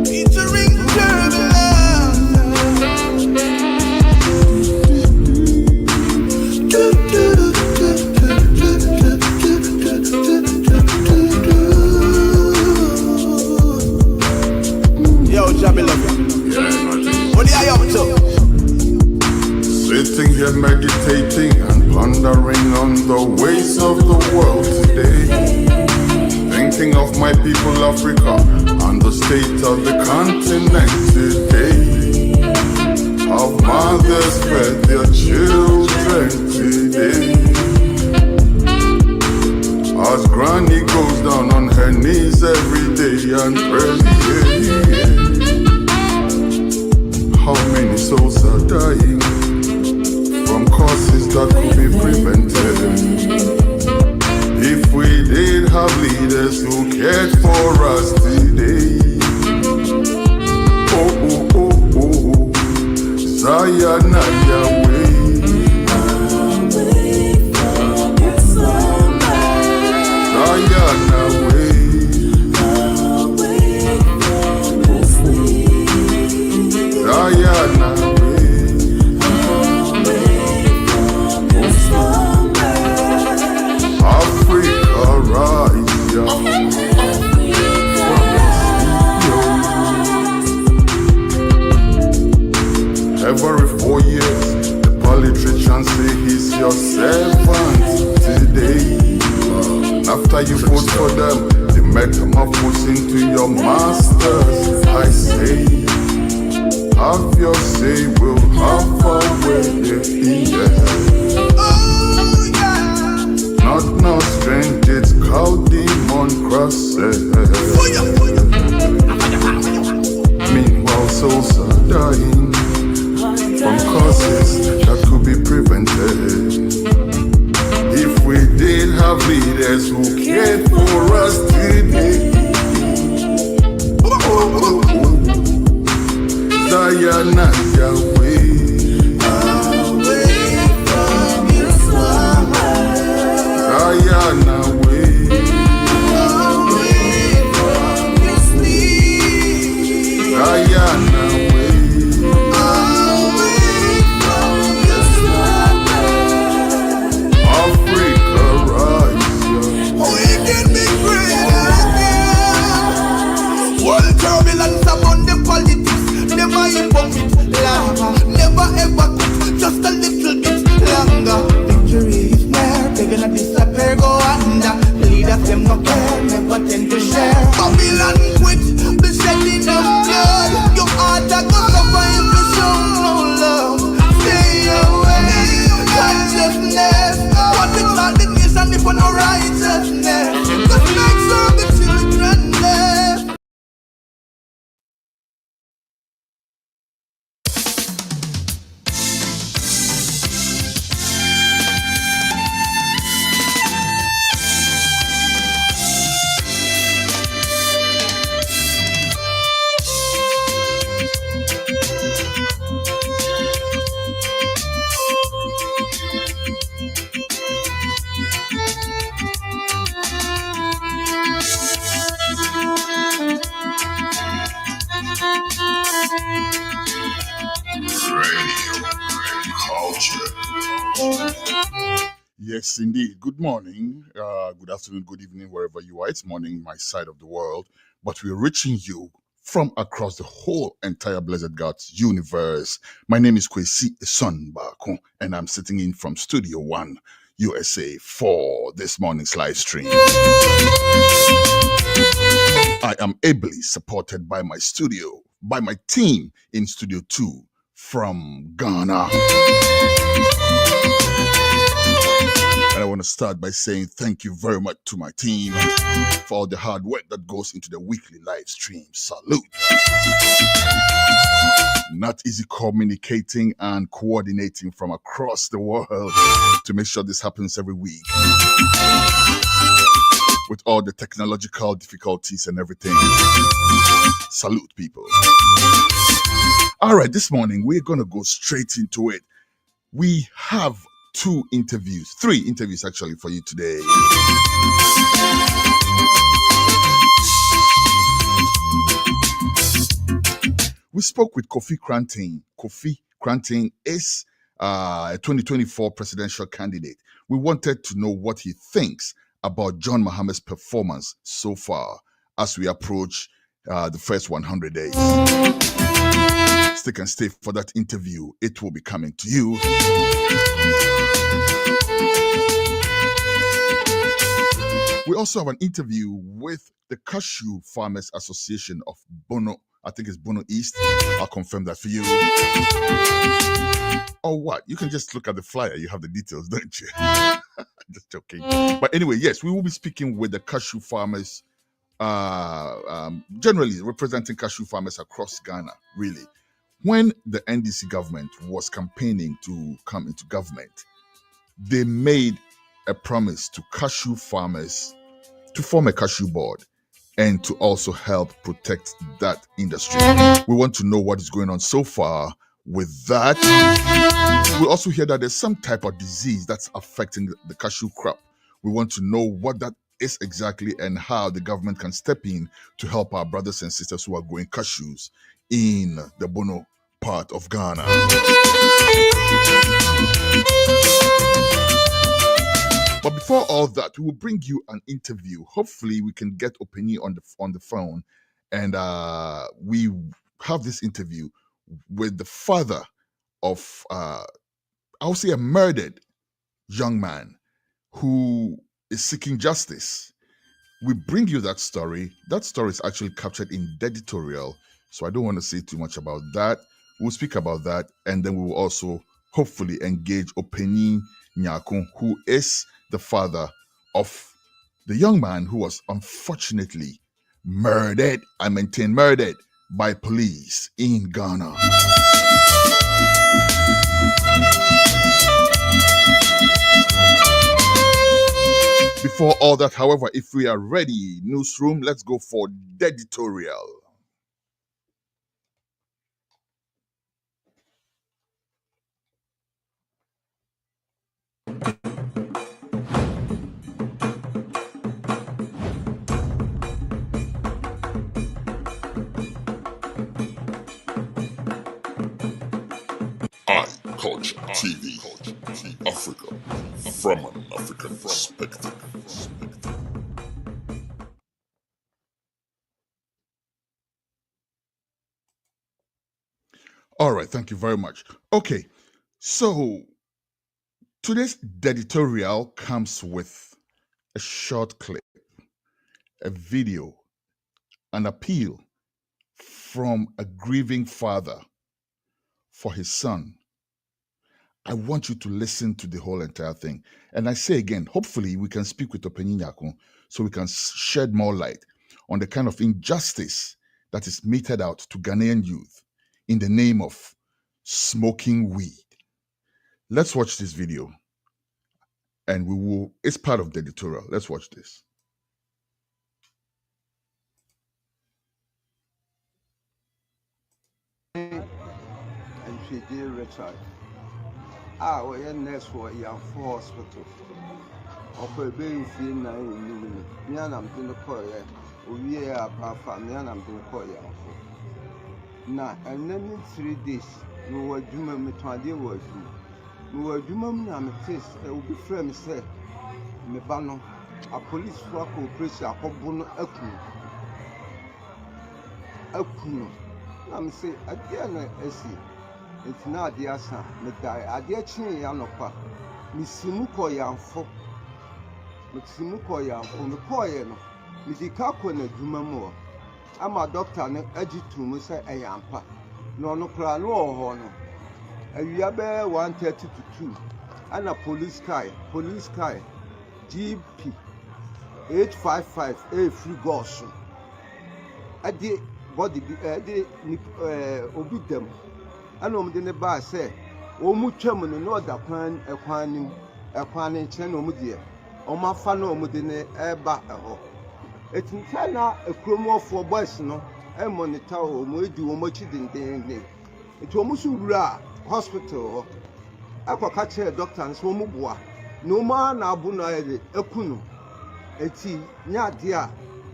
featuring Yo, Jamie, love you. What are you up to? Sitting here meditating and pondering on the ways of the world today. Thinking of my people Africa and the state of the continent today. How mothers fed their children today. As granny goes down on her knees every day and prays. How many souls are dying from causes that could be prevented? If we did have leaders who cared for us today. Oh, oh, oh, oh, oh. Zion, Yahweh. Zion, Yahweh. Zion, Africa, rise, every 4 years, the politicians say he's your servant today. And after you vote for them, they metamorphose into your masters. I say, have your say, we'll have our way, yeah. Not no strange, it's cow demon crosses. Meanwhile, souls are dying from causes that could be prevented. If we did have leaders who cared for us today. Zion and Yahweh. Zion away. Zion away. Africa rise. We can be great again. World turbulence among the politics. Never hypocrite, lava. Never ever quit, just a little bit longer. Victory is near, they're gonna disappear, go under. Leaders them no care, never tend to share. Babylon quit, the shedding of blood. Your heart a go suffer if you show no love. Stay away, consciousness. What we call the nation if for no righteousness. Just make sure the children live. Yes, indeed. Good morning, good afternoon, good evening, wherever you are. It's morning, my side of the world. But we're reaching you from across the whole entire blessed God's universe. My name is Kwesi Sonbako, and I'm sitting in from Studio One, USA, for this morning's live stream. I am ably supported by my studio, by my team in Studio 2 from Ghana. And I want to start by saying thank you very much to my team for all the hard work that goes into the weekly live stream. Salute. Not easy communicating and coordinating from across the world to make sure this happens every week. With all the technological difficulties and everything. Salute, people. All right, this morning we're going to go straight into it. We have three interviews actually for you today. We spoke with Kofi Koranteng. Kofi Koranteng is a 2024 presidential candidate. We wanted to know what he thinks about John Mahama's performance so far as we approach the first 100 days. Stick and stay for that interview. It will be coming to you. We also have an interview with the Cashew Farmers Association of Bono. I think it's Bono East. I'll confirm that for you. Or what? You can just look at the flyer. You have the details, don't you? Just joking. But anyway, yes, we will be speaking with the cashew farmers, generally representing cashew farmers across Ghana, really. When the NDC government was campaigning to come into government, they made a promise to cashew farmers to form a cashew board and to also help protect that industry. We want to know what is going on so far with that. We also hear that there's some type of disease that's affecting the cashew crop. We want to know what that is exactly and how the government can step in to help our brothers and sisters who are growing cashews in the Bono part of Ghana. But before all that, we will bring you an interview. Hopefully, we can get opinion on the phone, and we have this interview with the father of, I would say, a murdered young man who is seeking justice. We bring you that story. That story is actually captured in the editorial, so I don't want to say too much about that. We'll speak about that, and then we will also hopefully engage Openi Nyakun, who is the father of the young man who was unfortunately murdered, I maintain murdered, by police in Ghana. Before all that, however, if we are ready, newsroom, let's go for the editorial. Culture TV, Africa, from an African perspective. All right, thank you very much. Okay, so today's editorial comes with a short clip, a video, an appeal from a grieving father for his son. I want you to listen to the whole entire thing. And I say again, hopefully we can speak with Openi Nyakun so we can shed more light on the kind of injustice that is meted out to Ghanaian youth in the name of smoking weed. Let's watch this video. And it's part of the editorial. Let's watch this. And she did Richard. We are next for Young Hospital. Of a baby, I'm doing the call. We are apart from me, and I'm doing the call. Now, and then 3 days, we were doing me 20 words. We were doing me, I'm a test. I will be friends, say, me banner. A police flock operation, a Bono Region. I'm saying, again, I see. It's not the answer. Me die. I dare change Yanopa. Missimuko Yanfo. Missimuko Yanfo. Me poyeno. Missikako na Jumamo. I'm a doctor and edgy to me say a yampa. No plan no honor. A yabe 130 to 2. And a police car. GP 855 A free Goshen. I did body obey them. I know the bar say, O Muchaman, no other plan, a quanin channel mudia, or my fan or mudine air back a hole. It's in China a chromo for boys, no, and monitor or do much in the it almost ra hospital. I could catch a doctor and so mubwa. No man abuna a kunu. A tea, nya dear,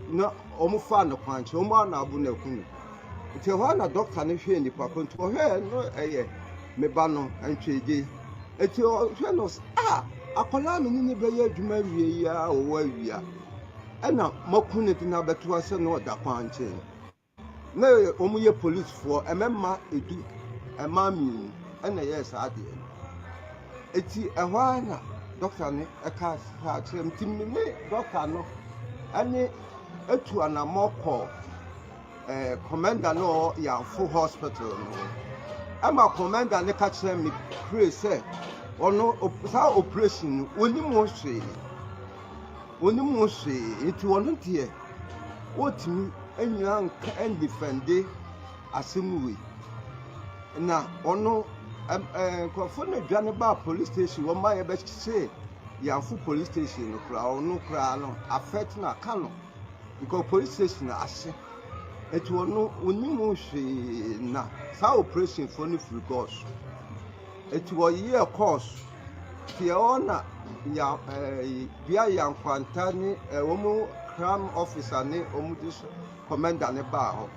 no, almost fan of punch, no man abuna kunu. nti hɔ na doctor no hwɛ nipa ko nti ɔhwɛ no ɛyɛ me ba no ntwɛgye nti ɔhwɛ no akwadaa no ne bɛyɛ adwuma wie yi a ɔwɔ awia ɛna maku ne de na bɛto ase na ɔda kwan nkyɛn na wɔn yɛ policefoɔ ɛmɛma edu ɛma mmienu ɛna ɛyɛ saa adeɛ no eti ɛhɔ na doctor no ɛka kyerɛ mu ti ne doctor no ɛne etu anamɔ kɔ commander no yɛ full hospital no ɛma commander ne ka kyerɛ me pray sɛ ɔno saa operation no onim hwee nti ɔno deɛ wɔtumi anyina nka ɛndefɛnde asɛm wei na ɔno nkurɔfoɔ no dwane baa police station wɔn ma yɛbɛhyɛ yɛafo police station no koraa ɔno koraa no affect na aka no because police station ahye nti ɔno onim hwee na saa operation for no firi God so nti wɔyɛ course tie ɔna ya bia yankwanta ne wɔn crime officer ne wɔn dis commander ne baa hɔ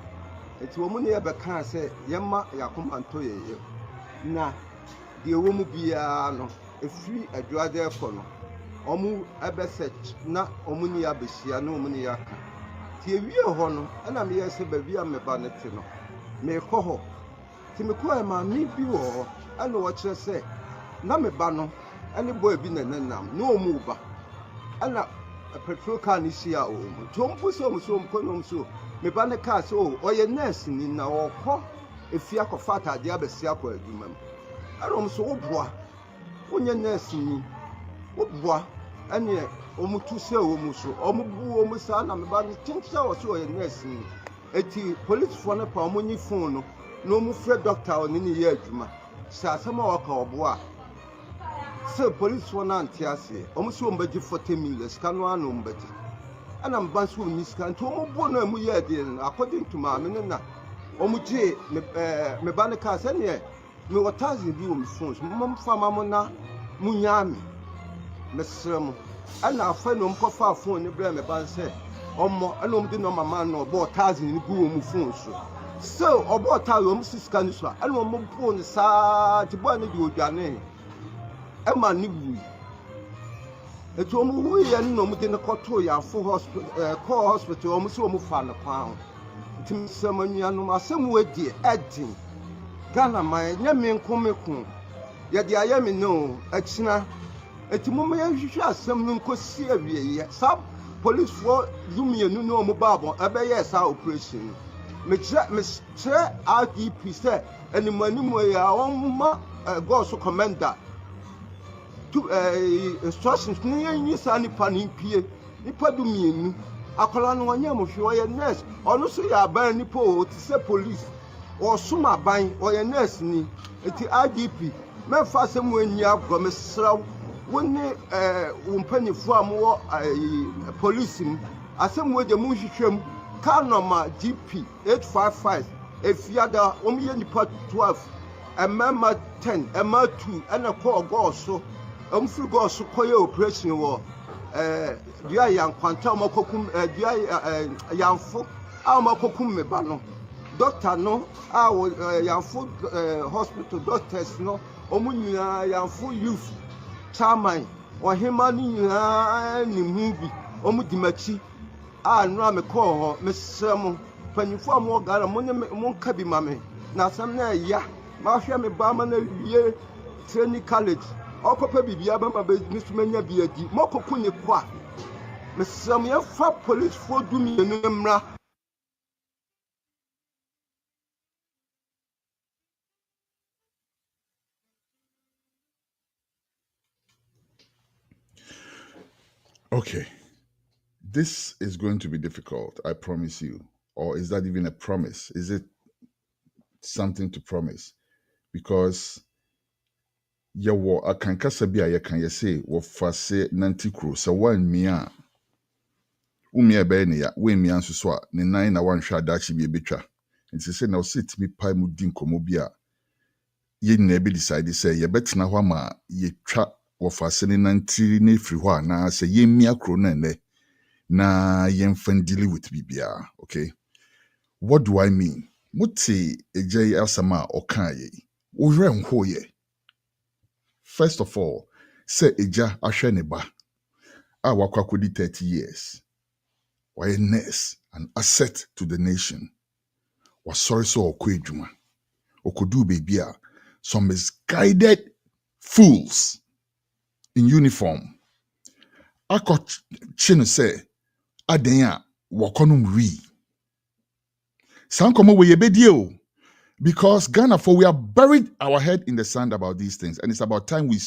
nti wɔn ne yɛbɛka sɛ yɛma yakomanto yɛyɛ na deɛ wɔn biara no efiri aduade ɛkɔ no wɔn ɛbɛsɛ na wɔn ne yɛabɛhyia na wɔn ne yɛaka tie wie hɔ no ɛna meyɛ sɛ baabi a meba ne te no mekɔ hɔ ti mekɔ maame bi wɔ hɔ ɛna wɔkyerɛ sɛ na meba no ɛne boy bi na nenam na wɔn ba ɛna petrol car ne hyia wɔn nti wɔn po sɛ wɔn so wɔn kɔ na wɔn so meba ne car sɛ ɔyɛ nurse ni na ɔkɔ efi akɔfa ataadeɛ abɛsi akɔ adwuma mu ɛna wɔn so wɔboa wɔnyɛ nurse ni wɔboa ɛne wɔn tu sɛ wɔn so wɔn bu wɔn saa na meba ne kyenkyen wɔ so ɔyɛ nurse ni eti policefoɔ no pa wɔn nyi phone no na wɔn frɛ doctor a ɔne ne yɛ adwuma sɛ asɛm a wɔka ɔboa sɛ policefoɔ no ante aseɛ wɔn so wɔn bɛgye 40 million sika no ano wɔn bɛgye ɛna mba nso wɔn nyi sika nti wɔn bu no a mu yɛ adeɛ no according to maame no na wɔn gye meba ne kaa sɛ neɛ mewɔ 1,000 bi wɔ me phone so mo mfa ma mo na mo nyaa me mesrɛ mo ɛna afa na wɔn kɔfa phone ne brɛ meba nsɛ ɔmmɔ ɛna wɔn de nɔɔma ma no ɔbɔ 1,000 no gu wɔn phone so ɔbɔ 1,000 wɔn si sika no so a ɛna wɔn bu no saa te bɔ ne de odwane ɛma ne wu etu wɔn wu yɛ no na wɔn de ne kɔtoo yɛafo hospital wɔn so wɔn fa ne kwan ho nti mesrɛ mo anuanom asɛm wo die ɛden Ghana man nyɛ me nko yɛde ayɛ me no akyina eti mo yɛhwehwɛ asɛm no nkosi awieyɛ saa policefoɔ dumienu ne wɔn baabɔ ɛbɛyɛ saa operation mekyerɛ RDP sɛ animanimu yɛ a wɔn ma gɔɔso commander to instructions ne yɛnyi saa nipa ne mpie nipa dumienu akwadaa no wɔnyɛ mo hwɛ ɔyɛ nurse ɔno so yɛ aban nipa o te sɛ police ɔsom aban ɔyɛ nurse ni eti RDP mɛfa asɛm wɔn anyi agɔ mesrɛw wone wɔn mpanyinfoɔ a mowɔ police mu asɛm wɔn de mu nhwehwɛ mu car number GP 855 efiada wɔn yɛ nipa 12 ɛmɛɛma 10 ɛmɛɛma 2 ɛna kɔɔ gɔɔso wɔn firi gɔɔso kɔyɛ operation wɔ dua yankwanta wɔn akɔkum dua yanfo a wɔn akɔkum meba no doctor no a yanfo hospital doctors no wɔn nyinaa yanfo youth chairman ɔhema no nyinaa ne mu bi wɔn di m'akyi a nnura me kɔɔ hɔ mesrɛ mo mpanyinfoɔ a mo Ghana mo ne mo nka bi ma me na asɛm na ɛya mahwɛ me ba ma na wie training college ɔkɔpɛ biribiara bɛma bɛ so manya bi adi mɔkɔko ne kɔ a mesrɛ mo yɛfa policefoɔ dumienu mmra Okay. This is going to be difficult, I promise you. Or is that even a promise? Is it something to promise? Because yawo akankasa bi a yekan yese wo fase nanti kro so wan mia umia be ne ya we mia nso so a ne nan na wan hwa dachi bi betwa nti se na o sit mi pai mu din komo bi a ye na be decide say ye betena ho ma ye twa wo fase ne nanti ne firi ho a na se ye mia kro na na ye mfan deal with bibia. Okay, what do I mean? Muti ejay asama okaye. Ure nhoye. First of all, say eja asheneba. Wakwakudi 30 years. Why a nurse, an asset to the nation. Was sorry so okwejuma. Okodu bebia. Some misguided fools in uniform. Ako chino say, adenya wakonum ri. Sankomo we yebedio. Because Ghana, for we have buried our head in the sand about these things, and it's about time we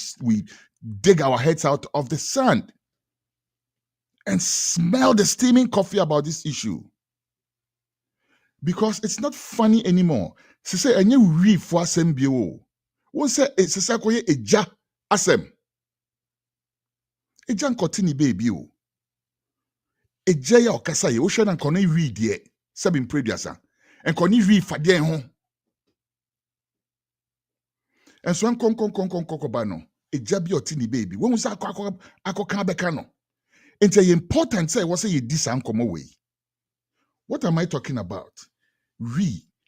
dig our heads out of the sand and smell the steaming coffee about this issue. Because it's not funny anymore. Se say enye wi fo asem bi o. Won say se say koye eja asem. Eja nkoti ni baby o. Eja ya okasa ye, wo hwe na nkono wi de. Sabi mpreduasa. Enkoni wi fade ho. And so no, a jabi or tiny baby. When we say ako bekano. It's important say what say you dis come away. What am I talking about?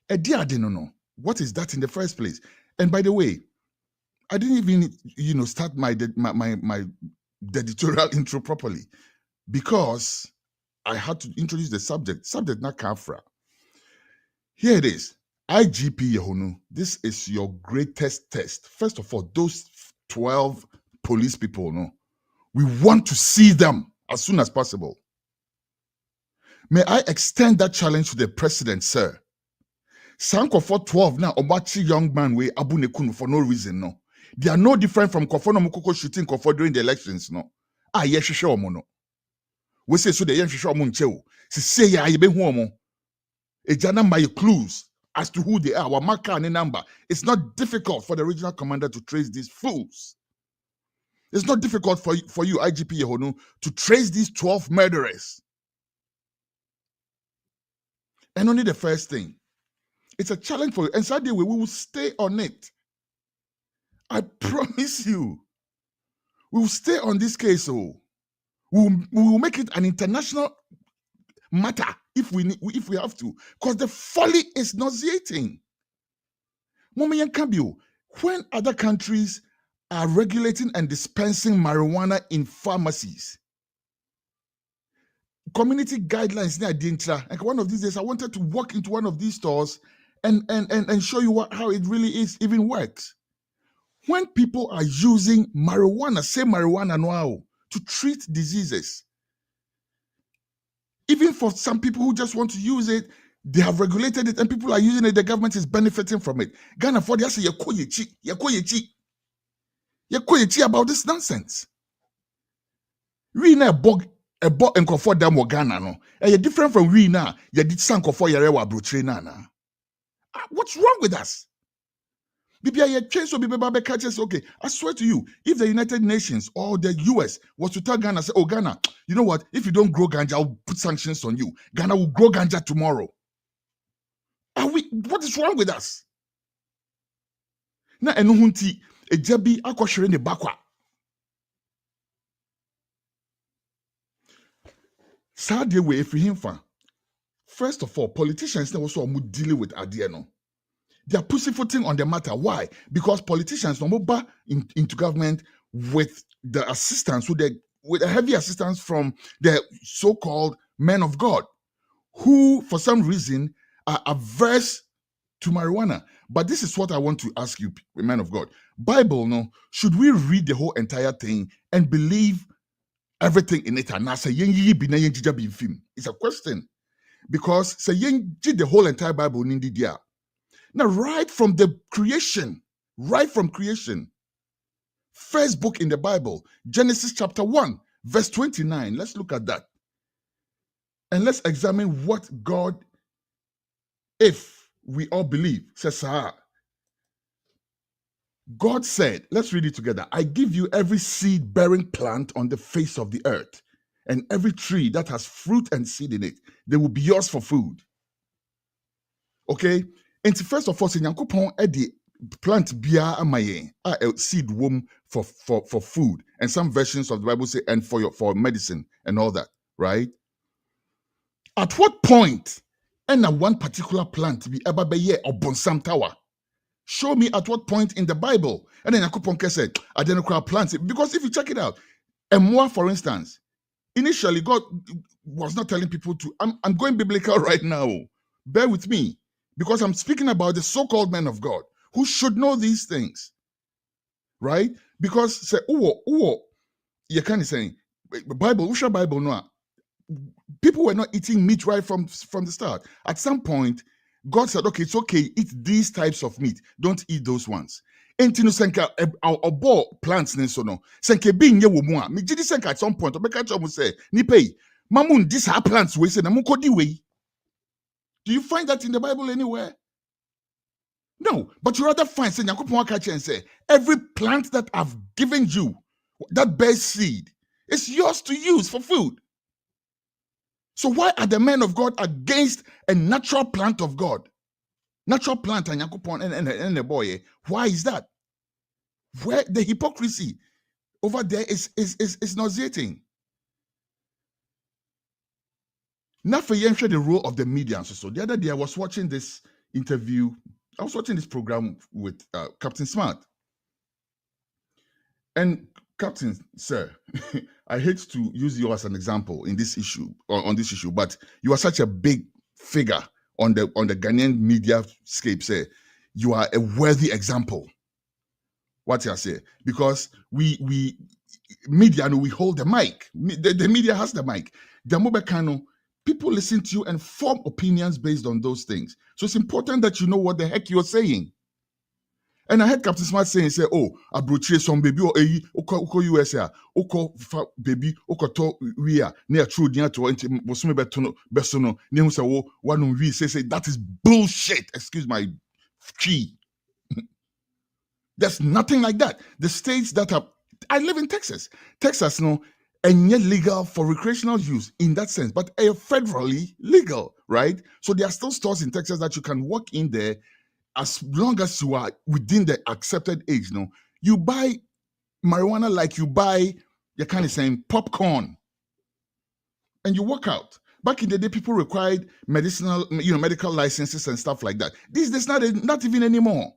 A dear didn't know. What is that in the first place? And by the way, I didn't even start my editorial intro properly because I had to introduce the subject not Kafra. Here it is. IGP Yehonu, this is your greatest test. First of all, those 12 police people, no, we want to see them as soon as possible. May I extend that challenge to the president, sir? Sanko for 12 now, Obachi young man we Abu Nekunu for no reason, no. They are no different from Kofono Mukoko shooting Kofo during the elections, no. Yes, sure, mono. We say so the yen sure muncheo. Say ya yebe huomo. Ejana my clues as to who they are, our marker and a number. It's not difficult for the regional commander to trace these fools. It's not difficult for you, IGP Yehonu, to trace these 12 murderers. And only the first thing. It's a challenge for you. And Saturday we will stay on it. I promise you. We will stay on this case. Oh. We will make it an international matter if we have to, because the folly is nauseating. When other countries are regulating and dispensing marijuana in pharmacies, community guidelines near Dintra, and one of these days I wanted to walk into one of these stores and show you how it really is, even works. When people are using marijuana, say marijuana now, to treat diseases, even for some people who just want to use it, they have regulated it and people are using it, the government is benefiting from it. Ghana for the say yakoyechi about this nonsense. We na bog enko for them Ghana no. E different from we na ye did sanko for yare wa brotre na. What's wrong with us? Bibia ye change so bibe babe catches okay. I swear to you, if the United Nations or the US was to tell Ghana, say, oh Ghana, you know what? If you don't grow ganja, I'll put sanctions on you. Ghana will grow ganja tomorrow. What is wrong with us? Na enuhunti ejabi akoshere ne bakwa. Sadie we if him fa. First of all, politicians now also are dealing with idea no. They are pussyfooting on the matter. Why? Because politicians no move into government with the assistance, with a heavy assistance from the so-called men of God, who for some reason are averse to marijuana. But this is what I want to ask you, men of God. Bible, no, should we read the whole entire thing and believe everything in it? It's a question. Because say the whole entire Bible nindi dia. Now, right from creation, first book in the Bible, Genesis chapter 1, verse 29. Let's look at that. And let's examine what God, if we all believe, says, God said, let's read it together. I give you every seed-bearing plant on the face of the earth, and every tree that has fruit and seed in it. They will be yours for food. Okay? And first of all, Nyankopon the plant bia amaye a seed womb for food, and some versions of the Bible say and for medicine and all that, right? At what point And one particular plant be eba be ye or bonsam tower. Show me at what point in the Bible. And then Yakuponke said, I didn't call plants. Because if you check it out, and more, for instance, initially God was not telling people to, I'm going biblical right now. Bear with me. Because I'm speaking about the so-called men of God who should know these things. Right? Because say, you can't say Bible, which Bible no. People were not eating meat right from the start. At some point, God said, okay, it's okay, eat these types of meat. Don't eat those ones. Enti no senka obo plants ne so no. Senka bi nye wo mu a. Me gidi senka at some point, obeka chomo say, ni pay. Mamun these are plants we say na mukodi we. Do you find that in the Bible anywhere? No, but you rather find say Yakupon catch and say, every plant that I've given you that bears seed is yours to use for food. So why are the men of God against a natural plant of God? Natural plant and Yakupon and the boy. Why is that? Where the hypocrisy over there is nauseating. Not for the role of the media. So the other day I was watching this interview. I was watching this program with Captain Smart. And Captain, sir, I hate to use you as an example in this issue, on this issue, but you are such a big figure on the Ghanaian media scape, sir. You are a worthy example. What you say? Because we media, we hold the mic. The media has the mic. The Mobekano, people listen to you and form opinions based on those things. So it's important that you know what the heck you're saying. And I heard Captain Smart saying, say, oh, abrochie some baby or uko USA, uko baby, uko to we are near true near to bosume besono, near say, oh, one we say that is bullshit. Excuse my key. There's nothing like that. The states that have, I live in Texas. Texas, no, and yet legal for recreational use in that sense, but federally legal, right? So there are still stores in Texas that you can walk in there as long as you are within the accepted age. No, you buy marijuana like you buy, you kind of saying popcorn, and you walk out. Back in the day, people required medical licenses and stuff like that. These days, not even anymore.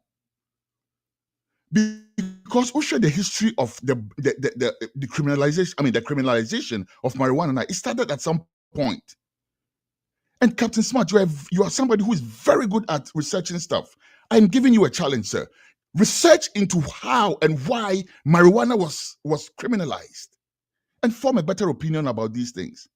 Because we share the history of the criminalization. I mean, the criminalization of marijuana. It started at some point. And Captain Smart, you are somebody who is very good at researching stuff. I'm giving you a challenge, sir. Research into how and why marijuana was criminalized, and form a better opinion about these things.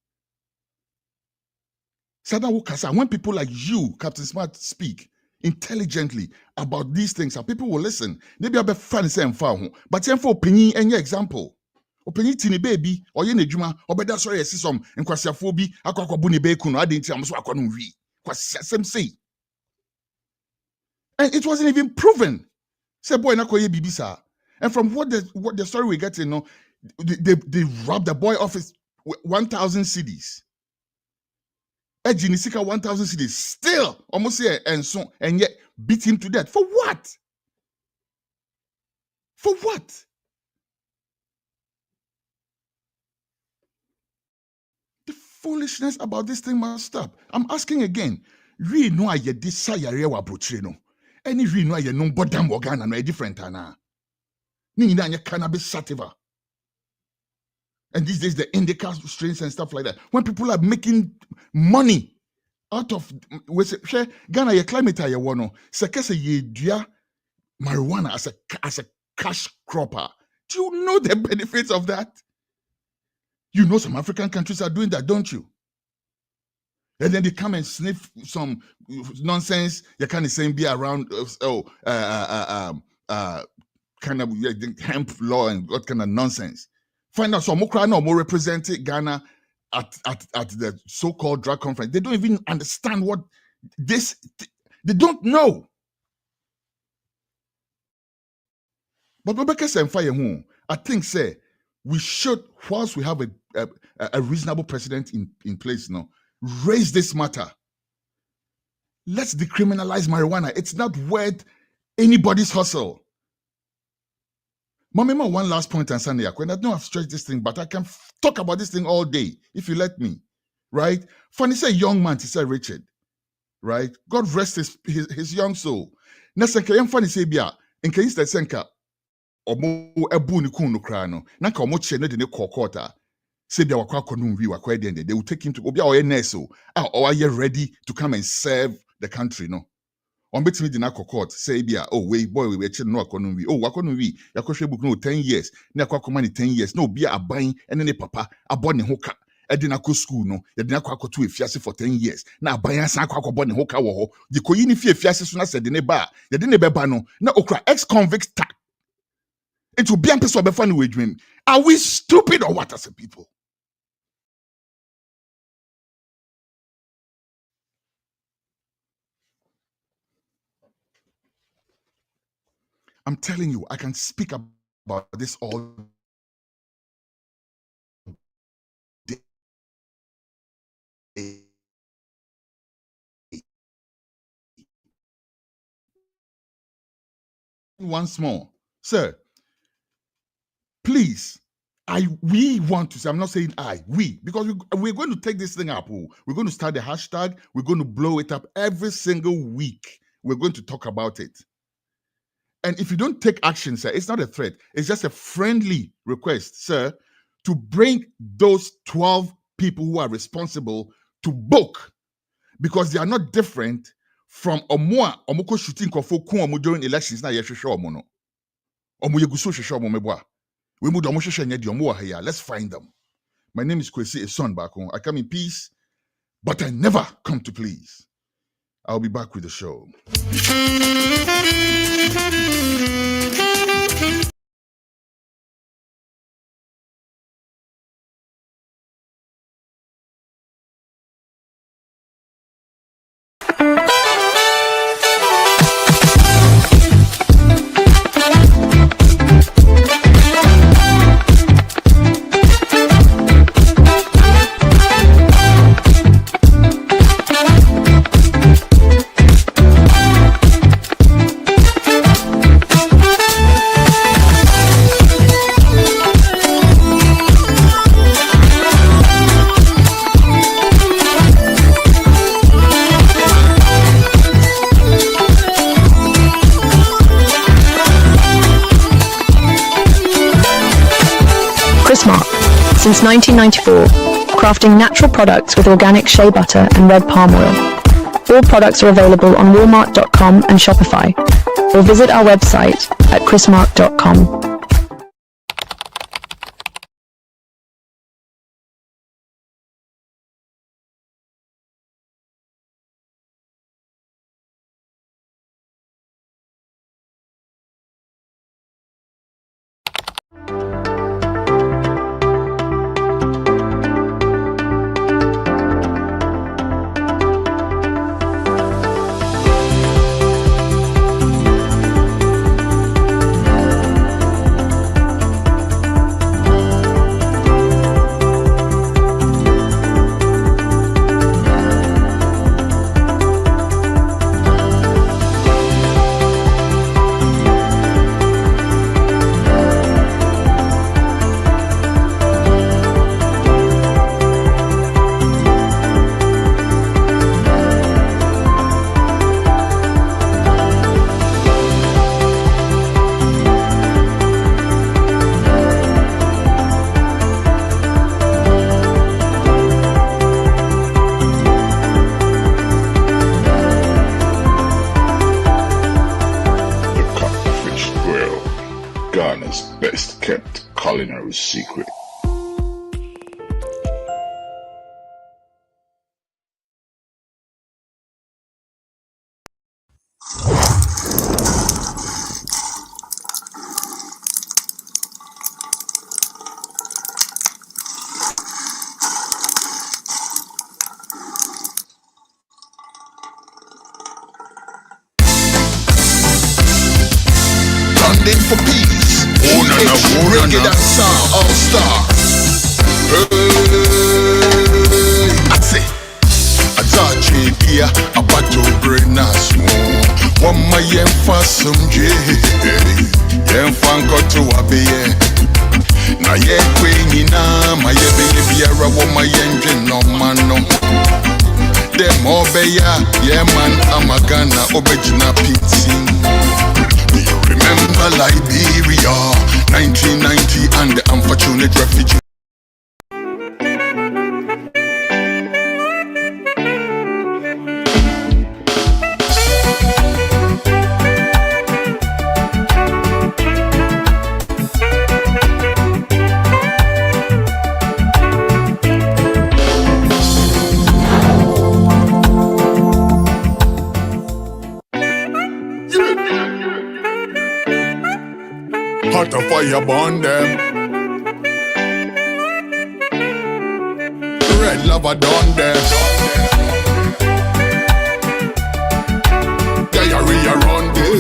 When people like you, Captain Smart, speak intelligently about these things, and people will listen. Maybe I'll be fan saying far, but for opinion and your example. Opinion tini baby or ye nejuma or better sorry I see some in kwasiafobi akwa buni be kuno adinti am so akwa no wi kwasiasem say. And it wasn't even proven. Say boy na koye bibi sa. And from what the story we get, they robbed the boy off his 1,000 cedis. Ejinisika 1,000 cedis still almost here and yet beat him to death. For what? For what? The foolishness about this thing must stop. I'm asking again. We know I desire wa brochino. Any we know I no bodam organa no different ana. Ni na cannabis sativa. And these days the indica strains and stuff like that. When people are making money out of Ghana ye climate ye wono. Sekese ye dua marijuana as a cash cropper. Do you know the benefits of that? You know some African countries are doing that, don't you? And then they come and sniff some nonsense. You kind of saying be around kind of hemp law and what kind of nonsense. Find out some more represented Ghana at the so-called drug conference. They don't even understand what this. They don't know. But Rebecca Semfaya, I think say we should, whilst we have a reasonable president in place now, raise this matter. Let's decriminalize marijuana. It's not worth anybody's hustle. Mamima, one last point on Sunday. I don't have stretched this thing, but I can talk about this thing all day if you let me. Right? Funny say young man, he said Richard. right? God rest his young soul. Nesenka yem fani say bia enka instead senka omo ebu ni kun no kra no na ka omo che ne de ne kokota say bia wakwa konum wi wakwa de they will take him to obia oye nurse o are you ready to come and serve the country no on betimi de na kokot say bia oh we boy we che no akonum wi oh wakonum wi yakohwe book no 10 years na akwa ni 10 years no bia aban ene ne papa abo ne ho ka edina ko school no yedina kwa akoto efiase for 10 years na aban san kwa akobɔ ne ho ka wo ho de koyi ni efiase so na sɛ de ne ba yede ne bɛba no na okra ex convict tag it will be am person obefa no wedwem. Are we stupid or what as a people? I'm telling you, I can speak about this all day. Once more, sir, please, we want to say, I'm not saying we, because we're going to take this thing up. We're going to start the hashtag. We're going to blow it up every single week. We're going to talk about it. And if you don't take action, sir, it's not a threat. It's just a friendly request, sir, to bring those 12 people who are responsible to book, because they are not different from omoko shooting kofo ku omo during elections na yehwehwe omo no. Omo yeguso hwehwe omo meboa. We mu omo hwehwe nya de omo wa here. Let's find them. My name is Kwesi Eson Bako. I come in peace, but I never come to please. I'll be back with the show. Since 1994, crafting natural products with organic shea butter and red palm oil. All products are available on Walmart.com and Shopify, or visit our website at chrismark.com. Ghana's best kept culinary secret. For peace, reggae dancer, all star. I say, I thought you here about to bring us more. One my yen for some J, yen fanko to a be. Na ye queen na my baby, I want my engine no man no. them obeya, yeah man, I'm a Ghana, obejina pitin. Do you remember Liberia, 1990 and the unfortunate refugee? Hot a fire burn them. Red lava done them. Diarrhea run them.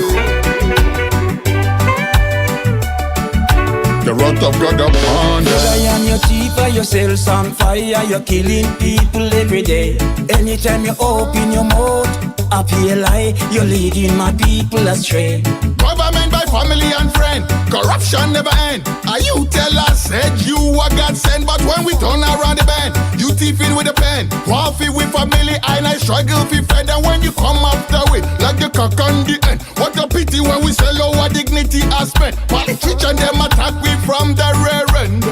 The wrath of God upon them. I am your chief, yourselves on fire. You're killing people every day. Anytime you open your mouth, I feel like you're leading my people astray. Government by family and friend, corruption never end. Are you tell us said you are God sent, but when we turn around the bend, you thieving with a pen. Waffy with family, and I struggle for friend. And when you come after we, like the cock on the end. What a pity when we sell our dignity as spent. Politicians them attack we from the rear end.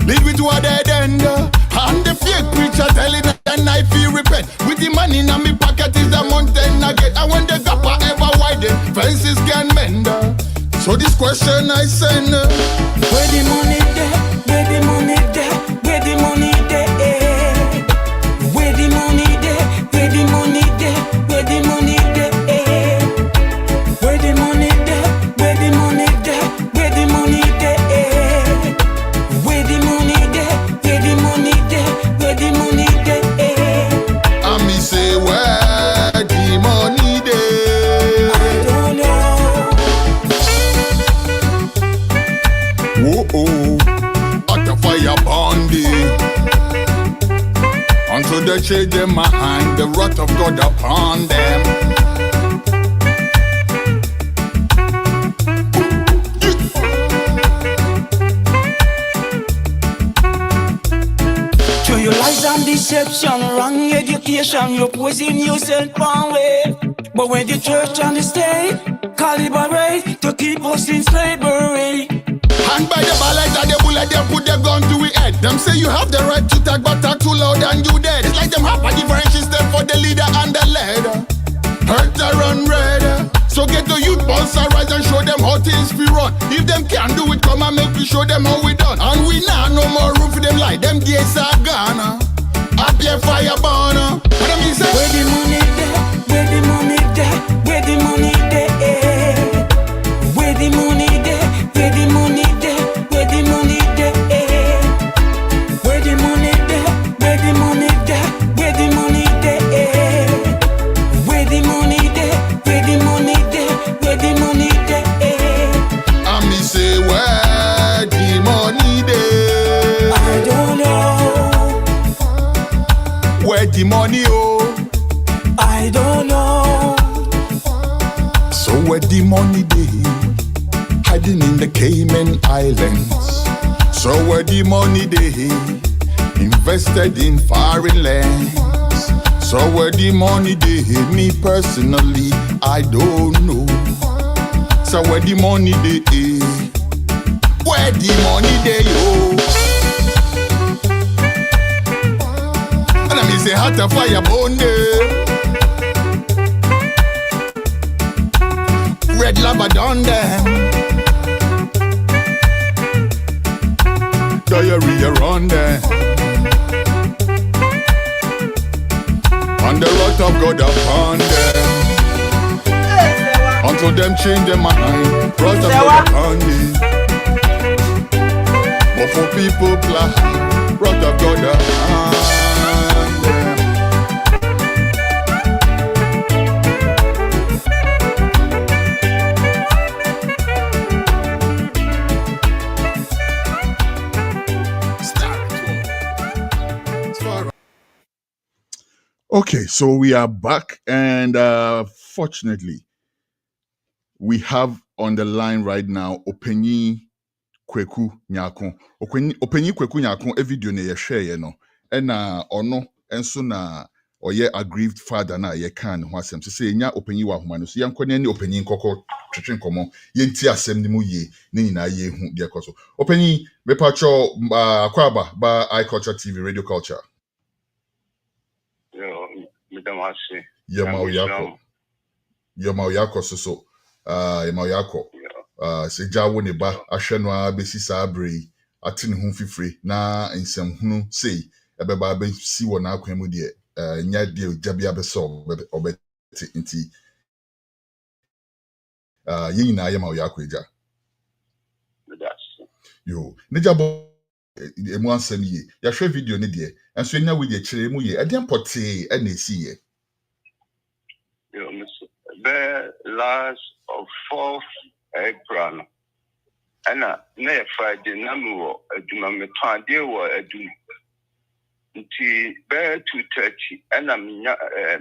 Leave it to a dead end. And the fake preacher telling us and I feel repent. With the money in my pocket is a mountain again. And when the gap are ever widen, fences can mend. So this question I send, where the money there? Where the money there? Where the money there? Where the money there? Where the money there? Where the money there? Where the money there? Where the money there? Where the money there? Where the money there? Where the money there? Where the money there? and me say where the money there. I don't know. Whoa, oh, at the fire bonding. Until they change their mind, the wrath of God upon them. Through your lies and deception, wrong education, you poison yourself one way. But when the church and the state collaborate to keep us in slavery. And by the ballot and the bullet, they put their gun to we head. Them say you have the right to talk, but talk too loud and you dead. It's like them have a different system for the leader and the leader. Hurt or run red. So get the youth boss rise and show them how things be run. If them can't do it, come and make we show them how we done. And we now no more room for them like them days are gone. Up your fire burner. What I mean say? Where the money there? Where the money there? Where the money there? Where the money there? Where the money there? Where the money there? Where the money there? Where the money there? Where the money there? Where the money there? Where the money there? Where the money there? And me say where the money there. I don't know. Where the money oh. I don't know. So where the money dey, hiding in the Cayman Islands. So where the money dey, invested in foreign lands. So where the money dey, me personally, I don't know. So where the money dey, where the money dey yo. And I mean say hot a fire burn there. Red lava done them. Diarrhea run them. And the wrath of God upon them. Until them change their mind. Wrath of God upon them. But for people plan, wrath of God upon them. Okay, so we are back, and fortunately, we have on the line right now Openyi Kweku Nyako. Openyi Kweku Nyako, a video na ye share no, and ono enso na or ye aggrieved father na ye can ho asem so say nya opanyi wa homa no so yankɔ ne opanyi nkɔkɔ twetwe nkɔmɔ ye nti asem ne mu ye ne nyina ye hu de ɛkɔ so opanyi me pacho akwaba ba iCulture TV Radio Culture yo madam ase yema oyako so yema oyako se jawo ne ba ahwɛ no a besi saa brei ate ne ho fifire na nsɛm hunu sei ɛbɛba bɛsi wɔ n'akwan mu deɛ nya deɛ ɔgya bia bɛsɛ ɔbɛte nti yɛ nyinaa yɛ ma ɔyɛ akɔ agya yo ne gya bɔ emu ansɛm yie yɛhwɛ video ne deɛ nso nya wo deɛ kyerɛ mu yie ɛdeɛ mpɔtee ɛna esi yɛ yo the last of 4th April and na Friday na me wo adwuma me tɔn adeɛ wɔ adwuma nti bɛɛ 2:30 ɛna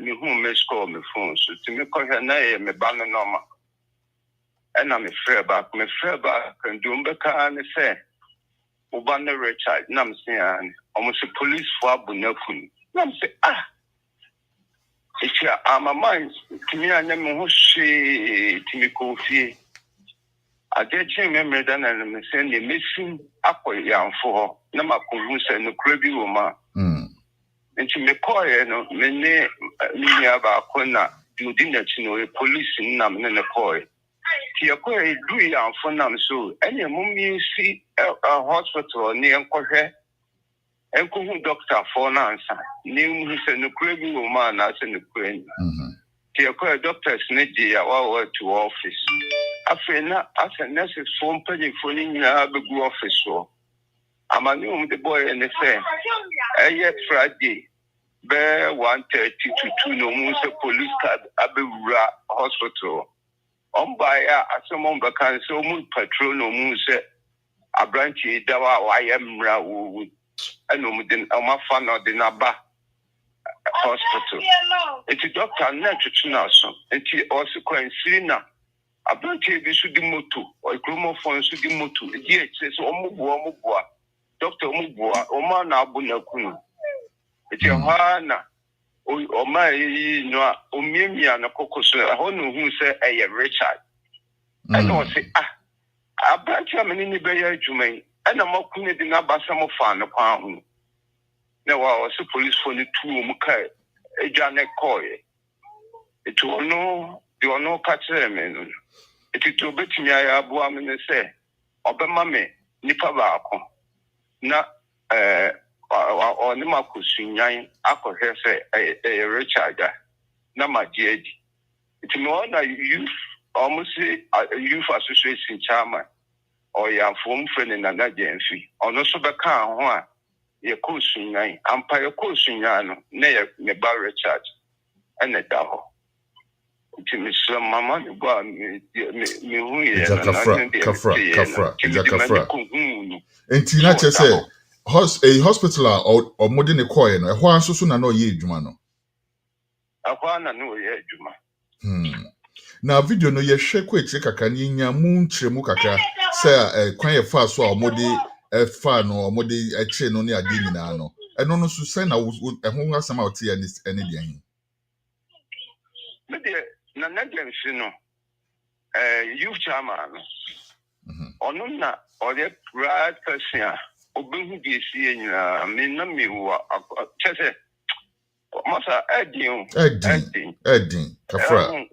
me hu me score me phone so ti me kɔhwɛ na yɛ me ba no normal ɛna me frɛ back ndom bɛka ne sɛ oba ne Richard na me sɛ almost police for abunakun na me sɛ it's my mind to me anya me ho hwe ti me Kofi I get you memory than and me send the missing akɔ yamfo na makohu sɛ no krabi wo ma nti me kɔɛ no me ne me aba akɔna building na chino police na me ne kɔɛ ti akɔɛ du yamfo na me so ɛnyɛ mummi si hospital ne nkɔhwɛ enkohu doctor for na ansa ne mu sɛ no krabi wo ma na sɛ no krabi ti akɔɛ doctors ne di awa to office afena asa nurses phone page phone nyina begu office so amani the boy and say Friday be 1:30 to 2 no mu say police card abewura hospital on by asomon bakan so mu patrol no mu say abranchi dawa wayemra wo eno mu den amafa no de naba hospital eti doctor na twetwe na so eti also kwansiri na abranchi bi so di moto o kromofon so di moto di eche so omuboa doctor omuboa o ma na abunakunu eti ha na o ma yi no o miemia na kokoso ho no hu se eye Richard and o say abranchi ameni ni be ya adwuman ana makunu di na basam fa no kwa hu na wa o se police for ni tu mu kai eja ne koye eti ono di ono ka kire me no eti to betimi ya abo amene se obema me nipa baako na oni makusunyan akɔhwɛ sɛ Richard na magiedi eti me ona youth almost youth association chairman or ya form friend na Galamsey ono so bɛka ho a ye kosunyan ampa ye kosunyan no na ye me ba Richard ɛna da hɔ eti me so mama me go me hu ye na kafra enti na che say a hospital or modern equine no ehwa nso so na no ye adwuma no akwa na no ye adwuma na video no ye hwe kwa ekire kaka ni nya mu nkyeremu kaka say kwan ye fa so a mode fa no mode ekire no ne ade nyina no eno no so say na ehwo asam a ote ene de hin me de na Galamsey no youth chairman ono na ore right person obehu di esi nyina me na me wo chese masa edin kafra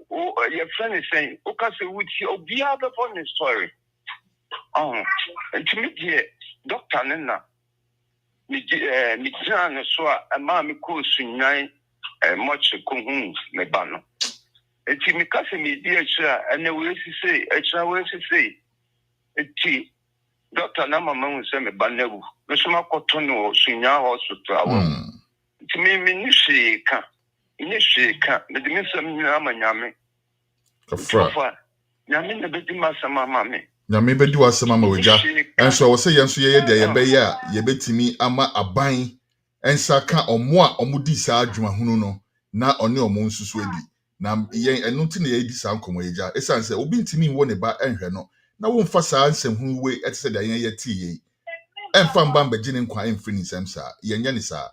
your friend is saying o ka se wuti obi aba for the story intimidate doctor nna mi jan so a ma me ko sunyan much kohun me ba no enti mi ka se mi di extra and we say extra we say enti doctor na mama hu se me ba nawu me so makoto no sunyan hospital awo enti mi ni sheka me di mi sam ni amanyame kafra nyame na bedi masama mame nyame bedi wasama ma wagya enso wo se yenso ye de ye be ya ye betimi ama aban ensa ka omo a omudi saa adwuma hunu no na one omo nsusu adi na yen eno ti na ye di saa nkomo yagya esan se obi ntimi wo ne ba enhwe no na wo mfa saa nsem hunu we etese da yen ye ti ye emfa mba mbagye ne nkwa emfiri nsem saa yenye ne saa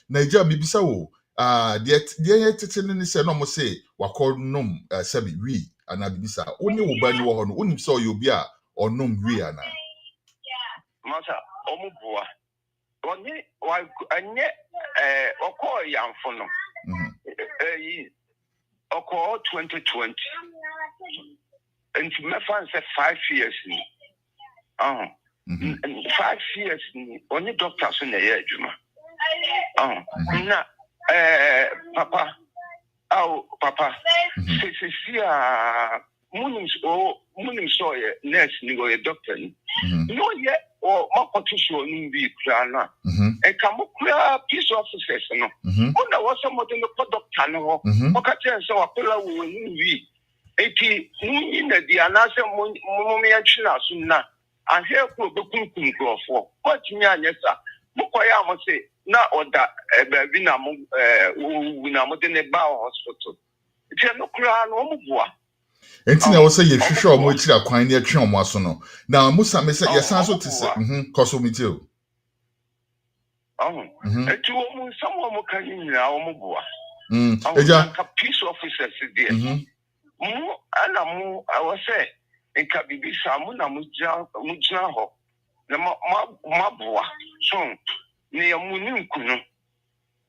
na ija bibisa wo deɛ tete ne sɛ no mo say wakɔ nom sɛbi wi ana bibisa woni wo ba ni wo hɔ no wonim sɛ ɔyɛ obi a ɔnom wi ana masa omubua oni wa anye okɔ yamfo no yi okɔ 2020 nti mefa nse 5 years ni 5 years ni oni doctor so na yɛ adwuma na papa sisi munim so ye nurse ni go ye doctor ni no ye o makoto so ni bi kura na e ka mo kura peace officers no ona wo so mo de no doctor no ho o ka tell so akola wo ni wi eti munyi na di anase mo me yatwina so na ahwe ko bekunkum krofo ko tinya anyesa mo koya mo se na oda baabi na mo na mo de ne ba hospital eti no kura no mo bua enti na wo say ye hwehwe o mo akira kwan ne atwe o mo aso no na musa me say ye san so te se koso mi tio eti wo mo samo mo kan nyina wo mo bua eja ka peace officers there mo ana mo I say nka bibi sa mo na mo jina ho na ma bua so ne yamuni nkunu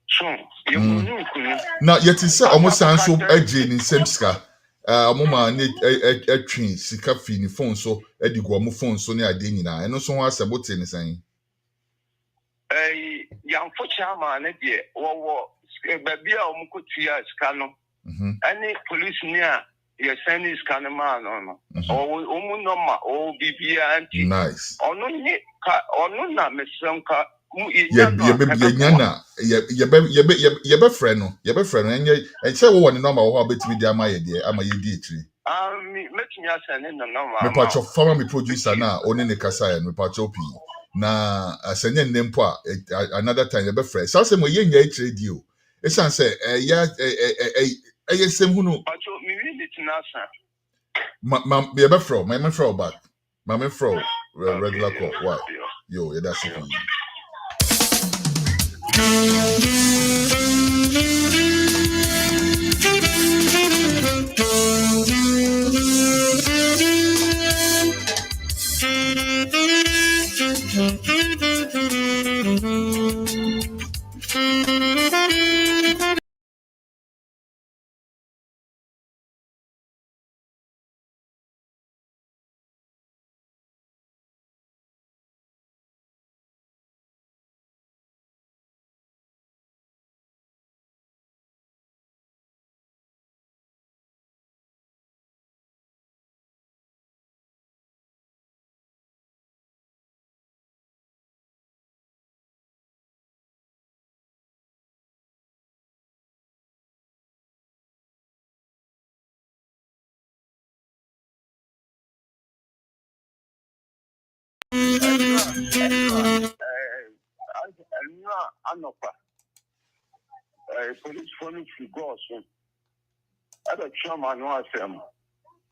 so yamuni nkunu na yeti se o mo san so agye ni semska mama ne atwin sika fi ni phone so edigo mo phone so ne ade nyina eno so ho asebote ni san yamfo chama ne de wo baabi a mo kotia sika no ani police ni a ye send sika no ma no o mu no ma o bibia anti nice ono ni ka ono na mesenka ye be friend no enye enche wo woni number wo betimi di ama ye de ama ye di etiri metimi asane no number me pacho farmer me producer na oni ne kasa ya me pacho pi na asanye nnempo a another time ye be friend so say mo ye nya etiri di o e san say sem hunu pacho mi wi ni tinasa me be from me from back me from regular call why yo yeah that's it. anopa police phone to go so ada chama no asem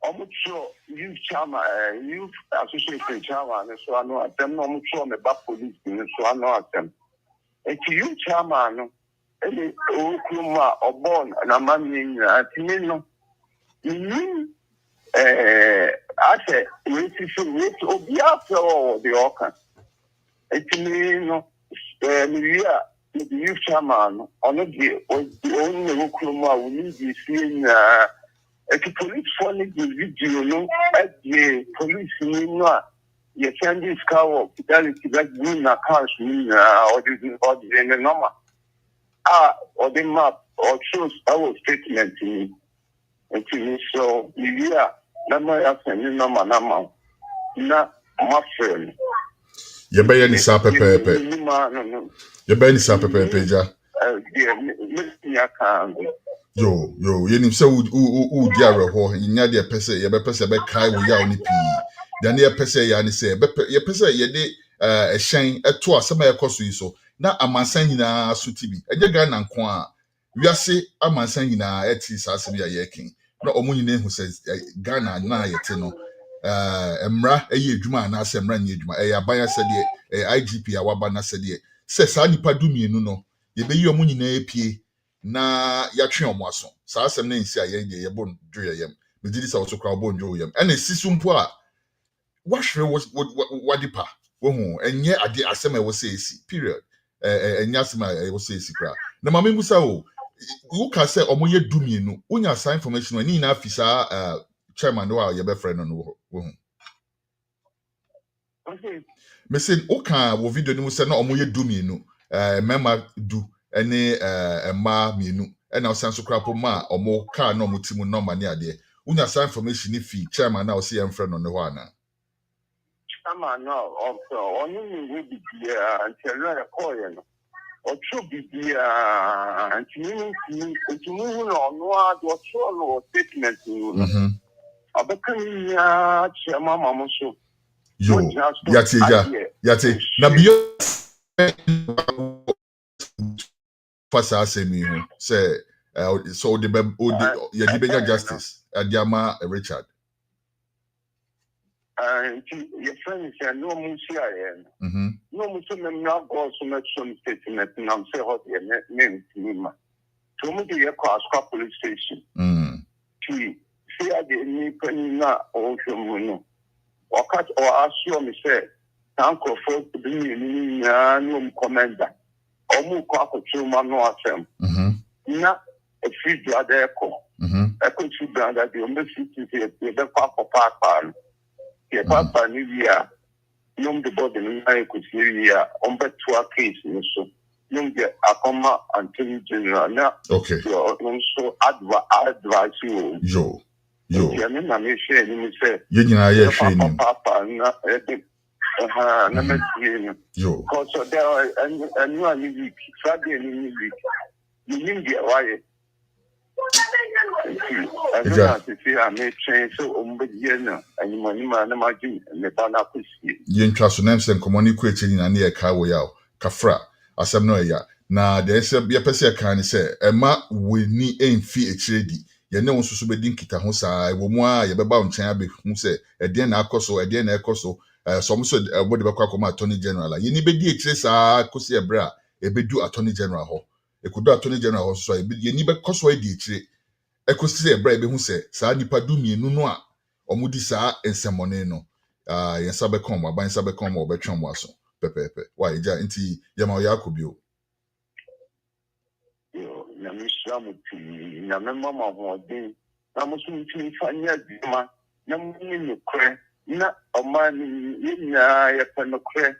omucho youth chama youth association chama so ano atem no omucho me ba police ni so ano atem eti youth chama no ele okuma obon na mami nyina atimi no ase we obi afọ the okan etimi no miria the youth chairman ono the only okuma we need to see na eti police for the video no the police ni no ye send this car fidelity that green na cars ni or the normal or the map or shows our statement ni eti so miria na ma ya send number na ma na ma friend ye be ni sa pepepe ye be ni sa pepepe ja yo ye nim se u di areho nya de pese ye be pese be kai wo ya oni pi dan ye pese ya ni se ye pese ye de ehyen eto asema ye koso yi so na amansan nyina so tibi eje ga na nko a wiase amansan nyina eti sa asem ya ye ken na omo nyina ehu se Ghana na ye te no emra eye adwuma na ase emra nye adwuma abaya sede IGP awaba na sede se sa nipa du mienu no ye be yi omo nyina epie na yatwe omo aso saa asem na nsi a yen de yebon dwe yem me gidi sa so kra obon dwe yem ene sisu mpo a wahwere wadipa wo hu enye ade asem a wo say esi period enye asem a wo say esi kra na mama musa o wo ka say omo ye dumienu unya sa information ani na afisa chairman wa ye be friend no wo hu Okay. me say wo ka wo video ni mu say na omo ye dumienu mema du ene emma mienu ena osan so kra po ma omo ka na omo timu no mani ade unya sa information ni fi chairman na o say em friend no ho ana Ama no onye ni bi antelo ya koye no ocho bi antini no no ado ocho no statement no abakan ya chema mama so yo yate na biyo fasa asemi ho say so the ye di bega justice adiama Richard your friend is no musia no musia na go so much statement na say how the name to so mu dey call Asqa police station see I dey ni na o hwemu no wakat o asio me say tanko for bi ni na no commander o mu ko akotru ma no asem na e free brother ko e ko free brother dey o me fit dey be papa yeah, Papa Nivia, young the body in my Kusiria, on bet to a case, so young the Akoma and Attorney General. Now, okay, so advise you. Yo, I mean, I may share him, say, Papa, never yo, because there are and you are week, Friday and week. You need the wire. yen twa so nem sen komoni ku echi na na ye ka wo ya kafra asem no ya na de se be pese ka ni se ema weni emfi echiredi ye ne wonso so be din kita ho saa wo mu a ye beba nchen abe hu se ede na akoso ede na ekoso some so body be kwa koma attorney general ye ni be di echire saa kosi ebra e be du attorney general ho e kudo attorney general ho so ye ni be koso e di echire ekosi ebra e be hu se saa nipa du mienu no a omudi saa ensemone no yensa be kom aban sa be kom obetwon mo aso pepepe wa ija nti yema ya akobio yo na mishamu ti na mama ho den na musu ti fanya dima na munni no kre na omani yinya ya pano kre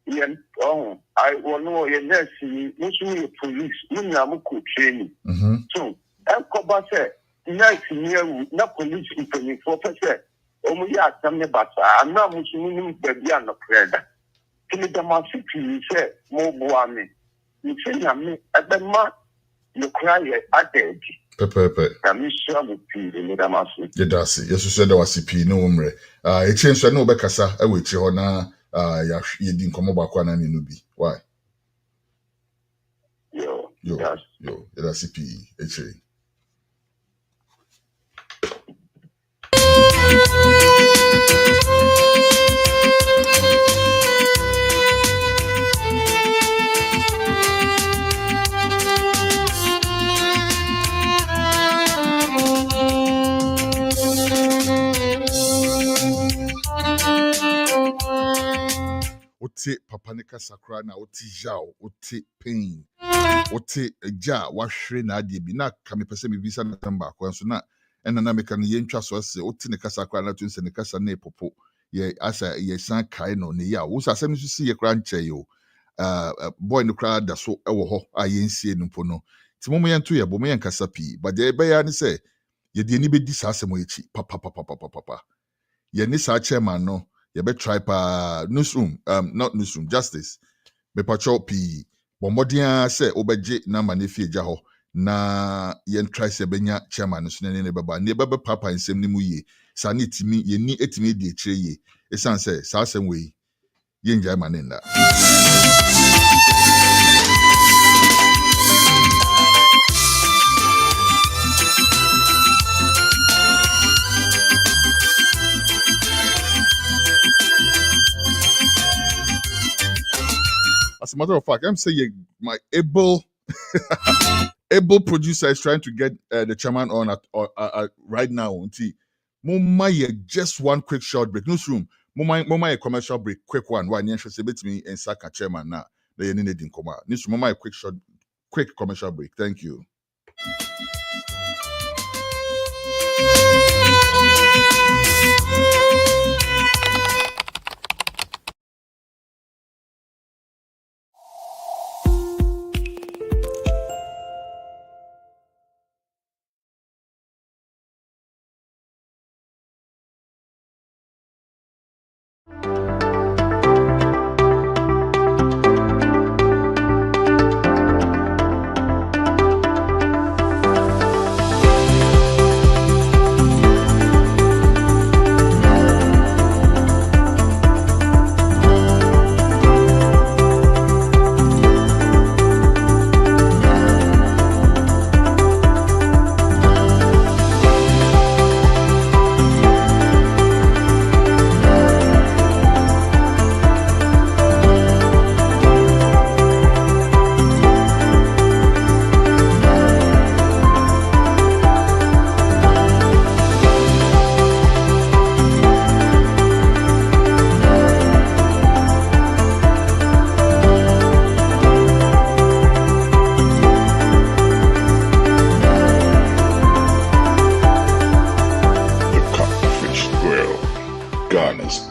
yen I wono ye nesi musu ye police munya mu ko training so enkoba se nesi ni na police implement for say omu ya tamne basa ana musumu baby anokreda kini dama fiti se mo boame ni fenya me abema no cry adedi pepepe na misha mu pi ni dama so yedasi yesu se da wasipi no umre echenso na obekasa ewe chi ho na ya yedi nkomo ba kwa na minu bi why yo yedasi pi eche Ote papa ne kasakra na oti jao oti pain oti ja wahwere na ade bi na ka me pese me visa na tamba kwa so na ena na me ka ne yentwa so ase oti ne kasakra na tun se ne kasa na epopo ye asa ye san kai no ne ya wo sa asem so si ye kra nche yo boy no kra da so ewo ho a yensie no mpo no ti mo yento ye bo mo yenkasa pi but de be ya ne se ye de ni be di sa asem echi papa ye ni sa chairman no you better try pa newsroom, not newsroom, justice. Me patrol pi bombodia say obeje na manefi jaho na yen try se benya chairman so ne baba ne baba papa nsem ni mu ye sa ne timi ye ni etimi di ekire ye esan say sa asem we yen jai manenda As a matter of fact, I'm saying my able able producer is trying to get the chairman on right now. Just one quick short break. Newsroom. Mama a commercial break. Quick one. Why you say bet me and Saka chairman now? The you need in coma. Newsroom. Mama a quick commercial break. Thank you.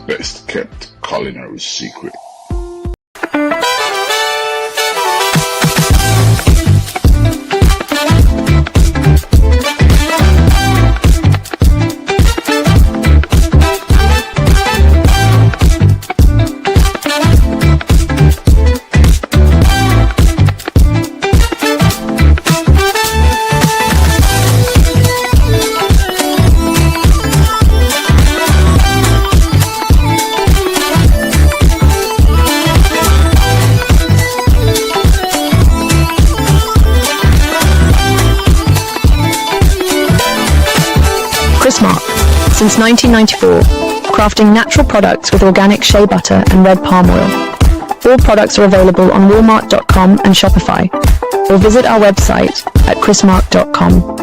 Best kept culinary secret. Since 1994, crafting natural products with organic shea butter and red palm oil. All products are available on Walmart.com and Shopify, or visit our website at chrismark.com.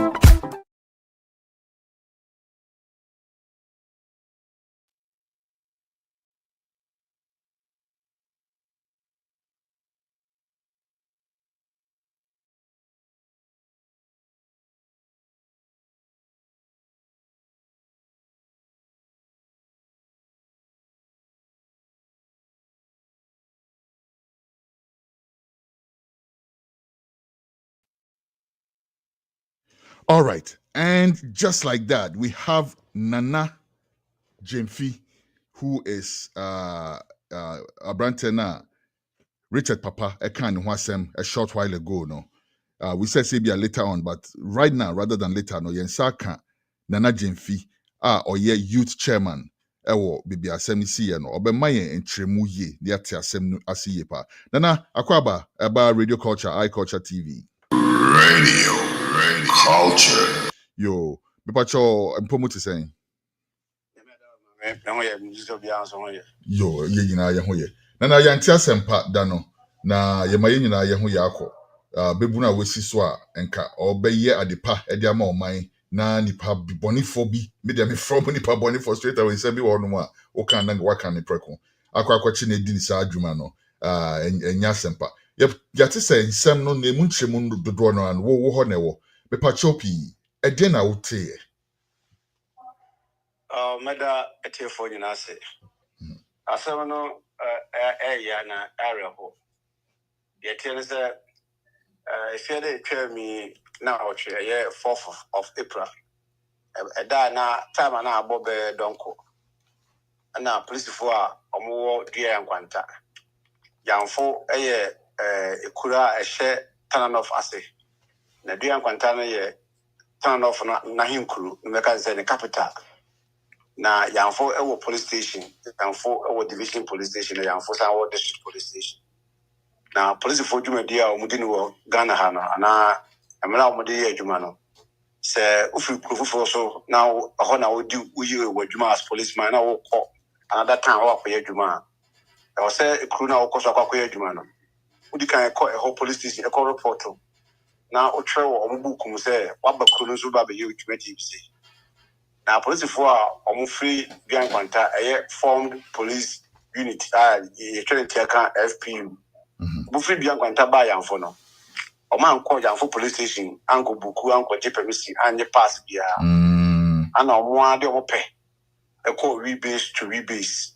All right. And just like that, we have Nana Jemfi, who is a Brantena, Richard Papa, a short while ago. No, we said Sabia later on, but right now, rather than later, no, Yensaka, Nana Jemfi, or youth chairman, Bibi Asem si no, Obemaye and Tremuye, the Asem Asiyepa. Nana, Akwaba, about Radio Culture, iCulture TV. Radio Culture. Yo, Bipacho, Mpomo to saying. Yo, ye na ye ho ye. Na ya ntia sempa da no. Na ye maye nyina ye ho ye akọ. Bebu na wesi so a enka obeye adepa e dia ma oman na nipa bibonifo bi me dia me from nipa bonifo straight away say bi wono a wo kan na waka ne preko. Akwachi na di ni sa adwuma no. Enya sempa. Ya te say nsem no na mu nkyemu dodo no an wo ho na wo. Bepacho pi e de na wo te. Meda etefo nyina se. Asem no ya na areho. Ye tell say if you dey tell me now ye 4th of April. Da na time na abobe donko. Na police for omo dua yankwanta. Yanfo ekura ehye Tananof ase. Na dua yankwanta na ye Tananof na hinkuru meka say the capital. Na Yanfo ewo police station, Yanfo ewo division police station, Yanfo Sanwo district police station. Na police for Juma dia omudini wo Ghana ha no ana amela omudi adwuma no. Se ufi proof so now ho na odi uyi wo adwuma as policeman na wo ko another time wo akoye adwuma. E wo se ekuru na wo ko so akoye adwuma no. Udi kan ko e ho police station e ko report to. na otwe wo omubukum say wabakuru no so ba be you committee bi say na police for free bian kwanta formed police unit you try to can FPU bu free bian kwanta ba yanfo no oman ko yanfo police station anko buku anko permission anye pass bia ana omo ade omo pe eko rebase to rebase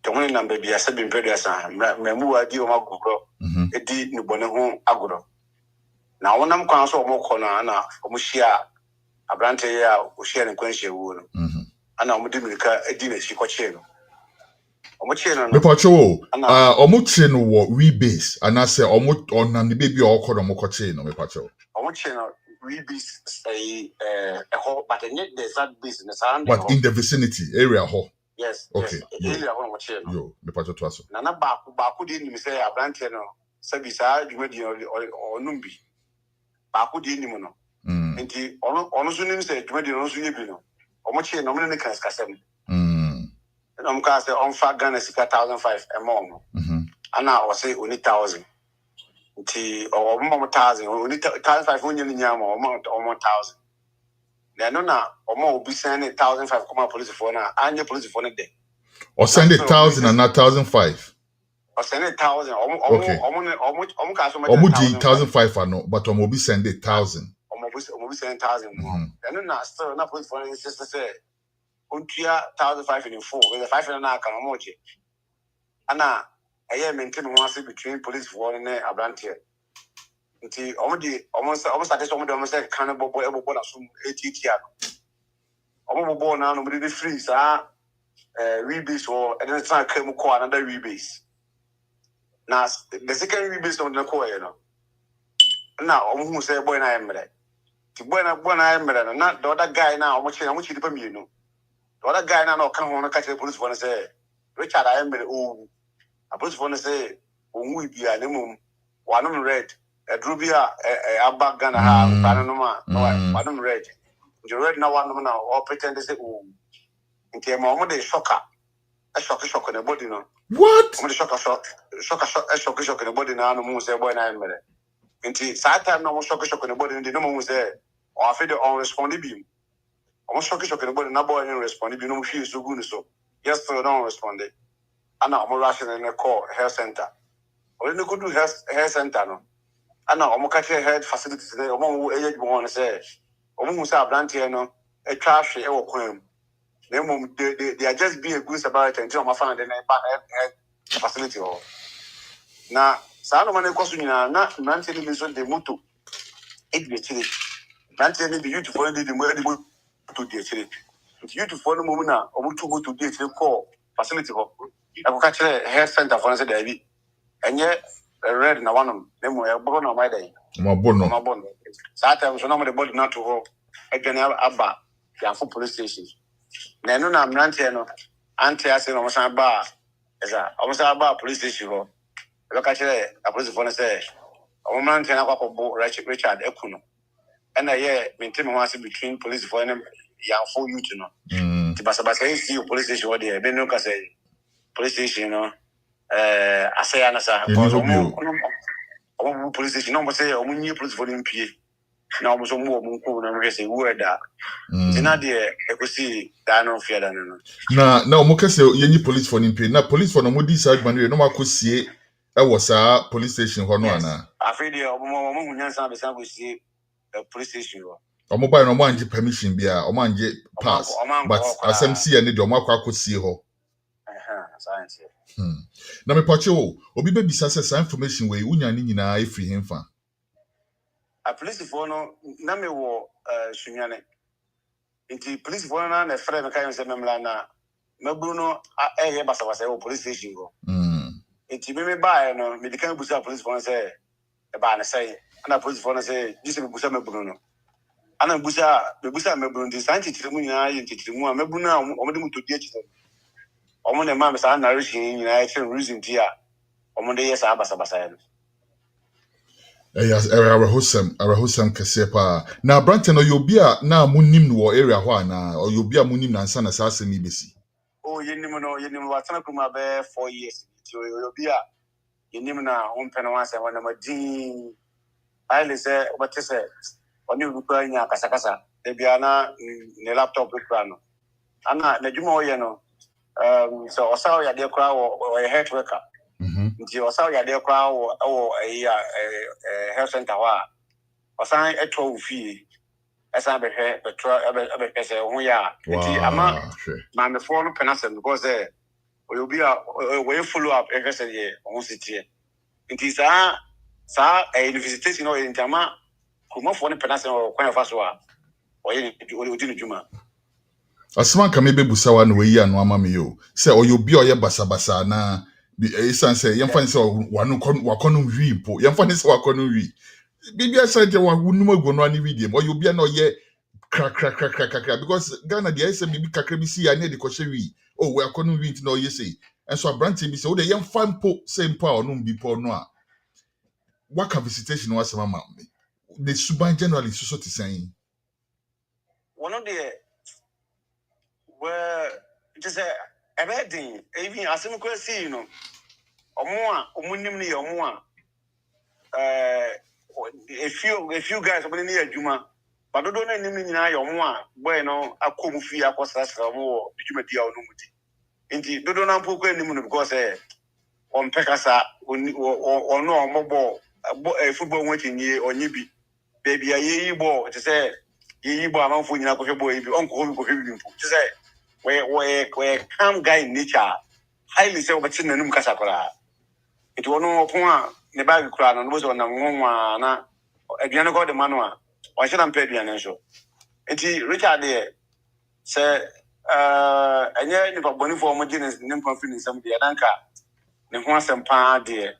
the only number bia se bin pedo asa memu adi o magugro edi ni bone ho agoro na wonam kwan so omo ko na omo hia abrante ya o hia ne kwanhia wo no ana omo de mirika edi na chi ko che no omo che no me pacho omo che no wo rebase ana se omo onam the baby o ko no mo ko che no me pacho omo che no rebase but the business but in the vicinity area ho. Yes, okay. Yes. Area one watch Yo, me pacho to aso. Na baako de nim say abrante no sabi saa dwumadi onumbi. Baako de nim no. Nti ono so nim say dwumadi no so yebi no. Omo che no me ne kan skasem. Na mo ka say on fa Ghana sika 1,500 no. Ana o say only 1,000. Nti o mo 1,000 only 1,500 onye ni nyama o mo 1,000. Na omo obi send 1,500 come police for na anye police for na de. Or send 1,000 and not 1,500. Or send 1,000. Okay. Omo 1,500 no, but omo be send 1,000. Omo be send 1,000 more. Then na still na police for insist say ontua 1,500 in full. With the 500 na kan omo je. Ana maintain one say between police for and abrante. Nti omo start so omo say kan bobo na so ATT ano. Omo bobo na no be free sa rebase or and then it's not come call another rebase. Now the second rebase on the call, you know. Now who say boy na emre. The boy na emre na the other guy now much the pay you know. The other guy now come on catch the police for say Richard I emre oh a police for say we be a name one red a drubia a bag Ghana ha panoma no one red. The red now one now or pretend to say oh nti mo de shocker a shock in the body no what mo de shock in the body na no mo say boy na emere nti saa time no mo shock in the body no mo say o afi de on respond bi mo shock in the body na boy no respond bi no mo feel so good so yes so don't respond ana mo rush in the call health center o no go do health center no ana mo catch health facilities there o mo age mo on say o mo say abrante no e twa hwe e wo kwan they are just being good about it until my fan the facility or now Sano man cost na maintain the moto it be chile maintain the youth for the to the chile youth for the moment na or to go to the call facility ho I go catch health center for say there and yet red na one them we born na my day my bono sometimes so no the body not to ho again abba ya for police station na no na mrantie no antie ase no san ba eza o san ba police station ho e ka kire a police phone say o mrantie na kwakobo Richard Ekuno and I maintain one between police phone and ya for you to know ti basa say see police station what there be no ka say police station no ase ya na sa o police station no say o munyi police phone mpie na o so mu o munku na me say word da tina de ekosi da no fear da no na o mo kese yenyi police phone mpie na police phone mo di side man no makosie e wo sa police station ho no ana afi de o mo hunyansa be san kosie police station ho o mo buy no mo anje permission bia o mo anje pass but asem si ne de o mo akosie ho science na me pache obi be bisa say information we unya ni nyina e free hemfa a police phone no na me wo sunyane nti police phone na frɛ me kan sɛ memla na mabru no ɛyɛ basa wo police station go nti me ba no me dikan busa police phone sɛ e ba na sɛ ana police phone sɛ dise me busa mabru no ana busa mabru nti santi tirimu nyina yɛ tirimu a mabru na o de muto die kyerɛ o mo ne ma me sa na reason nyina yɛ kyerɛ reason ti a o mo de yɛ sa basa no yes, arahosam kese pa. Na Brante no yobia na munim no area ho ana or yobia munim na nsa na sa asemi besi. Oh, yenim watana kuma be 4 years. Yobia yenim na ompena wansa wana madin. I say what you say on you going ya casacasa they be ana ne laptop crano ana na juma ye no so osaw ya de kra or a health worker nti osaw ya de kra or a health center wa osan etwo fie esa be hwe betro be pese ho ya nti ama ma me for no penasem because we be we follow up every say on city nti sa university no intama kuma for no penasem o kwan fa so a oye odi no juma Asman ka mebe busawa no we anu ama me yo say oyobi oye basabasa na bi esan say yemfa ni say wanu wakonu wi po yemfa ni say wakonu wi bibi asante wa wunum agono ani video oyobi na oye kra because Ghana dey say bibi kakra bi si ya na de ko wi oh we akonu wi nti na oye say enso abrante bi say o de yemfa mpo say mpo a onu bi po no a waka visitation was mama the suban generally so to saying one of the where it is a wedding even as we could see omunim ni omo a few guys omo ni adwuma but do na nim ni na omo boy no akomu fi akosasra mo djuma dia onu muti nti do na mpo ko nim no because on pekasa on no omo football won tinye onye bi baby ayi bo it say yi bo amanfo nyina ko hwebo yi bi onko ko hwebi mpo it say we calm guy in nature highly say obati nanum kasa kora it wono opon a ne bag kura no bo so na nwanwa na aduane ko de manu a o hye na mpa aduane nso enti Richard dey say enye ni baboni for mo gine ne mpa fi ni sam dey danka ne ho asem pa dey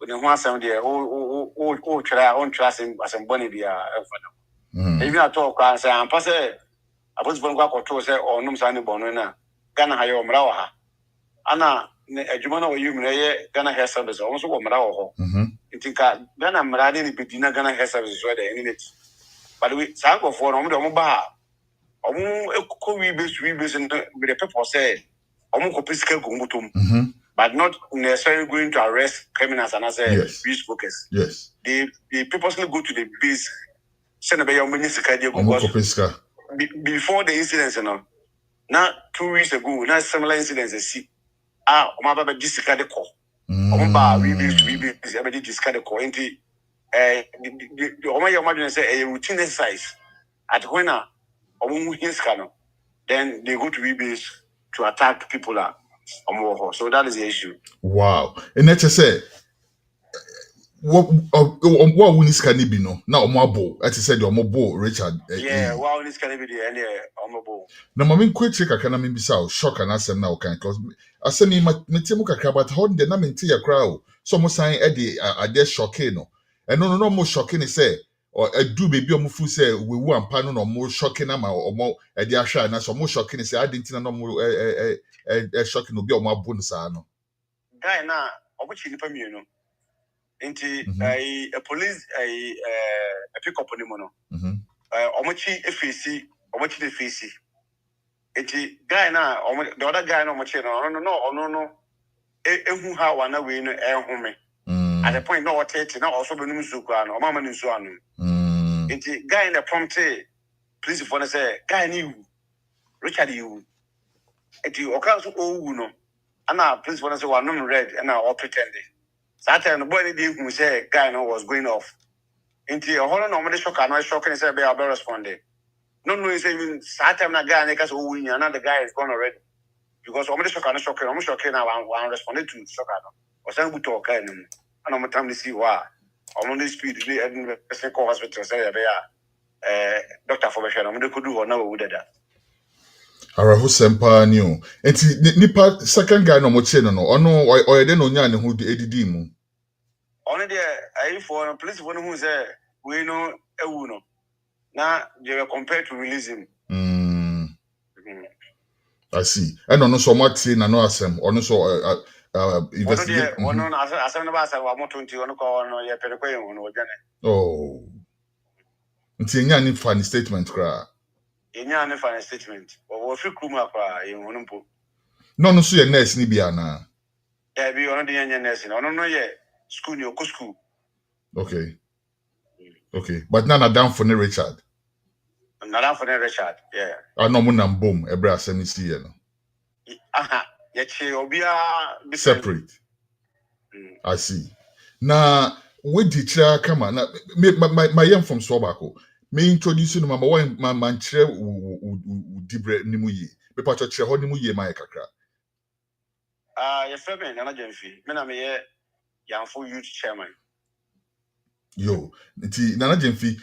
ne ho asem dey o twara on twara asem boni bia enfana even at all kan say ampa say abos bon kwa koto say onum sa ne bono na Ghana ha yo mra wa ha ana ne adwuma na oyi mra ye Ghana hair service o so wo mra wo ho ntinka Ghana mra ne bidina Ghana hair service so dey any net but we sa go for no mo ba omu ekoko wi be with the people say omu ko physical go mutum but not necessarily going to arrest criminals and as a peace focus they purposely go to the base send be your minister before the incidents now 2 weeks ago now similar incidents see oma baba disika de ko oma ba we be everybody disika de ko enti oma your imagine say a routine exercise at when omu hinska no then they go to rebase to attack people so that is the issue. Wow. And let's say what wins can be no now omo as I said omo Richard wow this can be the omo na mama quick check akana me bisa shock and asem na okay because asem me temu kakra but how the na me tie yakra so mo sign e dey ade shocking no and no mo shocking say or do baby omo fu say we wu ampa no mo shocking na ma omo e dey ahwa na so mo shocking say adentina no mo shocking obi omo abu no sa no guy na obuchi nipa mienu nti a police a pick up on mono omochi efesi omochi de fesi nti guy na the other guy no omochi no ehu ha wana we no ehome at the point no what na also be num sukwa no mama nsu anu nti guy na prompte police for say guy ni Richard you nti okanso owu no ana police for say one no red and all pretending that time the boy did who say guy no was going off into a whole normal shock and shocking say be responding no say even that time na guy na so win and the guy is gone already because almost shock and shocking now one responded to shock or say good talk and I'm time to see why almost speed the person hospital say be doctor for me I'm could do or no would that Arahu sempa ni o. Enti nipa second guy no mo che no ono oyede no nya ne ho edidi mu. Ono de ayi for police for no who say we no ewu no. Na they were compared to release him. I see. And ono so mati na no asem. Ono so investigate. Ono na asem na ba asem wa moto nti ono ko ono ye pere ko ye ono odwane. Oh. Nti nya ni funny statement kra. Enya ne final statement. Wo fi kuma kwa ye hono mpo. No so ye nurse ni bia na. Bi ono de nya nurse na. Ono no ye school ni oku school. Okay. Okay, but nana down for ne Richard. Nana for ne Richard, yeah. I know munam boom ebra senisi no. Aha, yachi obia Separate. I see. Now, we teacher come on. My young from Swabako. Me introduce you number one man chair dibre nimuye. Me pacho chair ho nimuye my kakra. Your friend Nana Jenfi. Me na me young full youth chairman. Yo, nti Nana Jenfi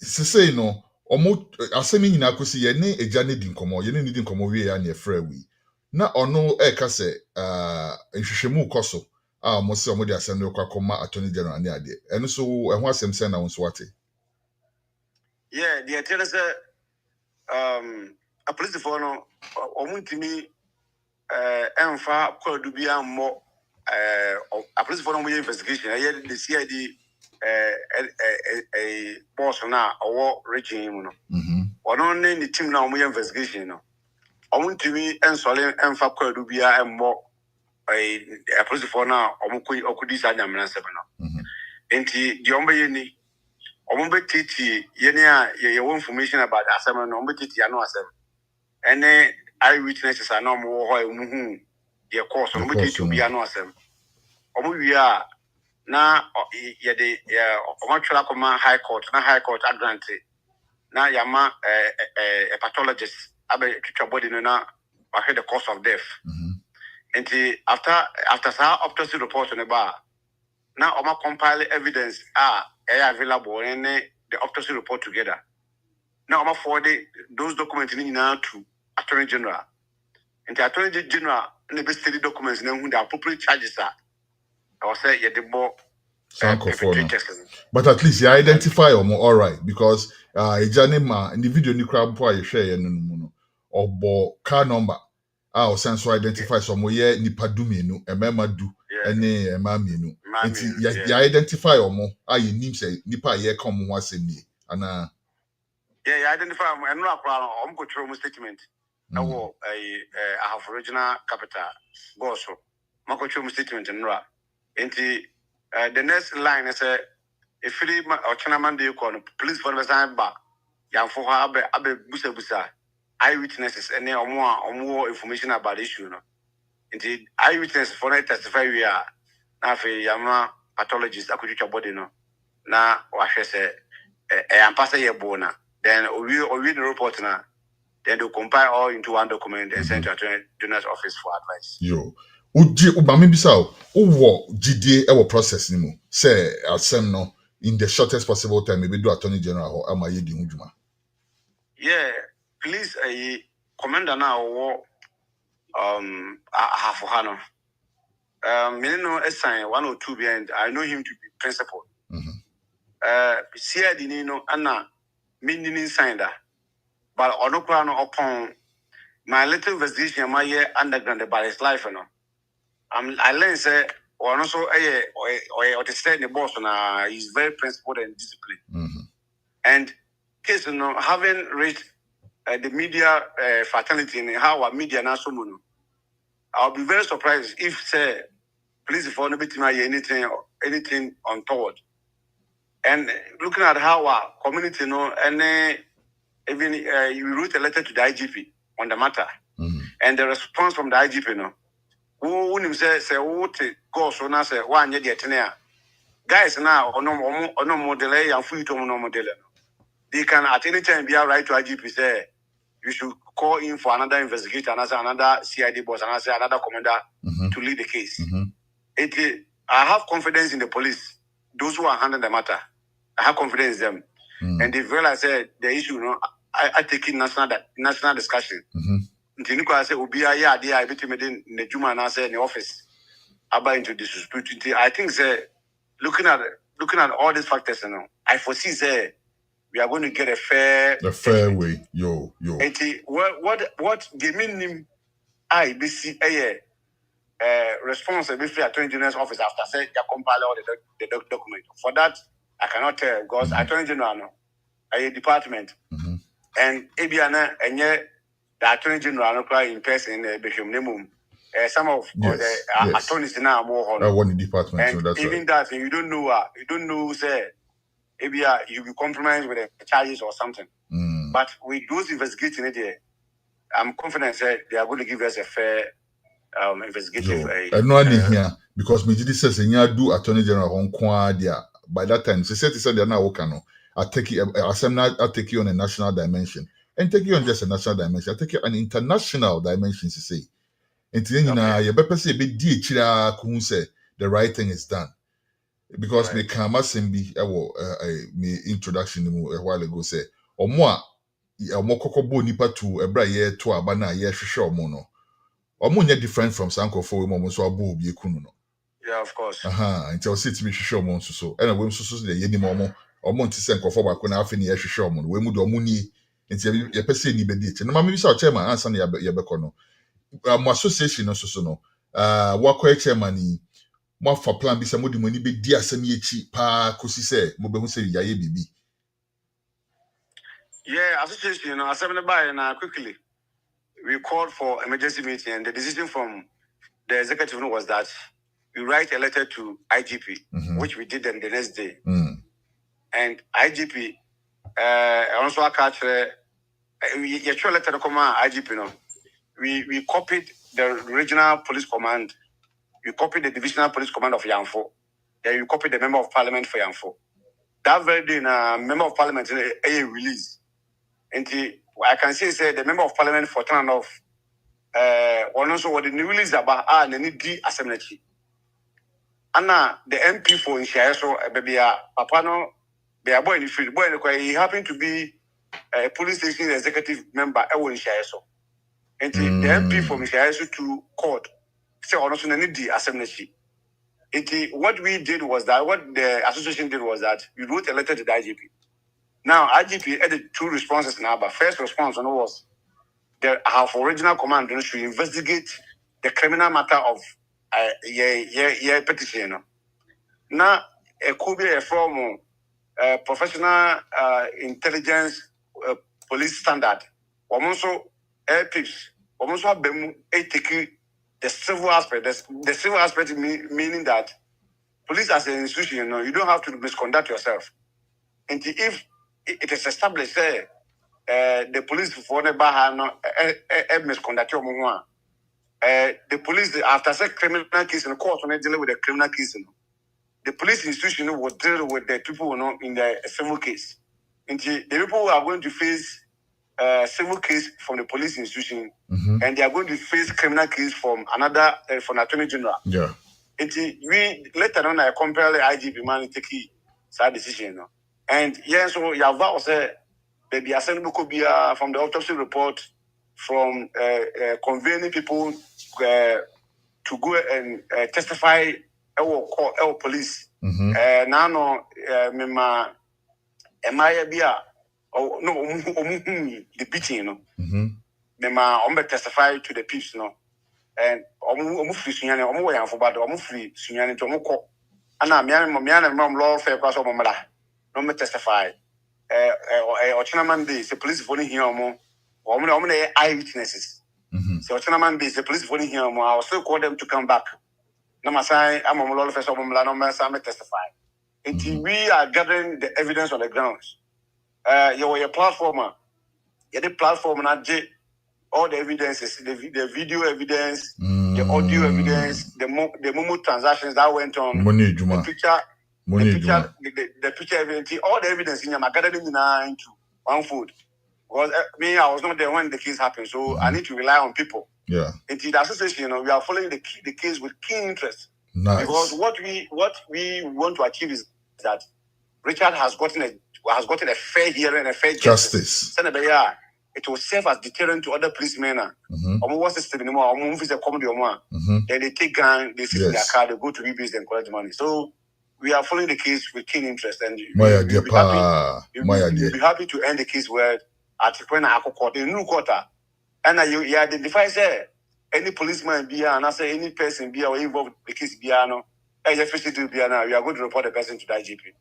say no omo asemi nyina akosi ye ne eja ne di nkomo ye ne di nkomo we ya na efra wi. Na ono e ka se nhwehwemu koso a mo se omo de asem no kwakoma attorney general ne ade. Eno so ehho asem se na wonso wate. Yeah, the tell us a police for no omuntimi emfa kwadu bia mo a police for no investigation the CID a boss na or region no ono ne ni team na omo investigation no omuntimi ensole emfa kwadu bia mo a police for na omo okudi sa nyamena sebe no enti di ombe yeni ombe titi yene a ye information about asem no ombe titi ano asem ene eyewitnesses are no more ho emuhu ye course ombe titi obi ano asem omo wi a na ye de omatwela koma high court na high court grant na yama a pathologist abe twitwa body no na wa the cause of death enti after sa autopsy report no ba na oma compile evidence available and the autopsy report together. Now I'm forward those documents in to Attorney General. And the Attorney General the best study documents who the appropriate charges are. I will say the more but at least you identify or more all right because Janima in the video ni crowd before you share no or bo car number or sense to identify some way nipa du menu emema du ene emamienu enti ya identify or more you nim say nipa ye come ho asem ni ana yeah identify and no problem go through statement na wo I have original capital go so mako through statement nra enti the next line is if free or chana man dey call police for the sign back ya for abe busa eyewitnesses and omo information about the issue no nti eyewitness for not testify we are na fe yama pathologist akutwa body no na wa hwe se ampasa ye bona then we the report na then they compile all into one document and send to Attorney General's office for advice. Yo uji ubami bisa uwo GDA ewo process ni mu say asem no in the shortest possible time maybe do Attorney General or ama ye di hujuma. Yeah, please commander now half hano no assign 1 or 2 behind I know him to be principal. CID ni no ana meaning sign that but onokwa no upon my little investigation my year underground about his life no I learned say or also or to stay in the boss na he's very principled and disciplined and case you know having reached the media fatality in how our media now so mono I'll be very surprised if say police for no bit anything untoward and looking at how our community know and even you wrote a letter to the IGP on the matter and the response from the IGP no who him say what go so na say one year the guys now no model and free to no model they can at any time be right to IGP say you should call in for another investigator another CID boss another commander to lead the case. I have confidence in the police, those who are handling the matter. I have confidence in them. And they realize the issue, you know, I take in national discussion. Until I say, Ubia, I bet him in the Juma and I say in the office about into dispute. I think looking at all these factors, you know, I foresee say we are going to get a fair way. Yo. What the minimum IBC response before Attorney General's office after say they compile all the document. For that, I cannot tell because Attorney General no, a department and ABN and yet the Attorney General no cry in person some of attorneys now more one department and so that's even right. that you don't know say maybe you be compromised with the charges or something. But with those investigating it, I'm confident that they are going to give us a fair investigative. I know here because me did says do Attorney General on Kwadia. By that time, she said they are now working. I take you on a national dimension and take you on just a national dimension. I take you an international dimension to say. And then you better say the right thing is done. Because me can be me introduction a while ago say or more kokoko nipa to ebra ye to abana ye hwehwe omo no omo nya different from sanko for we so abo obi ekunu no. Yeah, of course. Until sit me hwehwe omo so and we so the ye ni omo nti se nkofo ba ko na afi ne ye hwehwe omo no we mu do omo ni nti ye pese ni be di che no ma me bisa chairman ansa na ye be ko no mo association no so no wakọ chairman ni mo fa plan bi se mo di mani be di asem ye chi pa kosi se mo be hu se ya ye bibi. Yeah, association, assembly by and quickly we called for emergency meeting, and the decision from the executive was that we write a letter to IGP, which we did then the next day. And IGP also catch we actually letter to command IGP. No, we copied the regional police command, we copied the divisional police command of Yanfo, then we copied the member of parliament for Yanfo. That very day, member of parliament a release. And I can say the member of parliament for turn off one also what the new release about and the D assembly. Anna the MP for Inshire so baby papa no be a boy in the field boy he happened to be a police station executive member in Inshire so. And the MP for Inshire so to court say also the D assembly. What we did was that what the association did was that we wrote a letter to the IGP. Now, IGP added two responses now, but first response was our original command to investigate the criminal matter of petition. Now, it could be a form of professional intelligence police standard. Also, APIPs, also take the civil aspect. The civil aspect meaning that police as an institution, you don't have to misconduct yourself. And if it is established the police for the Bahano misconduct the police after say criminal case in the court when they deal with the criminal case, the police institution will deal with the people in the civil case. And the people who are going to face civil case from the police institution and they are going to face criminal case from another from Attorney General. Yeah. And we later on I compare the IGP man take that decision. And yes, so Yava said, baby, I send from the autopsy report, from convening people to go and testify our police. Now, Mema, Emaya oh no, the beating, Mema, testify to the peace, no, and free Sunyani, Omo for bad, free Sunyani to Moko. Anna, Mian, Mom, law fair cross of Mamma. No testify. Or Chinaman Day, the police voting here more. Or many eyewitnesses. So Chinaman Day, the police voting here more. I will still call them to come back. No, my sign, I'm a lot of first of all, testify. Until we are gathering the evidence on the grounds. You are a platformer. You're the platform and all the evidences, the video evidence, the audio evidence, the Momo transactions that went on, the picture. The picture evidence, all the evidence in your gathering into one food. Because me, I was not there when the case happened, so I need to rely on people. Yeah. And the association, we are following the case with keen interest. Nice. Because what we want to achieve is that Richard has gotten a fair hearing and a fair justice. It will serve as deterrent to other policemen. Then they take gun, they sit in their car, they go to rebase and collect money. So we are following the case with keen interest, and we'll be happy to end the case where at when I court in new quarter, and you identify any policeman be and I say any person be involved in the case be no, we are going to report the person to the IGP.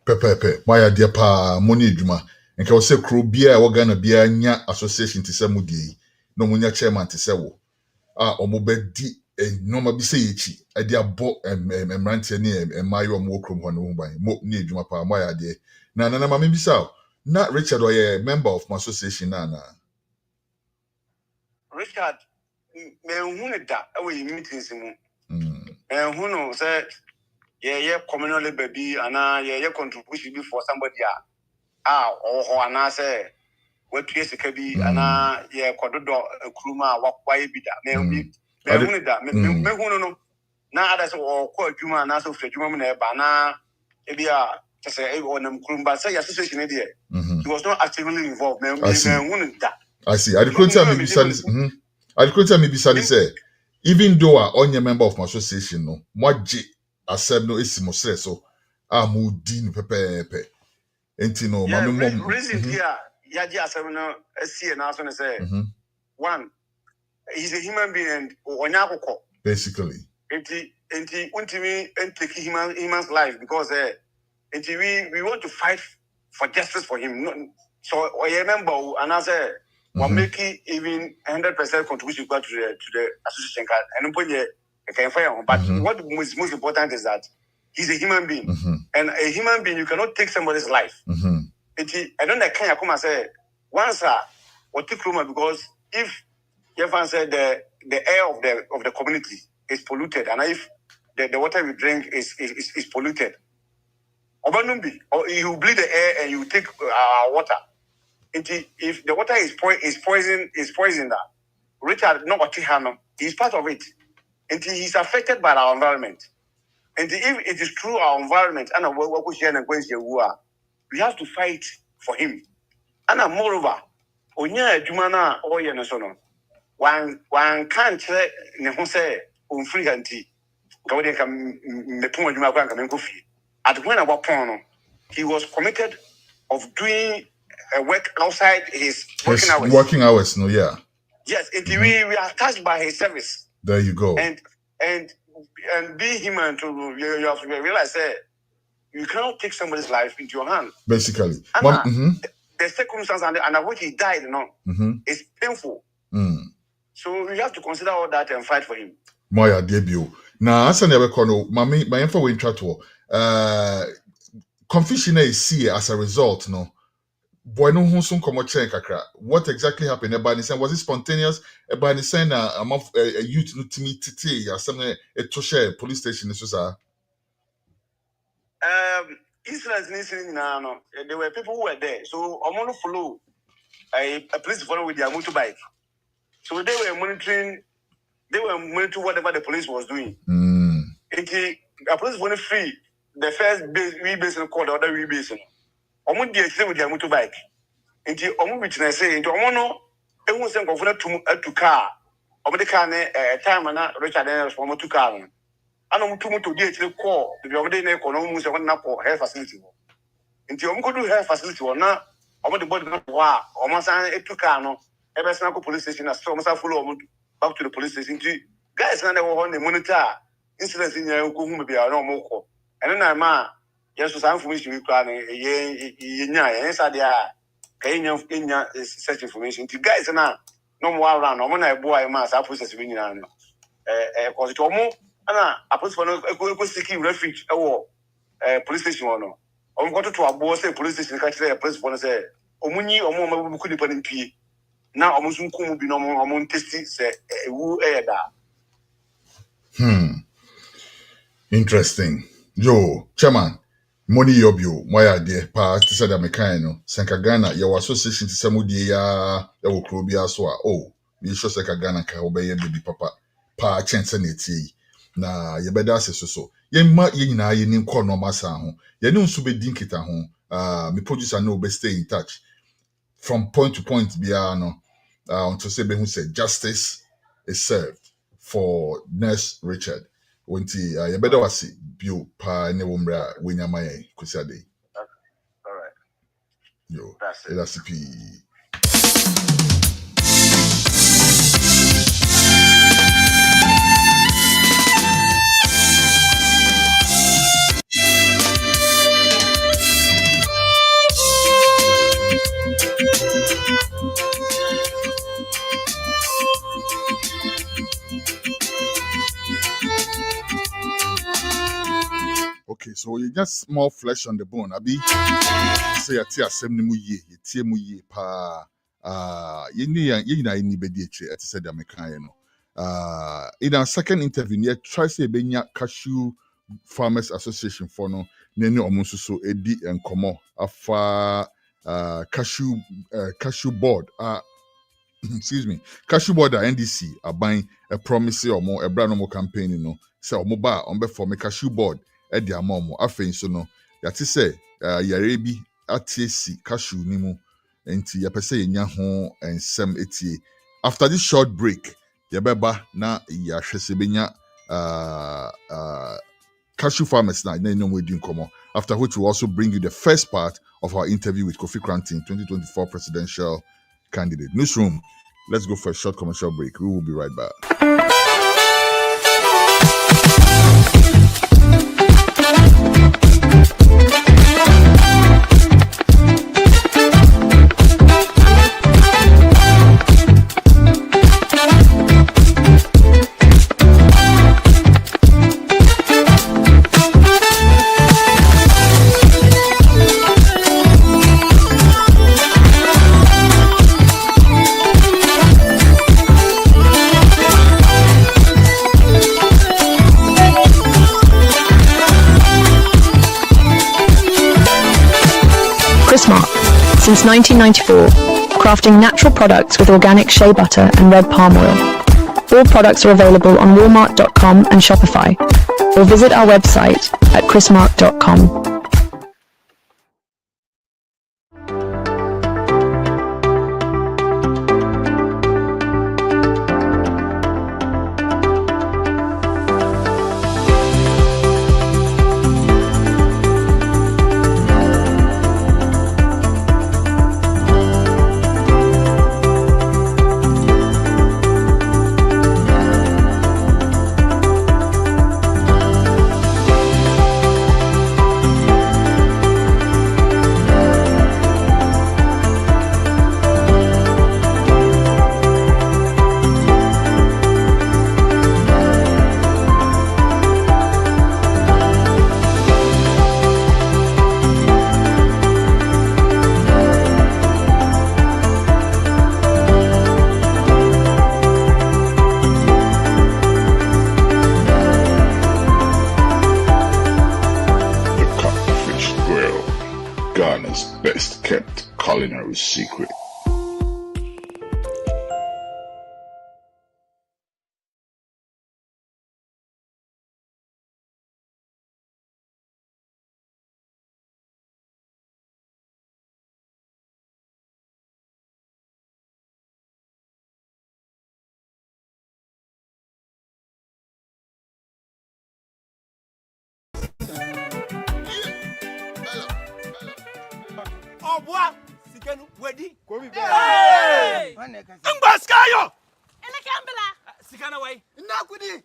Pepe, my dear pa, money juma. And can say crew beer or gonna be a nya association to Samudi, no munya chairman to say, Omobedi normal be say echi e dia bo emrante ne emayo mo krom ho no ban mo ne adwuma pa mo ya de na ma me bisa na Richard oye member of my association na Richard, me hunu da we meetings mu. Hunu say ye communal baby ana ye contribution be for somebody or ana say what place ka bi ana ye kododo kruma wakwaye bi da. Me hunu da me hunu no na ada say o ko adwuma na so fre adwuma mu na e ba na e bia say e onam krumba say association e there. He was not actively involved. Me hunu da. I see. I maybe say even though I only member of my association no, moje accept no isi mo so mo din pepe. Enti no mami mom reason here yaji accept no see na so say one he's a human being and onyakoko basically. Enti untimi take human's life because we want to fight for justice for him. So I remember and I say we're making even 100% contribution to the association card. And but what is most important is that he's a human being. And a human being, you cannot take somebody's life. I don't like can I say once what took Roma because if Jeffan said the air of the community is polluted, and if the water we drink is polluted, or you bleed the air and you take water. If the water is poison that Richard not Otihano, he's part of it. And he's affected by our environment. And if it is true our environment and we have to fight for him. And moreover, Onya Jumana or Yanasono, one can't say free anti at when about Pono, he was committed of doing work outside his working hours. No, yeah. Yes, we are touched by his service. There you go. And be human to you have to realize that you cannot take somebody's life into your hand. Basically, the circumstance and which he died, is painful. So you have to consider all that and fight for him. Moya debut. Now, as I never call my info will try to confusion is see as a result, no. Boy, no who soon come kakra. What exactly happened? Was it spontaneous? Ebani saying a youth no to me titi or something to share police station is incidents listening now. There were people who were there, so I'm gonna follow a police follow with their motorbike. So they were monitoring whatever the police was doing. A police were free. The first rebase and called the other rebase. Omo dey say with their motorbike. Nti omo witness say nti omo no ehun say nkofo to car. Omo the car na time na Richard Daniels for omo to car no. Ana omo to moto dey actually call the omo dey na call no mu say na call health facility. Nti omo go do health facility na omo the body na wa omo san to car no e be say na police station na so omo san follow omo back to the police station. Nti guys na dey wo na monitor incidents in ya ko hu me bia na omo ko. Eno na ma yes, so some information we can such information. To guys now, no more around. I'm gonna boy mass. I process we need now. Cause it almost I put for no seeking refuge. Police station or no. I'm going to a boss say police station. Catch the police for say omuni omo we couldn't put in P. Now almost come be no more among testing say who Interesting. Yo, chairman. Money yobio, moya de pa tisa da mekano. Senka Ghana, your association to samudi ya krobia so oh, we show Senka Ghana ka obeye baby papa pa chance neti na ye beda se so. Ye ma ye nyina ye nim ko no masa ho. Ye ne nso be din kita ho. Me producer no be stay in touch from point to point bia no. Until say be who said justice is served for Nurse Richard. Wenti ye better wasi bio pa ne wombra wenya maye kusade. All right. Yo. That's it. Okay, so you just small flesh on the bone. Abi say a tia sem ni mu ye pa. You na ni bedi eche at said American, you know. In our second interview, yeah, try say benya Cashew Farmers Association for no nene omusu so edi and komo afa cashew board excuse me, cashew board NDC are buying a promise or more a brand no more campaign, you know. So mobile on for me cashew board at the amomo afen so no that is say yarebi atc cashew nimu enti ya pese nya ho ensem etie. After this short break yabeba na ya hwese benya cashew farmers na no we doing come on. After which we'll also bring you the first part of our interview with Kofi Koranteng, 2024 presidential candidate. Newsroom, let's go for a short commercial break. We will be right back. Since 1994, crafting natural products with organic shea butter and red palm oil. All products are available on Walmart.com and Shopify, or visit our website at chrismark.com. Ghana's best kept culinary secret. Oh, what? Sikenu, wedi? Hey! Mbaskayo! Ele kambela. Sikana way. Nakudi.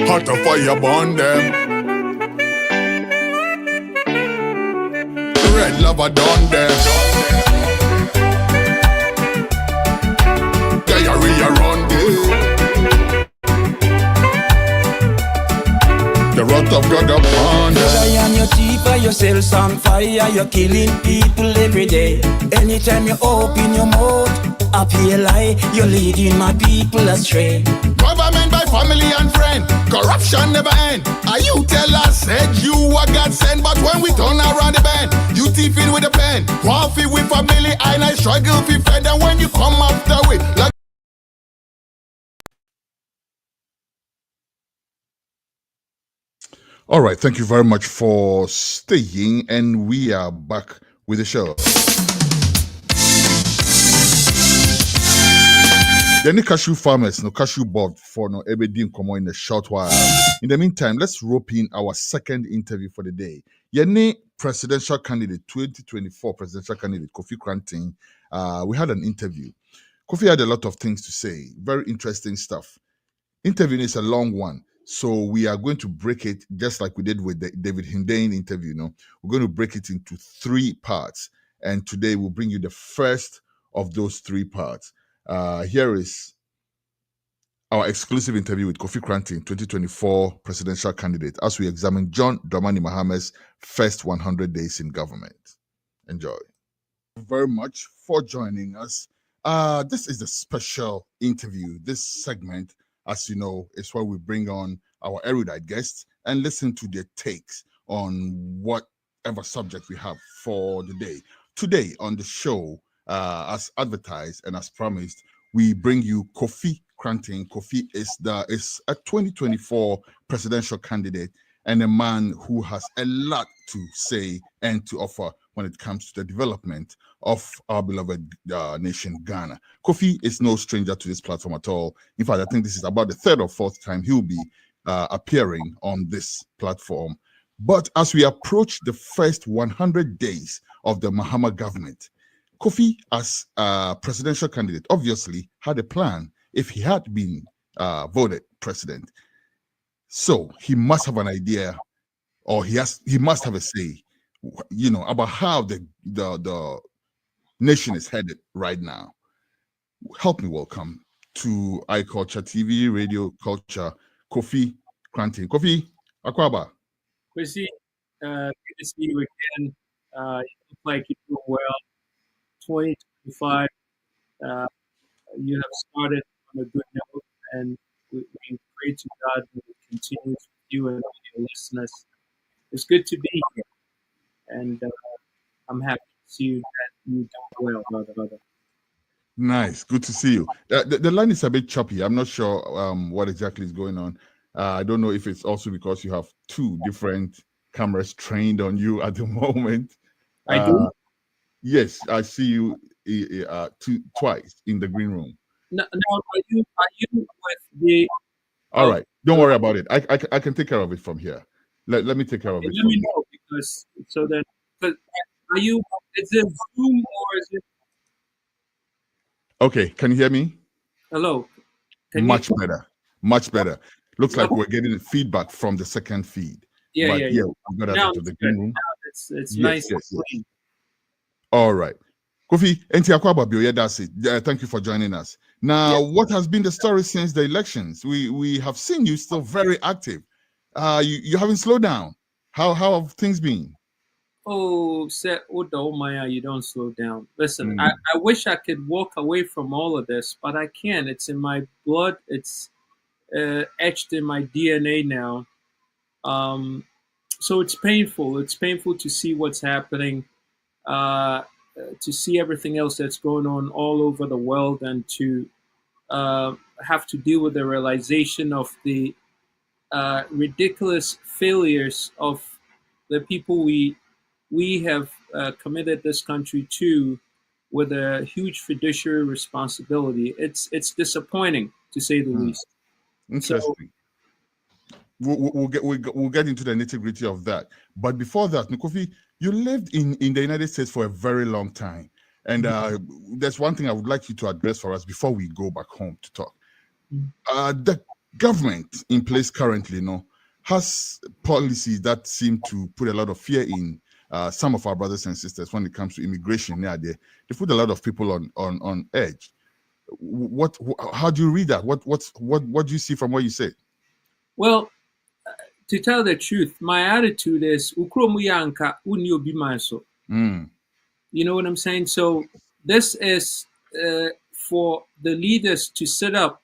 Hot a fire burn them. Red lava done them. Diarrhea run them. The wrath of God upon them. I am your keeper, yourself on fire. You're killing people every day. Anytime you open your mouth, up here lie, you're leading my people astray. Government by family and friend, corruption never end. Are you tell us said you are God sent, but when we turn around the bend, you thieving with a pen, coffee with family I struggle fi further when you come after way. Like all right, thank you very much for staying, and we are back with the show. The cashew farmers, no cashew board for no everything come in a short while. In the meantime, let's rope in our second interview for the day. Yene presidential candidate, 2024 presidential candidate Kofi Koranteng. We had an interview. Kofi had a lot of things to say, very interesting stuff. Interview is a long one, so we are going to break it just like we did with the David Hindane interview. No, we're going to break it into 3 parts, and today we'll bring you the first of those 3 parts. Here is our exclusive interview with Kofi Koranteng, 2024 presidential candidate, as we examine John Dramani Mahama's first 100 days in government. Enjoy. Thank you very much for joining us. This is a special interview. This segment, as you know, is where we bring on our erudite guests and listen to their takes on whatever subject we have for the day. Today on the show, as advertised and as promised, we bring you Kofi Koranteng. Kofi is a 2024 presidential candidate and a man who has a lot to say and to offer when it comes to the development of our beloved nation, Ghana. Kofi is no stranger to this platform at all. In fact, I think this is about the 3rd or 4th time he'll be appearing on this platform. But as we approach the first 100 days of the Mahama government, Kofi, as a presidential candidate, obviously had a plan if he had been voted president. So he must have an idea, or he must have a say, about how the nation is headed right now. Help me welcome to iCulture TV, Radio Culture, Kofi Koranteng. Kofi, Akwaba. Chrissy, good to see you again. You look like you're doing well. 2025, you have started on a good note, and we pray to God that it continues with you and all your listeners. It's good to be here, and I'm happy to see you that you doing well, brother. Nice, good to see you. The line is a bit choppy. I'm not sure what exactly is going on. I don't know if it's also because you have 2 different cameras trained on you at the moment. I do. Yes, I see you twice in the green room. No, are you with the? All right, don't worry about it. I can take care of it from here. Let me take care of it. Let me know, because so that. But are you? Is it Zoom or is it? Okay, can you hear me? Hello. Much better. Looks like we're getting feedback from the second feed. Yeah. We got out of the green room. Now it's nice. Yes. All right. Kofi, that's it. Thank you for joining us. Now, what has been the story since the elections? We have seen you still very active. You haven't slowed down. How have things been? Oh, Maya, you don't slow down. Listen, I wish I could walk away from all of this, but I can't. It's in my blood. It's etched in my DNA now. So it's painful. It's painful to see what's happening, to see everything else that's going on all over the world, and to have to deal with the realization of the ridiculous failures of the people we have committed this country to, with a huge fiduciary responsibility. It's disappointing, to say the least. Interesting. We'll get into the nitty-gritty of that. But before that, Kofi, you lived in the United States for a very long time. And there's one thing I would like you to address for us before we go back home to talk. The government in place currently has policies that seem to put a lot of fear in some of our brothers and sisters when it comes to immigration. They put a lot of people on edge. How do you read that? What do you see from what you said? Well, to tell the truth, my attitude is you know what I'm saying? So this is for the leaders to sit up.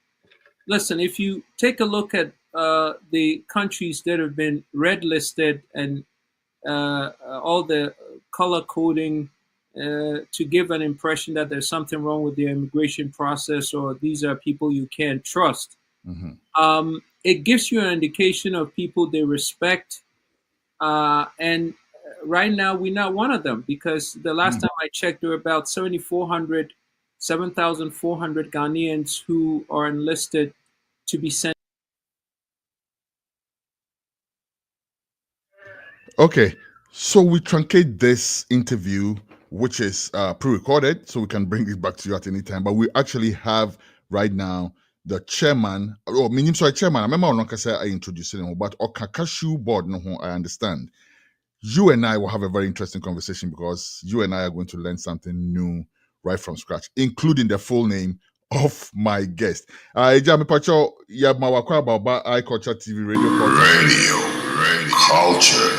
Listen, if you take a look at the countries that have been red listed and all the color coding to give an impression that there's something wrong with the immigration process or these are people you can't trust. It gives you an indication of people they respect. And right now, we're not one of them because the last time I checked, there were about 7,400 Ghanaians who are enlisted to be sent. Okay, so we truncate this interview, which is pre-recorded, so we can bring it back to you at any time. But we actually have right now the chairman. Oh, meaning sorry, chairman. I remember I introduced him, but Cashew board. No, I understand. You and I will have a very interesting conversation because you and I are going to learn something new right from scratch, including the full name of my guest. Ejami Pacho, Yabmawakwa Baba, iCulture TV, Radio Culture.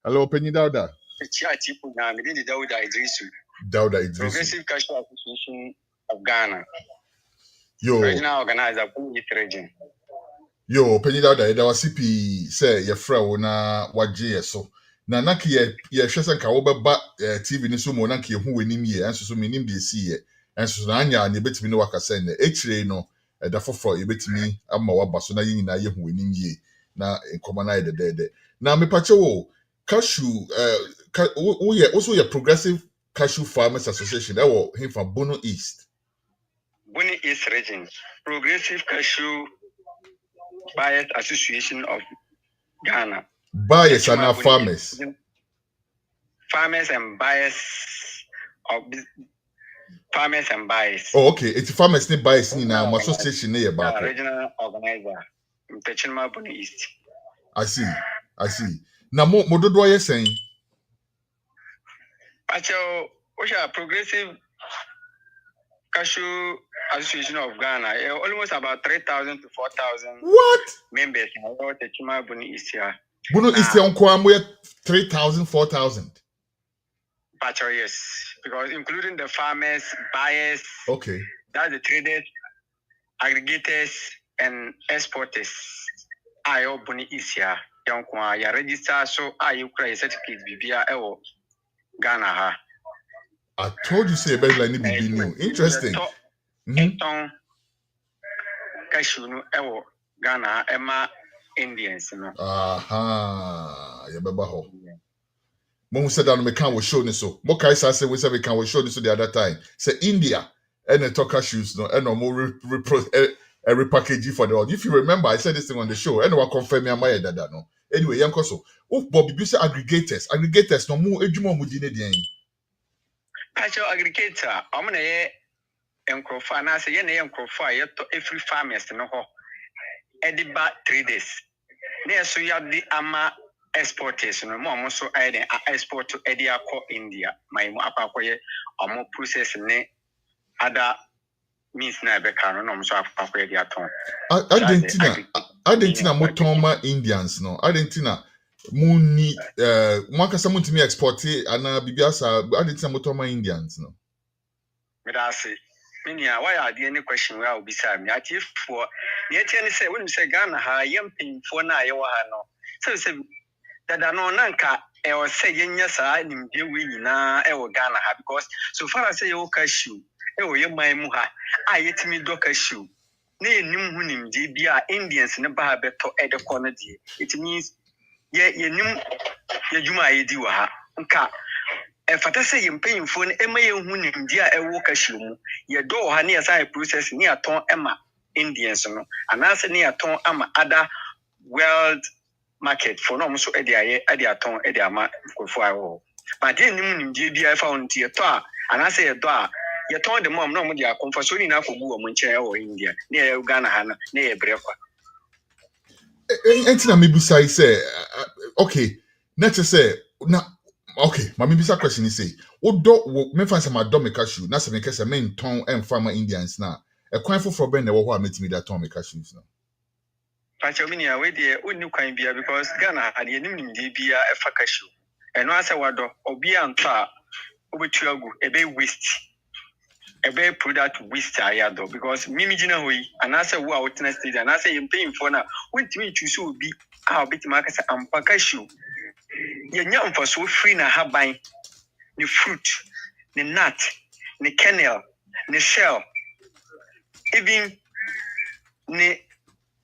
Hello, Penny Dauda. Dauda Idrisu. Progressive Cashew Association of Ghana. Yo. Regional organizer, Bono Region. Yo, Penny Dauda, there was CP say your friend na waje so. Na naki ye hwese nka wo beba TV ni so mo naki hu wenim ye, enso so menim de si ye. Enso na anya na betimi ne wakasa ne. Echire no da foforo ye betimi ama waba so na ye nyina ye hu wenim ye. Na nkoma na ye de. Na me pache wo cashew also your Progressive Cashew Farmers Association that was him from Bono East. Bono East Region. Progressive Cashew Buyers Association of Ghana. Buyers are now farmers. Farmers and buyers of farmers and buyers. Oh, okay. It's farmers and buyers in our association near about regional organizer. Mpechima Bono East. I see. Now what do you saying? Actually, Progressive Cashew Association of Ghana, almost about 3,000 to 4,000 what members in Mpechima Bono East here. Bono East on Kwamwe 3,000, 4,000. Actually, yes, because including the farmers, buyers. Okay. That's the traders, aggregators, and exporters. I Bono East here. You register so you create certificate BBA Ghana. I told you say about like BB new. Interesting. Cashew no Ghana Emma Indians no. Aha, ya baba ho. Mo said that me can we show this so. Mo kai say we say we can we show this so the other time. Say India and the talk cashews no and no more repackaging for the world. If you remember, I said this thing on the show and we confirm me amaya dada no. Anyway, yanko so. Oh, Bobby, you say aggregators no more ejuma mu di ne den. Actual aggregator, I'm gonna encrofa na say ye na encrofa ye to every farmers no ho. Ediba traders. Ne so ya di ama exporters no mo so aiden export to edia ko India. My mo apakoye omo process ne other means na be kan no so apakoye dia ton. Argentina motoma Indians no. Argentina muni mwakasa muntimi export ana bibiasa Argentina motoma Indians no. Me da say Minia, why are there any question where I will be sad? Me, at if for the attorney say, when you say Ghana, ha, yamping for na, you are no. So, say that I know Nanka, I was saying, yes, I am doing na, Ghana, because so far as say, oh, cashew, my muha, I yet me do cashew. Nay, Nimunim, DBA, Indians, and a barber to add a corner. It means, ye num, ye juma, ye do ha, if I say you're paying for an Emma Hunim, dear, a walk cashew, your door, honey, as I process near Ton Emma Indians, and answer near Ton Emma other world market for no so Edia Ton Ediama for all. But then I found your tour, and I say a door, you told the mom no more comfort soon enough for Munche or India, near Ghana, near Brefa. Entina maybe say, okay, not to say, now. Okay, my bisa question is say, do me fancy my dome cashew, na se me kese me ton and farmer Indians na. E kwan for ben na wo ho ametimi da ton me cashews no. Pachominia we dey unu kwan bia because Ghana ade enim nim dey bia e fa cashew. Eno ase wado obi anta obetu agu ebe waste. Ebe product waste ayado because mimi gina hoyi anase wo a wotena stage anase yem paying for na wontimi choose obi a obetima kasa ampa cashew. yenya mfaso free na haban the fruit the nut the kernel the shell even the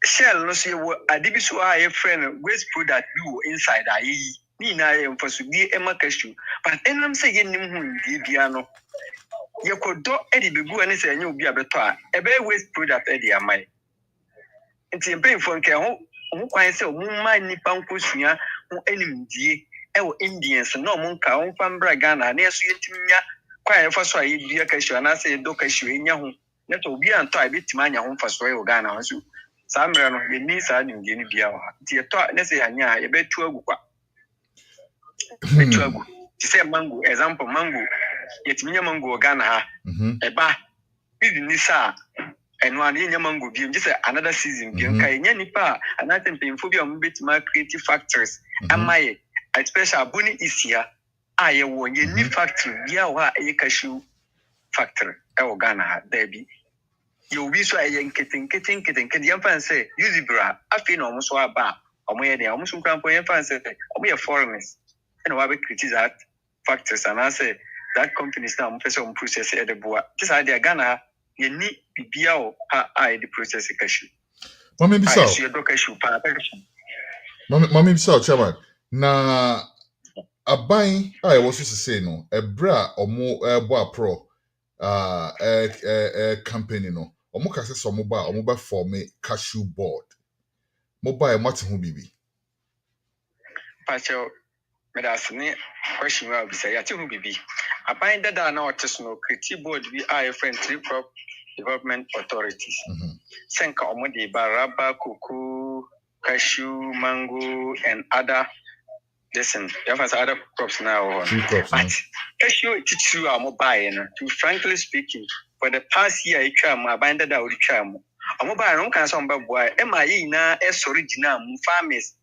shell no so you adibi so a friend waste product be inside ayi ni na mfaso bi ema cashew but enam say yenim hu ndi bia no yekodo edi begu ani say enya obi abeto a ebe waste product edi amai nti mpem fo nke ho kwan say omumma nipa nkosua ho animdie ewo Indians no mo nka ho pambra Ghana na eso yetimnya kwan efa so ayi bia cashew na say do cashew enya ho neto obi anto a betima anya ho mfaso e Ghana ho so samre no ye ni sa nimdie ni bia ho nti eto na say anya ye betu agu kwa betu agu ti say mango example mango yetiminya mango Ghana ha eba bibi ni sa eno an yenya mango bi just another season bi nka yenya nipa another tempemfo bi am betima creative factories amaye especially Bono Isia aye wo ye ni factory bia wo a ye cashew factory e wo Ghana ha da bi ye obi so aye nketen yam fan say use bra afi na omo so aba omo ye de omo so krampo yam fan say omo ye foreigners and wa be criticize factories and I say that companies now person process e de boa this idea Ghana ye ni bibia o a the process cashew Mami bisa Mami bisa chairman na aban a was to say no ebra omo ebo apro company no omo ka se so omo ba form cashew board mobile mate ho bibi pacho medasne question wa bi say ya te ho bibi aban dada na otis no creative board bi a friend tree crop development authorities senka omo de baraba cocoa cashew mango and other listen you have other crops now but cashew teacher am buy no to frankly speaking for the past year etwa am aban dada ori twa am omo buy no kan so mba boy e ma yi na original mu farmers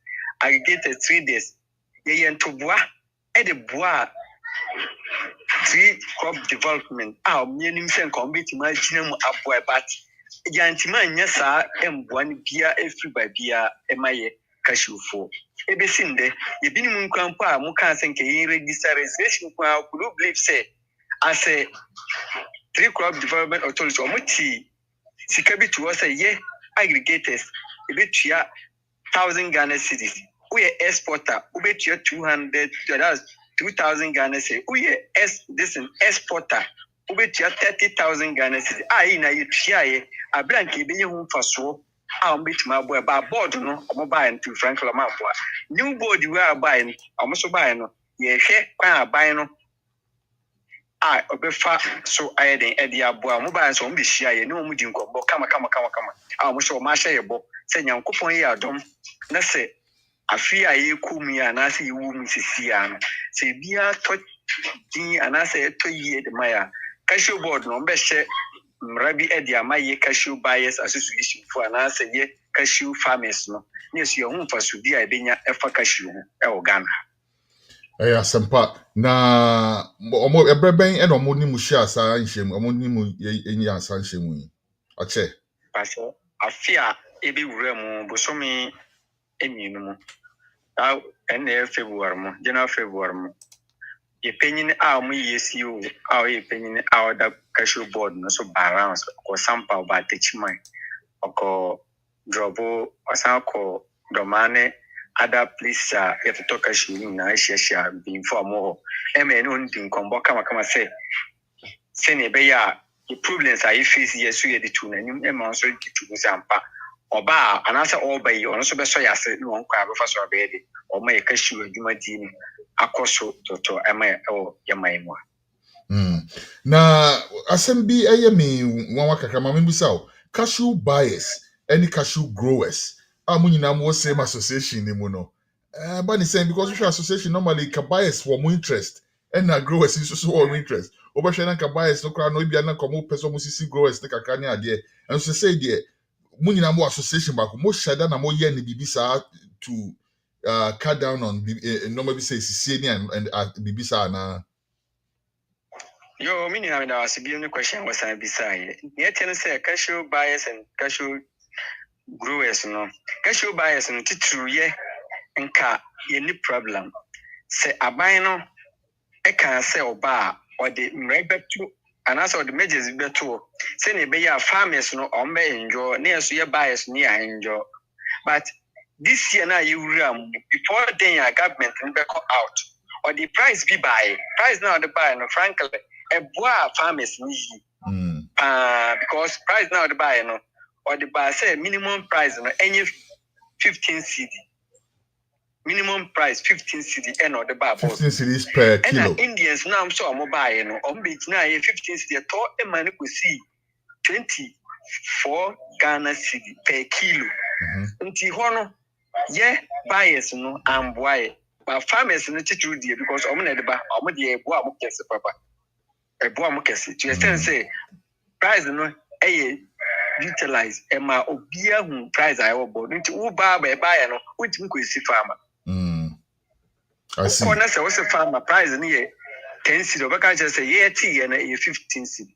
aggregated traders ye ntoboa e de boa tree crop development meaning senka omo betima gina mu aboa but yantima nya sa emboa ni bia efri ba bia emaye cashew for ebesinde yebinim nkrampo a muka senke yin registration kwa could believe say as a tree crop development authority omuti sika bi to say ye aggregators ebetua 1000 Ghana cedis we exporter ubetua 200 that's 2000 Ghana cedis we this exporter ubetua 30,000 Ghana cedis na yetua ye abranke ebenye hu mfaso betima boy ba board no omo buy into frankly ma boy new board we are buying omo so buy no ye hwe kwan aban no obefa so ayeden e dia boy omo buy so omo be hia ye no omo di nkombo kama omo so ma hye ye bo se nyankopon ye adom na se afi aye kumi ana se yiwu mu sisia no se bia to din ana se to ye de maya cashew board no be hye mrabi edi amaye cashew buyers association for an answer ye cashew farmers no yes you hu faso bi a ebenya efa cashew e o Ghana asempa na omo ebreben e no mo ni mu hia asa nhiem omo ni mu enyi asa nhiem yi ache paso afia ebi wura mu bosomi enyi mu ene February mu January February mu ye penyin mu yesiu ye penyin da cashew board no so balance ko sample ba techiman ko drobo asako domane other place if to cashew na share be inform ho no ndin kombo kama say ne be ya the problems are face yesu ye ditu na nim so ditu sampa oba anasa oba yi ono so be so yase no nkwa abefa so abede o ma ye cashew adwuma di ni akoso toto ema o yemaimu na asembi ayemi nwa kakra ma mbisa o cashew buyers any cashew growers amunyina mo same association ni mu no but the same because we association normally ka buyers for more interest and na growers is so more interest obehwe na ka buyers no kra no bia na komo peso mo sisi growers ne kakra ne ade and so say there munyina mo association ba ko mo shada na mo ye ne bibisa to cut down on normally say sisi and bibisa na yo mini na da asibi any question was I beside yet ten say cashew buyers and cashew growers no cashew buyers no titru ye nka ye ni problem se aban no e kan se oba or the mrebetu and also the measures betu say ne be ya farmers no on be enjoy na so ye buyers ni enjoy but this year now you before then your government will be out or the price be buy price now the buy no frankly a boy farmers need because price now the buy no or the buy say minimum price no any 15 cedi minimum price 15 cedi and or the buy 15 cedis per kilo and Indians now so am buy no on be now 15 cedi to e man go see 24 Ghana cedi per kilo unti hono yeah, buyers no and boy, but farmers no teach you because I'm not the bar, I'm the boy, I'm just papa. A boy, I'm just to extend say price no utilize and my obia price I will board into buy buyer no which we could see farmer. I see. Corner say what's a farmer price near 10 cedi, but I just say yeah, tea and a 15 cedi.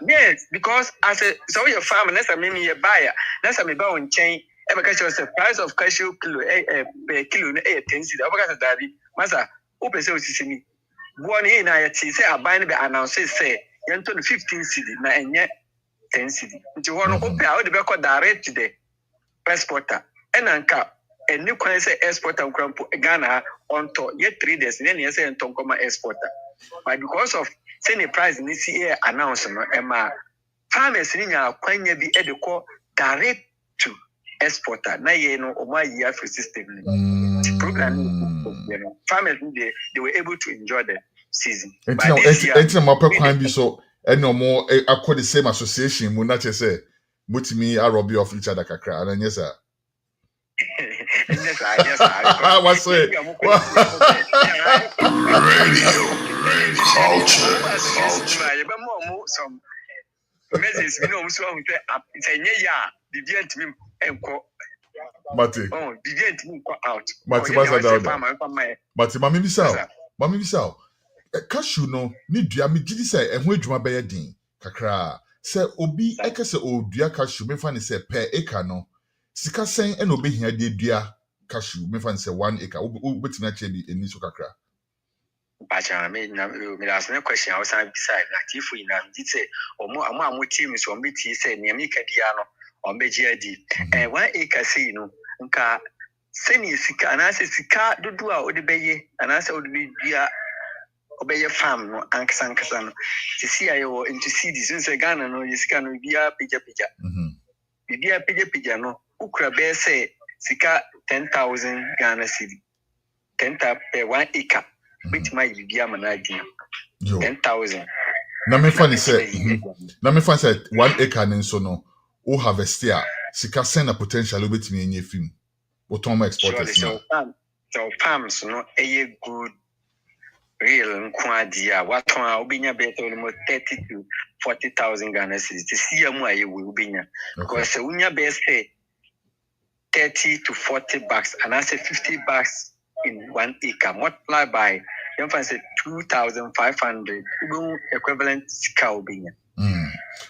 Yes, because as a so your farmer, that's a maybe a buyer, that's a maybe on chain. Ever catch the price of cashew kilo per kilo 10 cedi. Over that, Masa, open say to me. One in I say I buy the announce say you 15 cedi na enye 10 cedi. Nti one open out the back direct to the exporter. And anka a new coin say exporter crampo Ghana on to yet 3 days, then you say and Tonkoma exporter. But because of say price in this year announcement, Emma farmers in your coin be educo direct to exporter. Na ye no oma year for system. Program farmers they were able to enjoy the season. It's my coin be so and no more I call the same association when not say mutimi a robbie of each other kakra and yes sir. Yes, I what's it? Radio some messages we know so it's a year didn't mean Mate. Oh, didn't move out. Mate, mami bisao. Cashew no ni dua me gidi say ehho adwuma be yedin kakra. Say obi ekese odua cashew me fa ne say per acre no. Sika sen e no be hia de dua cashew me fa ne say 1 acre. Obetina chedi eni so kakra. Bacha me last question I was beside na tifu ina did say omo team so me ti say ne me kadia no on be GID 1 acre say no nka seni sika anase sika dodo a odi beye anase odi bia obeye farm no ankasa no sisi ayo into seeds nse Ghana no sika no bia pija bia pija no ukura be say sika 10,000 Ghana cedi 10 per 1 acre which might be a managing 10,000 na me fa say 1 acre nso no o harvest here sika send a potential obetimi enye film Otoma exporters so farms no a good real nkwadi what obinya better almost 30 to 40,000 Ghana cedis to see amu aye we obinya because unya best 30 to 40 bucks and I say 50 bucks in 1 acre multiplied by you can say 2,500 equivalent sika obinya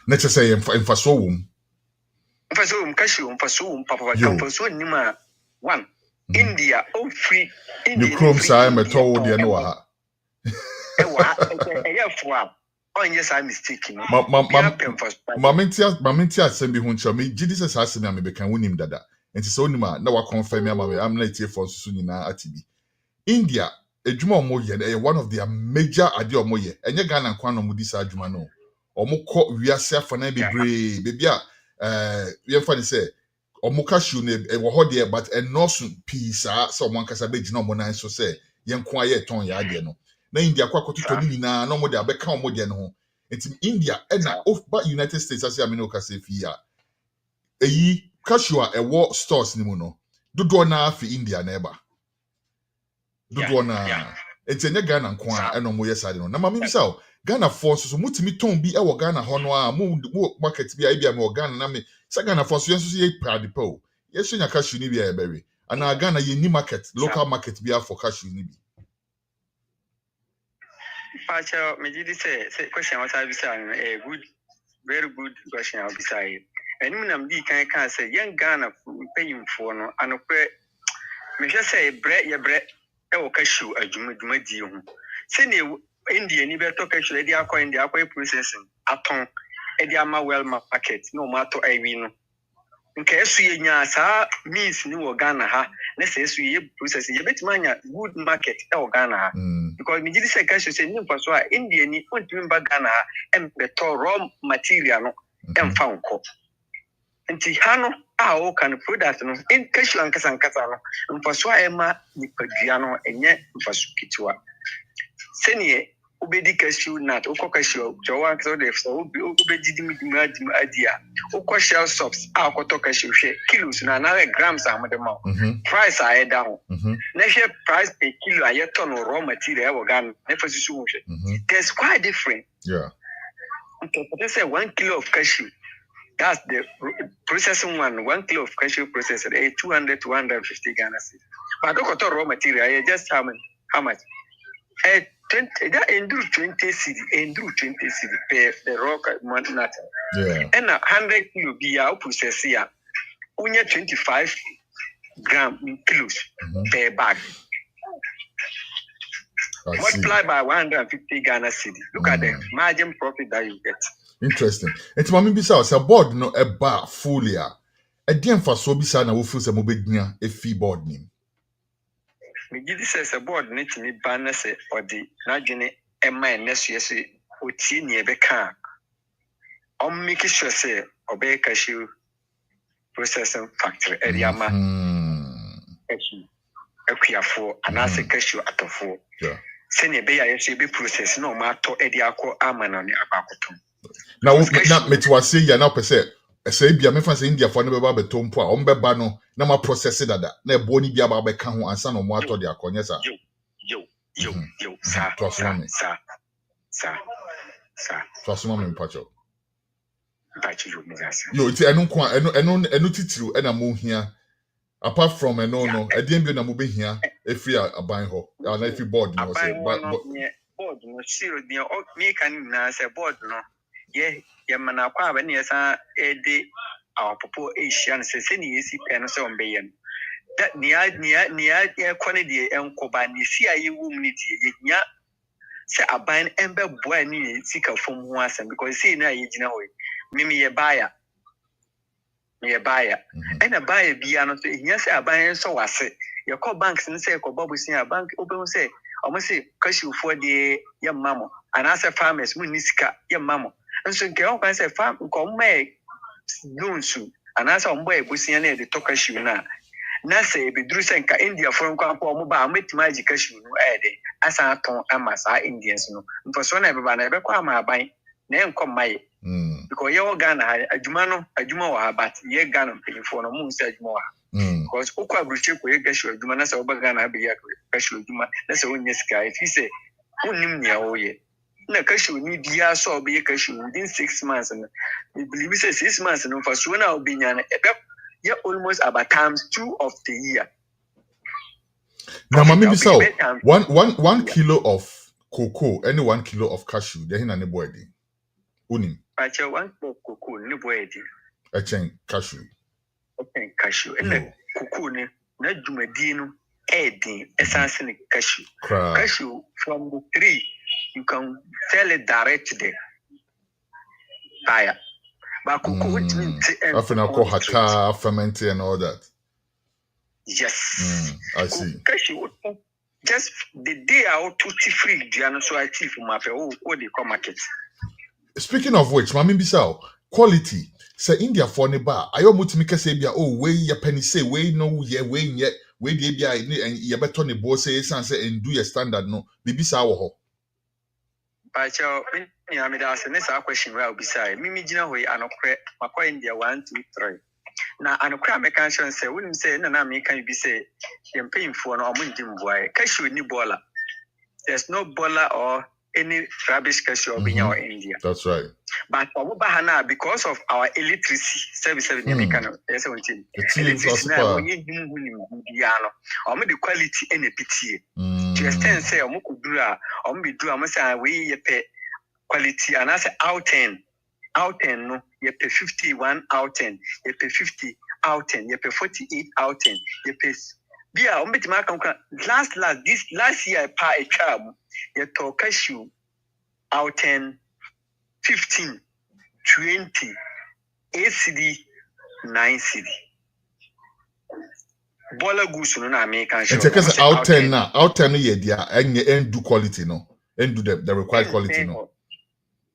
let's say emfaso wom cashew papa camfaso nima one India free India the chrome say me to de no ha oh yes I'm mistaken mamintia asem bi ho ncha me gidi se sa asem me be kan wonim dada enti so onima na wa confirm am am na tie for so nyina atibi India adwuma omo ye one of their major ade omo ye enye Ghana kwan no mo di sa adwuma no omo kọ wiase afana bebre bebia we fa ni say omo cashew ne wo ho de but enoso pisa so omo ankasa be gina omo nan so say yenko aye ton ya ade no na India kwa kototo ni nyina na omo de abeka omo de no ho enti India na ba United States as amino ka say fi ya eyi cashew a ewo stores ni mu no dodo na fi India na eba dodo na enti enye Ghana nko a eno mo yesade no na mama mi say Ghana force so mutimi ton bi ewo Ghana ho no a mo market bi a bia me Ghana na me say Ghana force yenso so ye proud po yeso nya cashew ni bia e berry ana Ghana ye ni market local market bia for cashew ni bi Pacha me did say question what I be saying a good very good question I be saying and me nam di kan say young Ghana paying for no and Me just say bread, your bread, cashew, a juma deal. Send you India, ni better cashew, the aqua in the aqua processing, a ton, Ediama well market, no matter I win. In case we nya means new Ghana ha, let's say we process a bit mania good market Ghana because me did say cashew say new paswa India ni want to remember Ghana and better raw material and found co. Nti hano a can product no in cashew and kasankasa no paswa ema ni padua no enye mfaso kitwa senie ubedi cashew nut ukọ cashew jowa so de so ubedi dimi adia ukọ shell sops a ukọ cashew hwe kilos na grams amade ma price a down na hwe price per kilo a ton raw material e Ghana na fasusu hwe there's quite different okay but they say 1 kilo of cashew that's the processing one 1 kilo of cashew processed 200 to 150 Ghana cedis but ukọ raw material just how much 20 that endure 20 cedi per the rock nut. And 100 kilo be our process here. Only 25 gram kilos per bag. Multiply by 150 Ghana cedi. Look at the margin profit that you get. Interesting. It's mami bisa o board no e ba folia. E di emfaso bisa na wo feel se mo bednia e fee board nim. Me give this a board need to me ban say or the najene ema next year say oti ni ebe kan make sure say obey cashew processing factory area ma cashew akuafo anase cashew atofo say ne be ya say be process no ma to edi akọ amana ne abakotom na metwase ya na pese ese bia me fa say India for ne be ba betompo a ombeba no na ma process dada na ebo ni bia ba be ka ho ansa no mo ato de akonye sa yo sa Trust me pacho yo ti enu kwa enu titiru na mo hia apart from no edien bi na mo be hia efi aban ho na efi board no say board no zero dia o me kan na say board no ye mana kwa ba ne sa edi our popo Asian say ni esi pen so ombeyen that nia kwani de enkoba ni si ayi wum ni die nya say aban embe boa ni sika fom ho asem because say na ye gina hoy mimi ye buyer and a buyer bia no so nya say aban so wase ye call banks ni say ko babu sin bank open say omo say cashew for de ye mamo and as farmers mun ni sika ye mamo nso nke on kan say farm ko me loans and as on boy busia na de cashew na say be duru say nka India for nko akọ omo ba metima agi cashew no de asa ton amasa Indians no mfoso na beba na ebekọ ama aban na enko maye because ye Ghana adwuma wa but ye Ghana pelifo no mun say adwuma wa because ukọ abruche ko ye cashew adwuma na say oba Ghana be ye cashew adwuma na say onye sika if you say unnim nia oye na cashew ni bia so be ye cashew within 6 months no we believe say 6 months no mfoso na obinya na you're almost about times 2 of the year. Now, mami bisa one kilo of cocoa, any 1 kilo of cashew, they na ne boedi. Unim. Actually, 1 kilo of cocoa ne boedi. Cashew. Cashew. And cocoa ne na jumadi no edi essence ne cashew. Cashew from the tree, you can sell it direct to the buyer. But cocoa which means often I call hata, fermented and all that. Yes. I see. Cashew, just the day I want to free, so I see for my what they call market. Speaking of which, Mami Bisao, quality. Say India for ne bar. I almost make a say, oh, way your penny say, way no, yeah, way yet, way the and you better on the boss say, and do your standard no. Bibisa ho. But I mean, that's the next question. Well, beside Mimi Gina, we are not correct. India 1, 2, 3. Now, I know crime can't say, wouldn't say, no, I can you be say, you're paying for no windim boy. Cashew ni bola. There's no bola or any rubbish cashew in our India. That's right. But Bahana, because of our illiteracy, service of the illiteracy now, when you the quality and a pity. To extend say, Mukudura, Ombidua, Massa, we pay quality, and I say out 10, no, you pay 51 out 10, you pay 50 out 10, you pay 48 out 10, you pay Bia umbetima aka last year pa a charm ye to cashew out 10 15 20 ACD 9 CD bola goose no na me can show it's a out 10 now out 10 yeah dia and do quality no and do the required quality no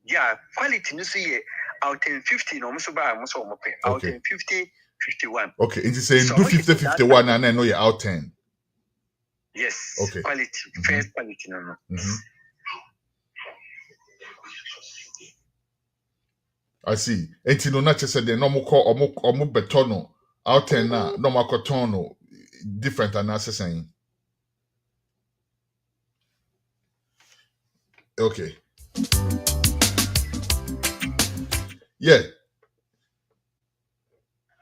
yeah quality no see out 10 50 no so ba mo so mo pe out 10 50 51 okay it is saying do 50 51 and I know you're out 10 yes okay quality first quality no I see. Enti no na chese de no mo call omo betono out 10 na no ma kotono different analysis saying. Okay. Yeah.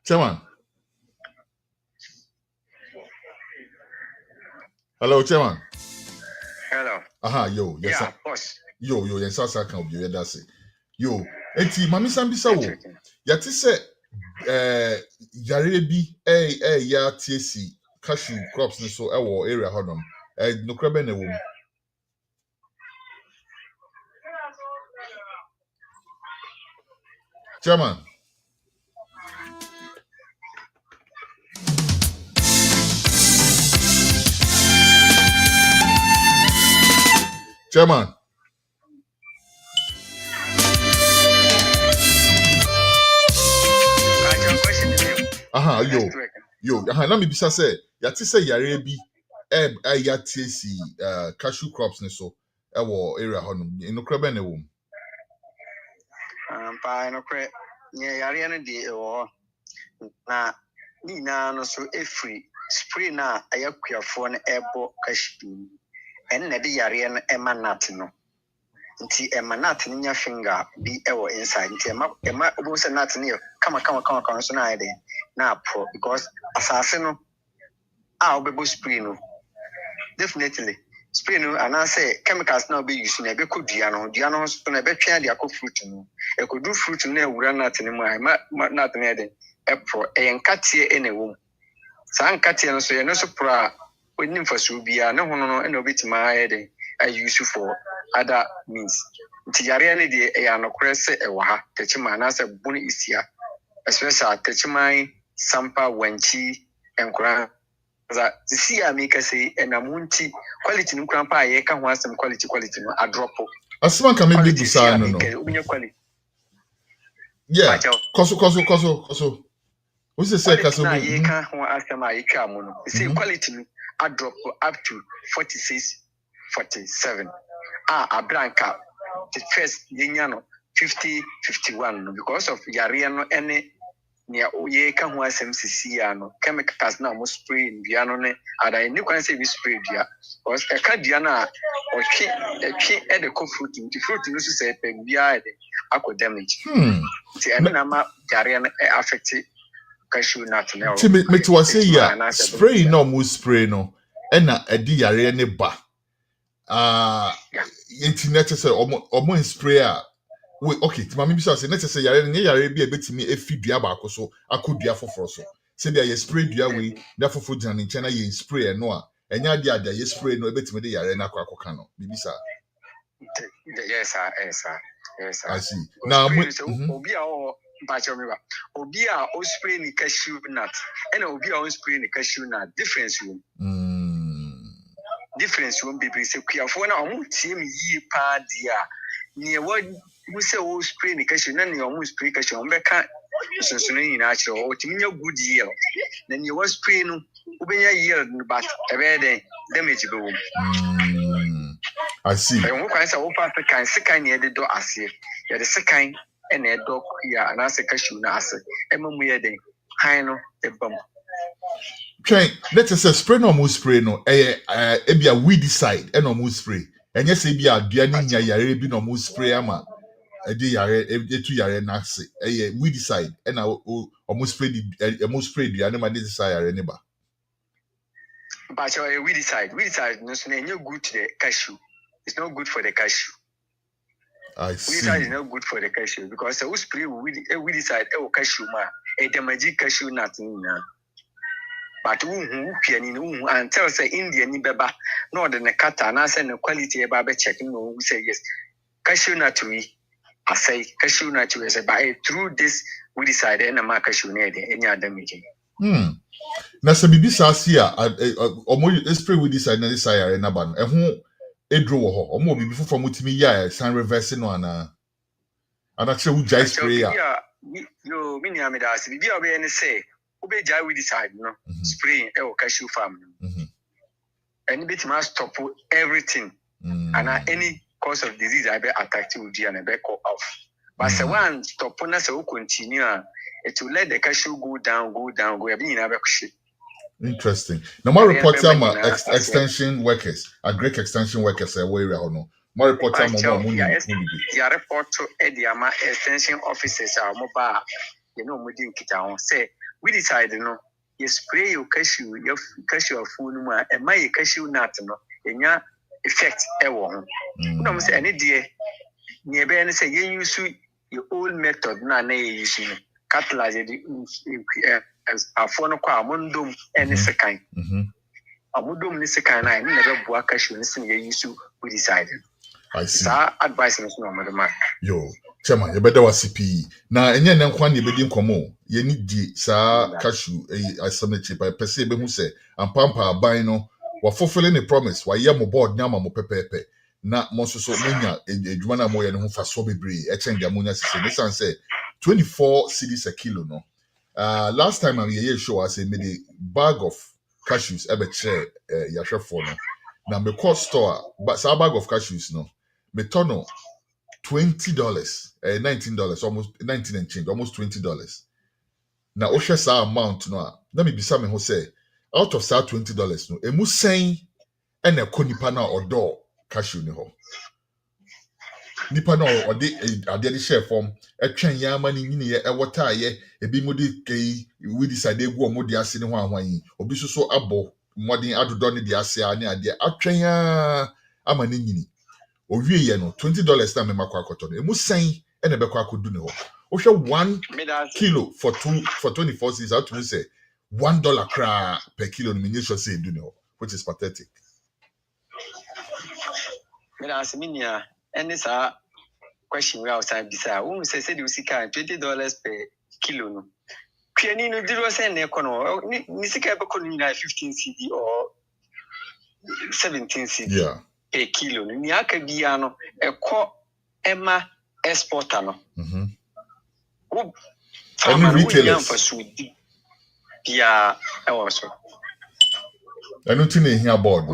Chairman. Hello, Chairman. Hello. Aha, yo. Yes, yeah, boss. Yo, yes, sir, can be that's it. Yo, enti mami sambisa wo. Ya ti se yare bi ya TC cashew crops ni so ewo area hodom. No krebe na wo. Chairman. Chairman. Aha, yo. Aha, let me bisa say, ya ti say yare bi ya TC cashew crops ni so ewo area hodom. No krebe na wo. Pa no kre nye yare no de na ni na no so efri spray na ayakuafo no ebo cashew en na de yare no emanat no nti emanat no nya finger bi ewo inside nti ema obo se nat no kama so na ide na pro because asase no obebo spray no definitely spray no and I say chemicals now be used na be kodua no so na be twa de akọ fruit no e kodu fruit no ewura nat no mu ai nat no ide pro enkatie enewom sa nkatie no so ye no so pro onim faso bia ne hono no na obetima ide I use for other means nti yare ne de ya no krese ewa ha techima na say bunu isia especially techima sampa wanchi enkura za see ameka say enamunti quality no kran pa ye ka ho asem quality no a drop asman ka me big sa no yeah koso we say kaso na ye ka ho asem a ye twa mo no say quality no a drop up to 46 47 abranka the first yenya no 50 51 no because of yare no ene nia ye ka ho asem sisi ya no chemicals na mo spray dua no ne ada ni kwan say we spray dua because e ka dua na otwe e de ko fruit no so say pe bia e de akọ damage ti ene na ma yare no affect cashew nut na ti me to say ya spray no mo spray no e na e di yare ne ba internet say omo spray a we okay ti mami bi say net say yare bi e betimi efidua ba ko so akodua foforo so say dia ye spray dua we da foforo dina ne nche na ye spray no a enya dia ye spray no e betimi de yare na akoka no bibi sa yes sir I see now obi a obi a o spray ni cashew nut and obi a o spray ni cashew nut difference room difference won be say kuafo na omo tie me yi pa dia ne wo say wo spray ni cashew na ne omo spray cashew omo beka sunsun ni na akire o timi nya good yield na ne wo spray no ubenya yield but ebe damage be wo I see e wo kwan say wo pa kan sekan ne de do ase ye de sekan e na do ya na se cashew na ase e mamu ye den han no e bam okay let us say spray no mo spray no e bia weedicide e no mo spray enye se bia adua ni nya yare bi no mo spray ama e di yare e tu yare na ase weedicide e na o mo spray dua ne ma dey say yare ne ba but weedicide no so na good to the cashew. It's not good for the cashew. I see. Weedicide is not good for the cashew because we spray weedicide cashew ma e damage cashew nut na but who until say India ni beba no the kata na say the quality eba be check no who say yes cashew nut we I say cashew nut we say by through this we decided na ma cashew na dey any other meeting na se bibi sa si a omo spray we decide na this area na ba no eho edro wo ho omo bibi fofo mutimi ya san reverse no ana che wu jai spray a yo mini amida si bibi obe any say ube jai we decide no spray e o cashew farm and bit must stop everything and any cause of disease I be attacked with you and I be call off but say one stop na say we continue it will let the cashew go down be in a interesting. Now my report extension workers, agric extension workers where we are no. My report ya report to Ediama extension officers are mobile. You know we didn't get on say we decided no you spray your cashew food no and my cashew nut no enya effect e wo ho. No say any day near be say you use your old method na you use catalyze as a phone kwa amundum any second. Amundum ni second na never bua cashew ni sin ye use we decided. I see. Sa advice no madam. Yo, chairman, you better was CP. Na enye na nkwa ni bedi nkomo. Ye ni di sa cashew asame cheap. I pese be hu se ampampa aban no wa fulfilling the promise. Wa ye mo board na ma mo pepepe. Na mo so munya edwuma na mo ye no ho fa so bebre. E chen dia munya sise. Ne san say 24 cedis a kilo no. Last time I'm here show I say made a bag of cashews ebe che yahwe for no. Na me cost store but sa bag of cashews no. Me tono $20, $19, almost 19 and change, almost $20. Now osha sa amount no. Let me be some who say out of sa $20 no. Emu saying ene ko nipa na odo cashew ni ho. Nipa no ode ade share form etwen yama ni nyine ye ewota ye ebi modi kei we decide egu omodi ase ne ho ahwan obi so abo modern adodo ne de ase a ne ade atwen ya ama ne nyini owie ye no $20 na me makwa akoto no emu san ene bekwa akodu ne ho o hwe 1 kilo for 24 cedis out to say $1 kra per kilo no me sure say edu ne ho which is pathetic. Me da asiminia and this question we outside beside. Who say you see $20 per kilo no. Kweni no did was an econo. Nisika economy 15 cedi or 17 cedi per kilo. Niaka biano a co Emma exporter no. Any retailers for Sudi. Yeah, I was so. I don't think they hear board.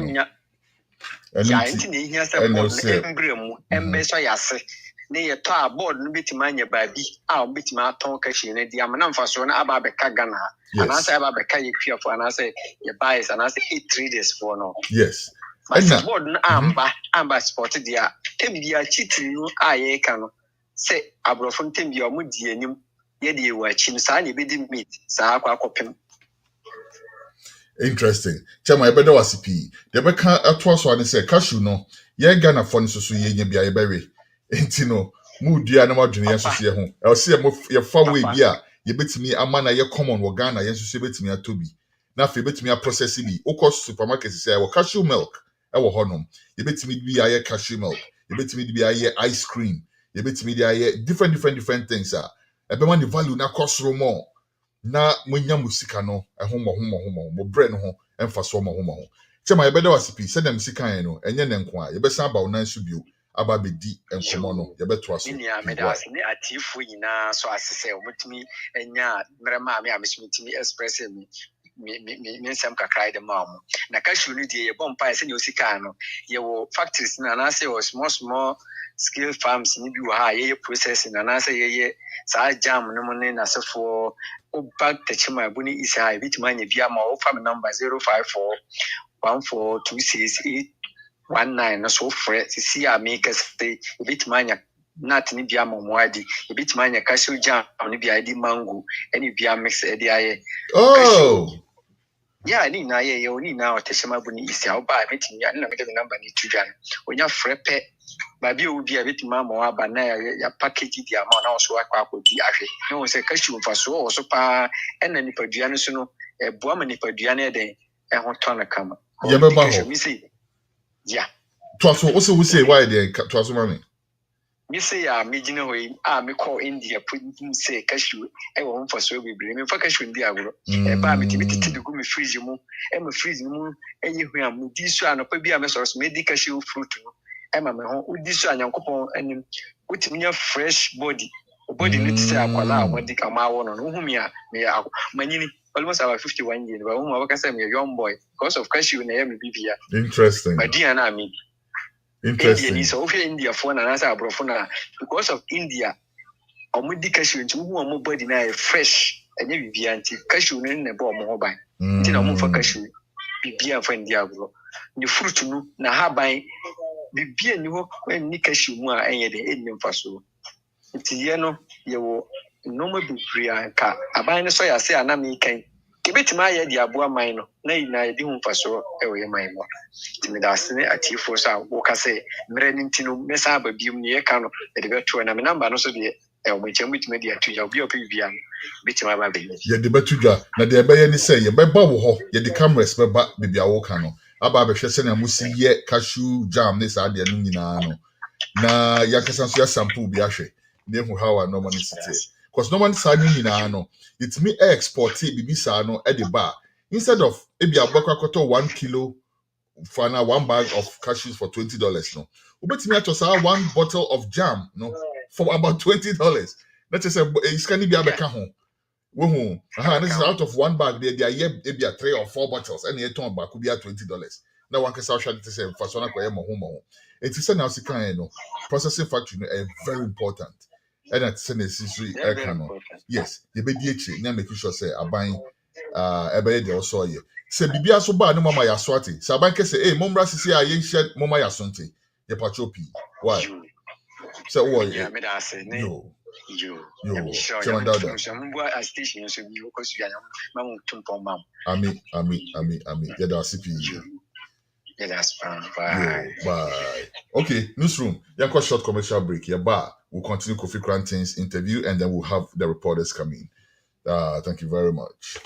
Yeah, intini here say board embremu embeso yase na ye to aboard no betima anya baabi a betima aton cashew na dia na mfaso na aba beka Ghana ana say aba beka ye kwiafo ana say ye buys ana say 8 traders for no yes and board no amba sport dia tembia chiti no aye ka no say abrofo tembia omo di anim ye de wa chi no sa na be di meat sa akwa akopem. Interesting. Chama ebe da wasipi. De be kan atwa so ane say cashew no. Ye Ghana for so ye nya bia ye bewe. Enti no mu dua na madwene ye so ye ho. E se ye fa we bia ye betimi ama na ye common wo Ghana ye so betimi atobi. Na fe betimi a process bi. Ukọ supermarket say wo cashew milk e wo honom. Ye betimi bi aye cashew milk. Ye betimi bi aye ice cream. Ye betimi bi aye different things ah. Ebe man the value na kosro more. Na munya musika no mo bread no ho emfa so mo chema yebeda wasipi se dem sika no enye ne nko a yebesa aba onan so bio aba bedi enkomo no yebeto aso ni ameda asini atifu yina so asese omutimi enya mrema me amesmitimi express me nsem kakrai de mamu na cashew ni die ye bompa se ni osika no ye wo factories na na se small scale farms ni bi wo ha ye processing na na se ye sa jam no mo ne na se for o back the chima buni isa bitima anya bia ma o farm number 05414268819 na so frɛ sisi a make stay bitima anya nut ni bia ma moadi bitima anya cashew jam ni bia di mango any bia mix e dia ye yeah ni na ye ni na o teshima buni isa o ba bitimi ya na me de number ni tujan onya frɛ pɛ ba bi o bia bitima ma wa ba na ya package dia ma na o so akwa akodi ahwe no se cashew fa so o so pa ena ni padua no so no ɛboa ma nipadua no ɛden ɛho tɔ no kama. Yɛbɛba hɔ. Me say, yeah. Twaso, wo say why there? Twaso mami. Me say me gyina hɔ yi me call India put say cashew ɛwɔ ho mfaso bebree. Me fa cashew ndi agoro. Ɛba me timi titi de gu me freeze mu. Me freeze mu ɛyɛ hu a mu di so anopa bi a me sɔrɔ so me di cashew fruit no. Ɛma me ho udi so anyankopɔn anim. Wotimi nya fresh body. Body no say akwala a wodi kama awo no. Hu me a me manyini almost about 51 years. But who I say me a young boy because of cashew na me bibia. Interesting. But dia na me. Interesting. India is over India for na answer abrofo because of India. Omudi cashew nti who omo body na fresh enye bibia nti cashew no na be omo ho ban. Nti na omo fa cashew bibia fa India agro. Ni fruit no na haban bibia ni ho when ni cashew mu a enye de enye mfaso. Nti ye no ye wo no ma bibria anka aban ne so ya se ana me kan. Kebetima ye di aboa man no na ina ye di hu mfaso e wo ye man mo. Nti me da asene atifo so wo ka se mre ni ntino me sa ba bium ne ye ka no e de beto na me number no so de e o me chemu timi de atuja obi opi bia no betima ba be ye de betudwa na de be ye ni say ye be ba wo ho ye de cameras be ba bibia wo ka no aba be hwese na musi ye cashew jam ne sa de no nyina no na yakasa so ya sample bi ahwe ne hu how a normal city because normal sa ni nyina no it me export bibi sa no e de ba instead of ebi abakwa koto 1 kilo for now 1 bag of cashews for $20 no obetimi ato sa 1 bottle of jam no for about $20 let's say it's can be abeka ho wo hu this is out of 1 bag they are maybe 3 or 4 bottles and you turn back could be at $20 now one can say for so na kwa mo ho it is now sikan no processing factory no very important and that's an necessary no yes they be die na make sure say aban ebe de also ye se bibia so ba no mama ya so ate se aban ke say momra sisi a ye hye mama ya so nte ye patropi why se wo ye me da say ne yo Chairman Dauda. Station so bi ko su ya ma mu tumpon mam Ami yeah da CP yeah that's fine bye okay newsroom yeah got short commercial break yeah ba we'll continue Kofi Koranteng's interview and then we'll have the reporters come in. Thank you very much.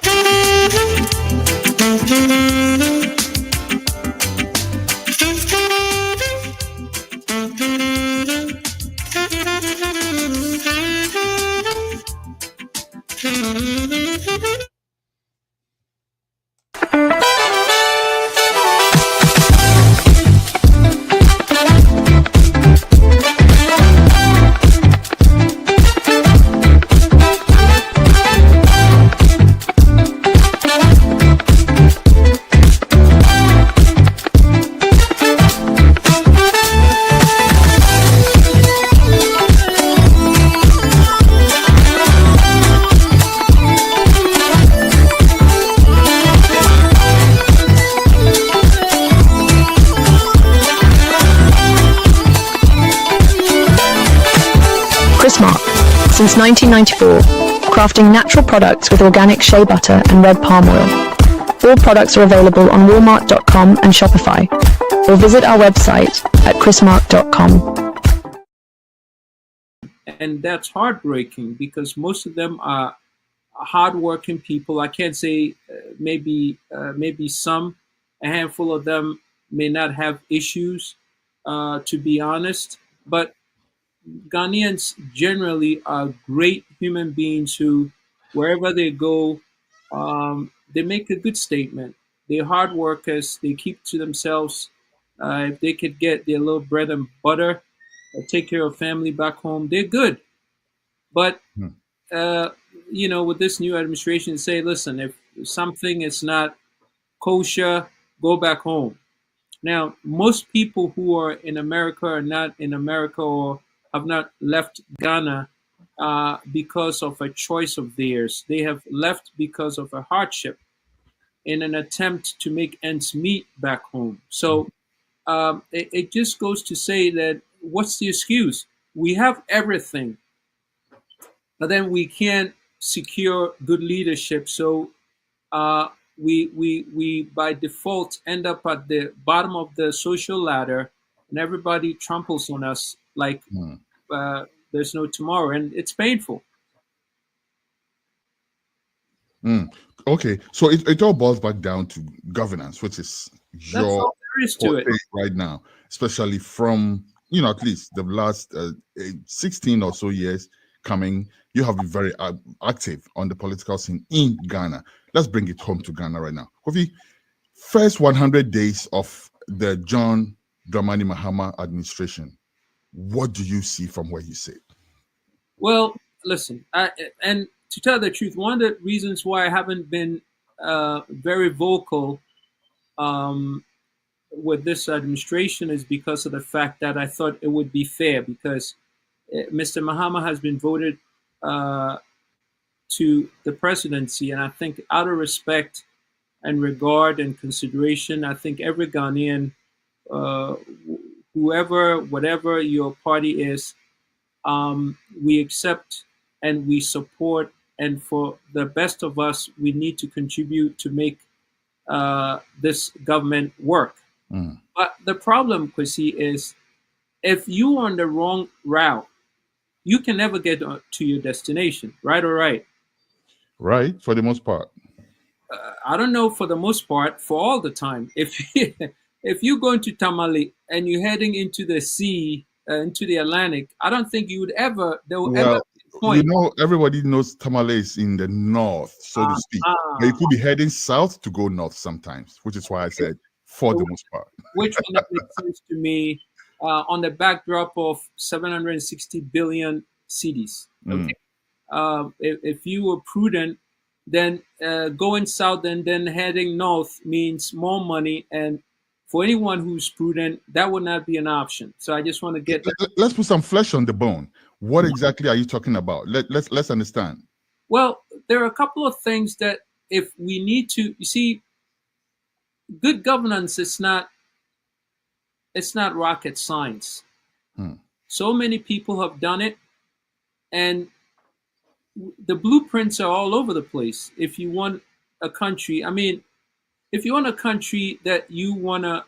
Since 1994, crafting natural products with organic shea butter and red palm oil. All products are available on Walmart.com and Shopify, or visit our website at chrismark.com. And that's heartbreaking because most of them are hardworking people. I can't say maybe some, a handful of them may not have issues, to be honest, but Ghanaians generally are great human beings who, wherever they go, they make a good statement. They're hard workers. They keep to themselves. If they could get their little bread and butter, take care of family back home, they're good. But, with this new administration, say, listen, if something is not kosher, go back home. Now, most people who are in America are not in America or have not left Ghana because of a choice of theirs. They have left because of a hardship in an attempt to make ends meet back home. So it just goes to say that what's the excuse? We have everything, but then we can't secure good leadership. So we by default end up at the bottom of the social ladder, and everybody tramples on us like there's no tomorrow, and it's painful. Okay, so it all boils back down to governance, which is That's your all there is to it. forte right now, especially from at least the last 16 or so years coming. You have been very active on the political scene in Ghana. Let's bring it home to Ghana right now. Kofi, first 100 days of the John Dramani Mahama administration, what do you see from where you sit? Well, listen, and to tell the truth, one of the reasons why I haven't been very vocal with this administration is because of the fact that I thought it would be fair, because Mr. Mahama has been voted to the presidency, and I think out of respect and regard and consideration, I think every Ghanaian, whoever, whatever your party is, we accept and we support, and for the best of us, we need to contribute to make this government work. But the problem, Kwesi, is if you're on the wrong route, you can never get to your destination, right or right? Right, for the most part. I don't know for the most part, for all the time. If you're going to Tamale and you're heading into the sea, into the Atlantic, I don't think you would ever, there will ever be a point. Everybody knows Tamale is in the north, so to speak. But you could be heading south to go north sometimes, which is why I said for the most part. Which will not make sense to me on the backdrop of 760 billion cedis. Okay. If you were prudent, then going south and then heading north means more money. And for anyone who's prudent, that would not be an option. So I just want to get... Let's put some flesh on the bone. What exactly are you talking about? Let's understand. Well, there are a couple of things that if we need to... You see, good governance is not... It's not rocket science. So many people have done it, and the blueprints are all over the place. If you want a country, if you want a country that you want to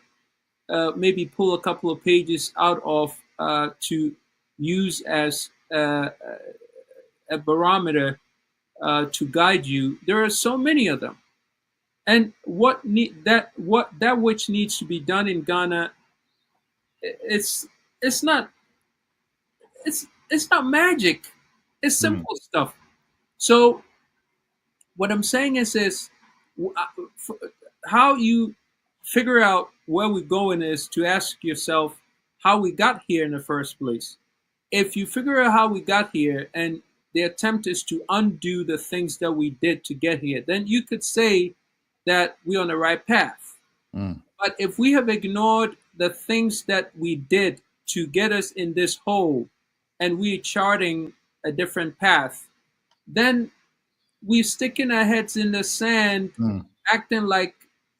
maybe pull a couple of pages out of to use as a barometer to guide you, there are so many of them. And that which needs to be done in Ghana, it's not magic. It's simple stuff. So what I'm saying is how you figure out where we're going is to ask yourself how we got here in the first place. If you figure out how we got here and the attempt is to undo the things that we did to get here, then you could say that we're on the right path. But if we have ignored the things that we did to get us in this hole and we're charting a different path, then we're sticking our heads in the sand, acting like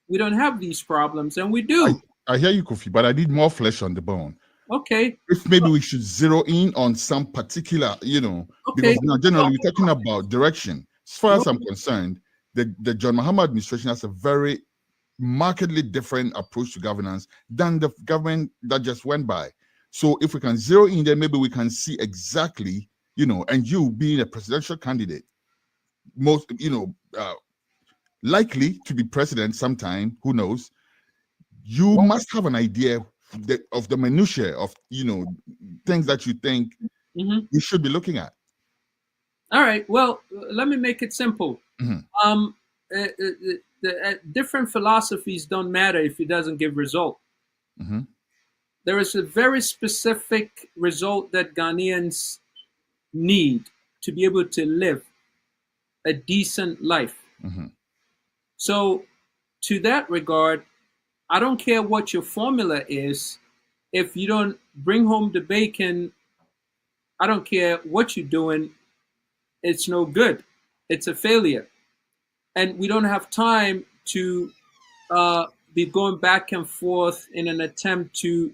we don't have these problems, and we do. I hear you, Kofi, but I need more flesh on the bone. Okay. If maybe we should zero in on some particular, because now generally we're talking about direction. As far as I'm concerned, the John Mahama administration has a very markedly different approach to governance than the government that just went by. So if we can zero in there, maybe we can see exactly, and you being a presidential candidate, most, likely to be president sometime, who knows, you must have an idea of the minutiae of, things that you think we should be looking at. All right. Well, let me make it simple. Different philosophies don't matter if it doesn't give result. There is a very specific result that Ghanaians need to be able to live a decent life. So to that regard, I don't care what your formula is. If you don't bring home the bacon, I don't care what you're doing. It's no good. It's a failure. And we don't have time to be going back and forth in an attempt to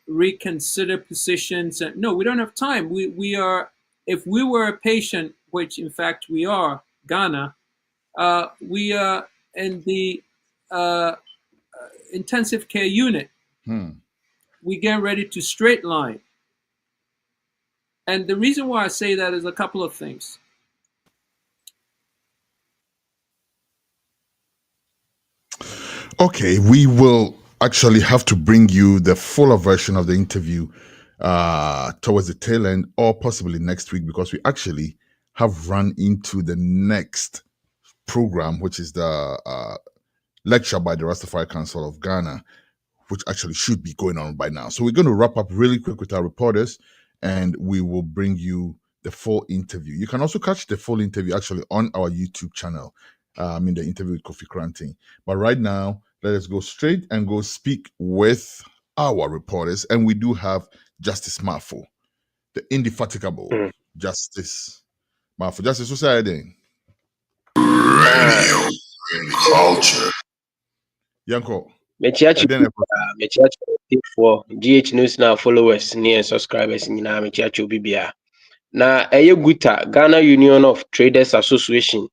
reconsider positions. No, we don't have time. We are, if we were a patient, which in fact we are, Ghana, we are in the intensive care unit. We get ready to straight line. And the reason why I say that is a couple of things. Okay, we will actually have to bring you the fuller version of the interview towards the tail end or possibly next week, because we actually have run into the next program, which is the lecture by the Rastafari Council of Ghana, which actually should be going on by now. So we're going to wrap up really quick with our reporters, and we will bring you the full interview. You can also catch the full interview actually on our YouTube channel. The interview with Kofi Koranteng. But right now, let us go straight and go speak with our reporters. And we do have Justice Marfo, the indefatigable Justice Marfo. Justice, what's that doing? Radio and culture. Yanko. Mechiachi for GH News now followers near subscribers in Mechiachi Bibia. Na Guta Ghana Union of Traders Association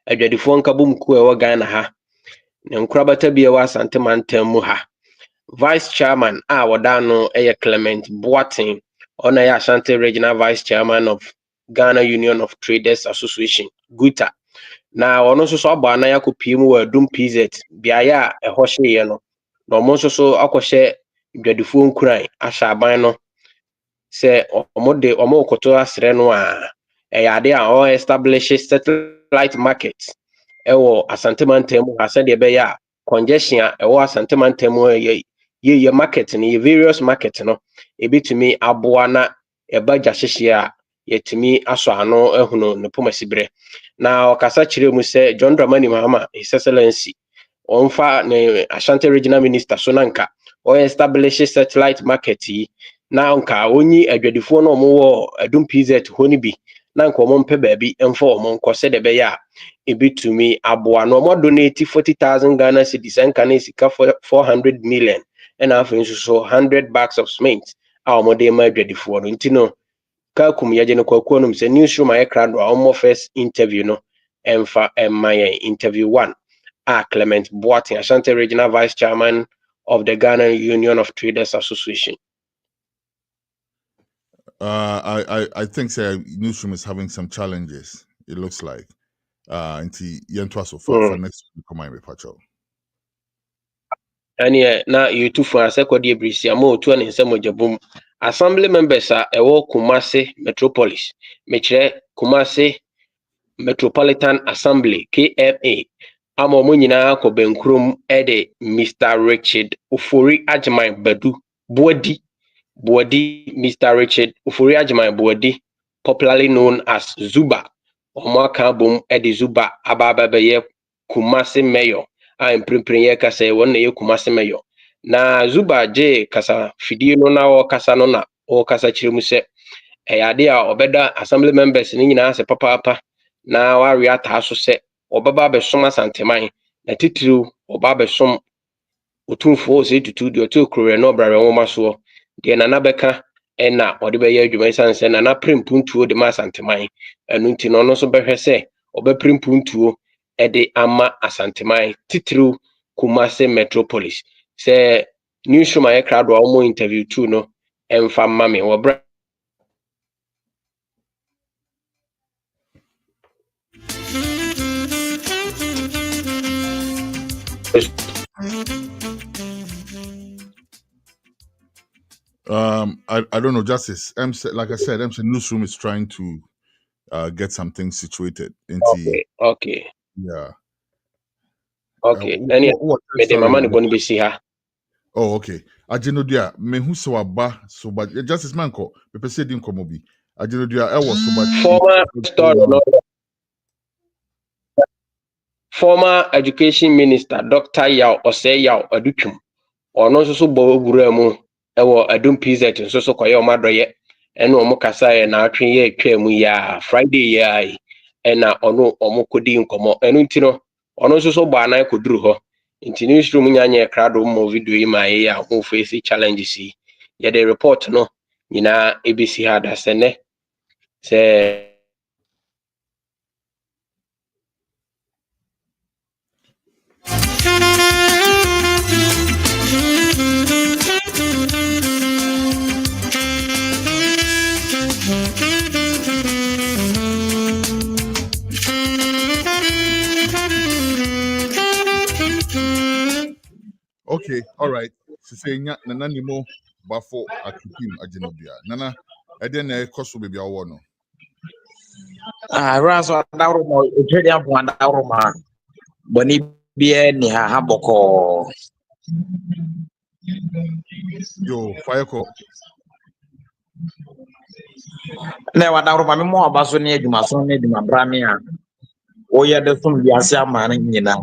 adwadifo nkabum ku ewo Ghana ha ne nkrabata bia wa santemantam mu ha vice chairman a wodano Clement Boateng ona ya Ashanti regional vice chairman of Ghana Union of Traders Association Guta na ono so agba na yakopie mu wa dum PZ bia ya eho hye no na omo so akohye adwadifo nkuran ahyaban no se omo koto asre no a eyade a o establish satellite market ewo asantemantam ha se de be ya congestion ewo asantemantam ye market ni various market no ebitumi aboa na ebaja hyehye a yetumi aso ano ehunu ne pomasibre na okasa kire mu se John Dramani Mahama His Excellency onfa ne Ashanti Regional Minister so nanka o establish satellite market yi na nka onyi adwadifo no mo wo adum PZ honi bi na nka omo mpe baabi emfa omo nkose de be ya ebitumi aboa no omo donate 40,000 Ghana cedis nka na sika 400 million and afin so 100 bags of cement a omo de ma adwadifo no ntino ka kum yaje no kwakuo no se newsroom aye crowd omo first interview no emfa my interview 1 Clement Boateng, Ashanti Regional Vice Chairman of the Ghana Union of Traders Association. I think newsroom is having some challenges. It looks like. So for next week, come on, Pacho. And yeah, now you two for a second year brisia mo to an insemojabum. Assembly members are a Kumasi Metropolis, Metre Kumasi Metropolitan Assembly KMA. Amo munyina ko benkrum ede Mr. Richard Ufori Ajmai Badu Bodi Mr. Richard Ufori Ajmai Bodi, popularly known as Zuba. Omaka bum ede Zuba abababeye Kumasi Mayor. I'm preparing kasa one ye Kumasi Mayor. Na Zuba J kasa fidi no na o kasa no na o kasa chirimu se eyade a obeda assembly members ni nyina se papa na wari ata so se obaba besom asanteman na titiru oba besom otumfo se tutu de otu krore no brare nwoma so de nana beka na ode be ye adwuma sanse na prempuntuo de masanteman enu nti no no so behwe se oba prempuntuo ede ama asanteman titiru Kumasi Metropolis se newsroom aye crowd wa omo interview 2 no emfa mame wo bra I don't know, Justice. Like I said, MC Newsroom is trying to get something situated. Okay. Yeah. Okay. Oh, okay. Ajinodia, mehu so aba so but Justice Manko, me pese din komobi. Ajinodia, former education minister Dr. Yao Osei Yao Adukum. Ono so bo gura mu ewo adum PZ so koye o madoye ene o mukasa ye na atwe ye atwa mu ya Friday ya ena ono o kodi nkomo enu ntino ono so bo anan koduru ho nti newsroom nyanye krado mo video yi ma ye ya ho face challenges yi ye the report no nyina ebisi ha da sene se All right. So say nana nimo bafo atupim ajenobia. Nana ede na ekoso baby awo no. Raso dauro mo ejedi abu dauro ma boni bie ni ha boko. Yo, fire call. Na wa dauro ma me mo abaso ni adwuma so ni adwuma brame a. Oye de sum biase amane nyina.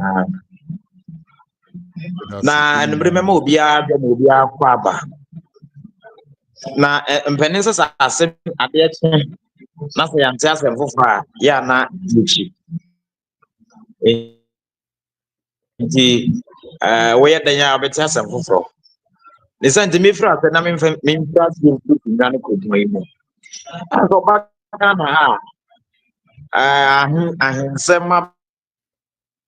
Na enumre mema obia de obia kwa aba. Na mpanin sasa asem ade eche na se yante asem fofora ya na yichi. Nti oye de ya obeti asem foforo. Ne senti me fra se na me fra se na ne koduma yi mo. Aso ba na ha ahensema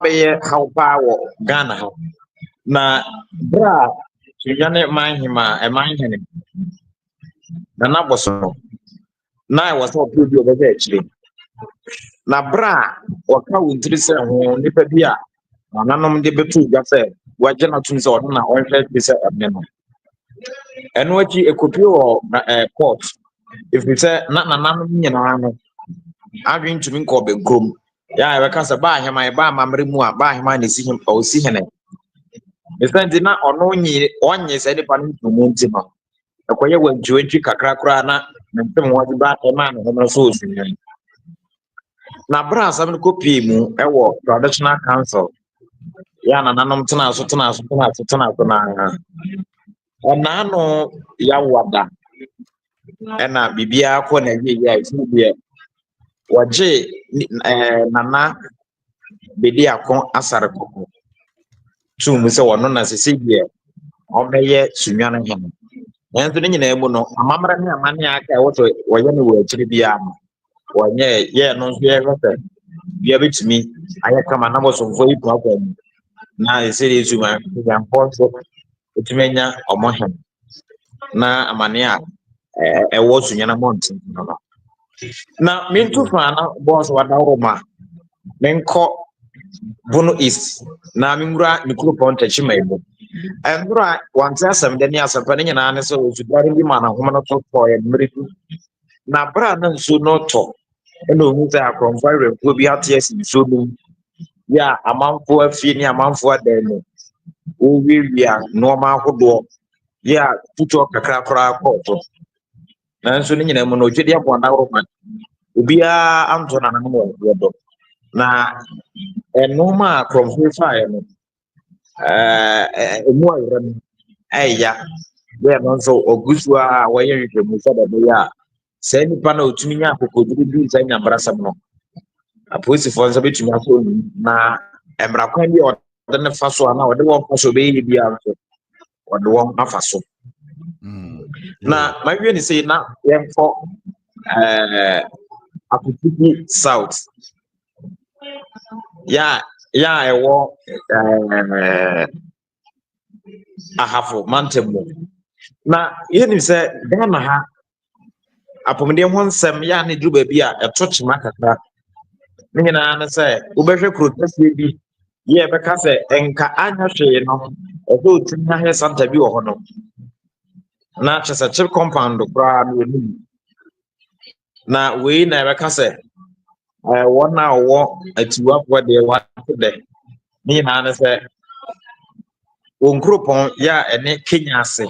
be how power Ghana ha. Na bra tuyane manhima e manhene na boso na was so put you over actually na bra waka wintri se ho nipa bia nanom de betu gwa se waje na tun se odna onhwe bi se abne eno achi ekopi o court if we say na nanom nyina no adwin tumi nko be grom ya e beka se ba ahema e ba mamre mu a ba ahema na si him o si hene efendi na ono onye se nipa no tumu nti no ekoye wanjuanti kakra kra na ntem wodi ba ema no no so osunyan na bra sam ko pie mu ewo traditional council ya na nanom tena so na ona no ya wada ena bibia ko na ye ifu bia waje nana bedi akon asare koko tum se wono na sese bia omeye sunyan hen enso nyina emu no amamra ne amane aka woto woye ne wo akiri bia wonye ye no so ye gote bia bitimi aye kama na bosomfo ipu akwa na esere ezuma ya mponso otimenya omohen na amane a ewo sunyana monti na mintu fa na boss wada roma menko Bono East na mingura mikuru ponte chimaibo endura wanza asem de ni asem pa ne nyina ne so osudare bi mana homa no to to ya mritu na bra na nso no to eno hu ta akromfa rempo bi aties nso no ya amanfo afie ni amanfo adane o wiwia no ma ahodo ya tuto kakra kra koto na nso ne nyina mu no twedi abo na roma obia anto na no mo do na enoma akromfa fa ya no emu ayram eya we no so ogusua waye hwehwemu sada do ya se nipa na otumi nya akokoduru bi za nya brasam no apolisi fo nsa betumi aso na emra kwan bi o de ne faso ana o de won faso be yi bia so o de won afaso na mawie ni say na yemfo Aputiki South ya ewo ahafo mantemu na yeni se Ghana ha apomde ho nsem ya ne duru ba bia etochima kakra nyina na se ubehwe protest bi ye beka se enka anya hwe no odo otunya he santa bi wo ho no na chese chip compound kra no ni na we na beka se wona wo atiwa kwa de wa de nyina na se onkropon ya ene Kenya ase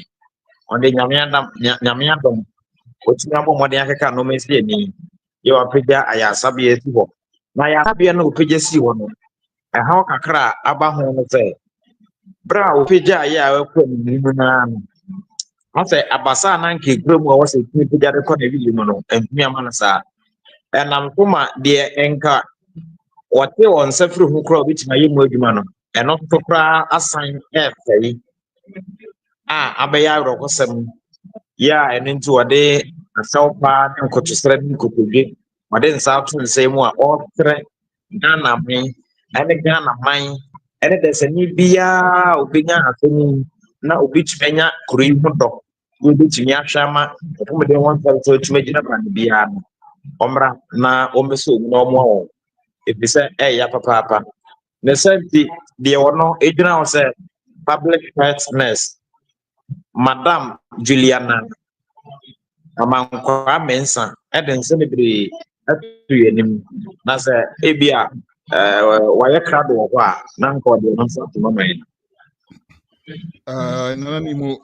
onde nyamiadom otinya bo mode akeka no mesi ani ye wa pegya ayasabe esi ho na ayasabe no pegya si ho no ha kakra aba ho no se bra o pegya ya akwa ni na no ase abasa na nke gremu wo se pegya de ko na bi mu no empumi amana sa enam kuma de enka wote on safiri hu kra obitima yemu adwuma no eno to kra asan efei abeya rokosem ya eninti wade asawpa ne nkotosra ne nkotodwe wade nsatu nsemu a otre Ghana me ene Ghana man ene desani bia obenya aseni na obitmenya kuri hodo obitimi ahwama okomede won so tumegina brand bia no omra na omeso no mo ebisa ya papa ne senti de wono edina wo se public health nurse Madam Juliana Amankwa Mensa Eden Celebrity Atuyenim Nasa Ebia Waya Crado Nanko de Nansa to Mama. Nanimo,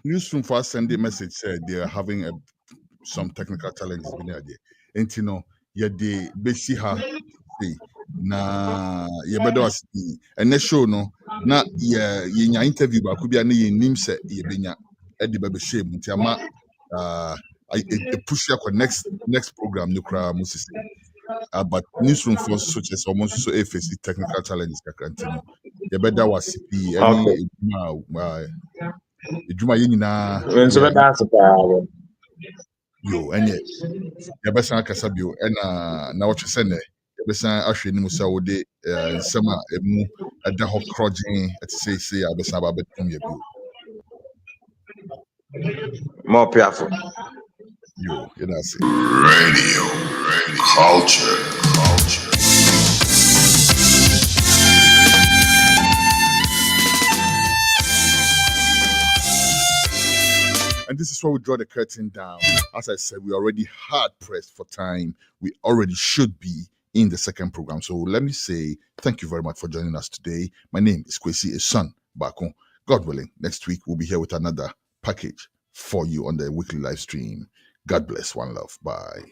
newsroom for send a message said they are having some technical challenges. And you know, de besi ha say na ye bedo was and the show no na ye interview ba ku bia na ye nim se ye benya e de be shame nti ama push ya next program no kra Moses. But newsroom for such as almost so face technical challenges kakantino. You better was CP any Juma yina yo and yet you better kasabio and now what you send you better actually musa would summer emu at the hot crudging at say I better about from your view. More powerful. Yo, you know say Radio culture. And this is where we draw the curtain down. As I said, we're already hard pressed for time. We already should be in the second program. So let me say thank you very much for joining us today. My name is Kwesi Esan Bako. God willing, next week we'll be here with another package for you on the weekly live stream. God bless. One love. Bye.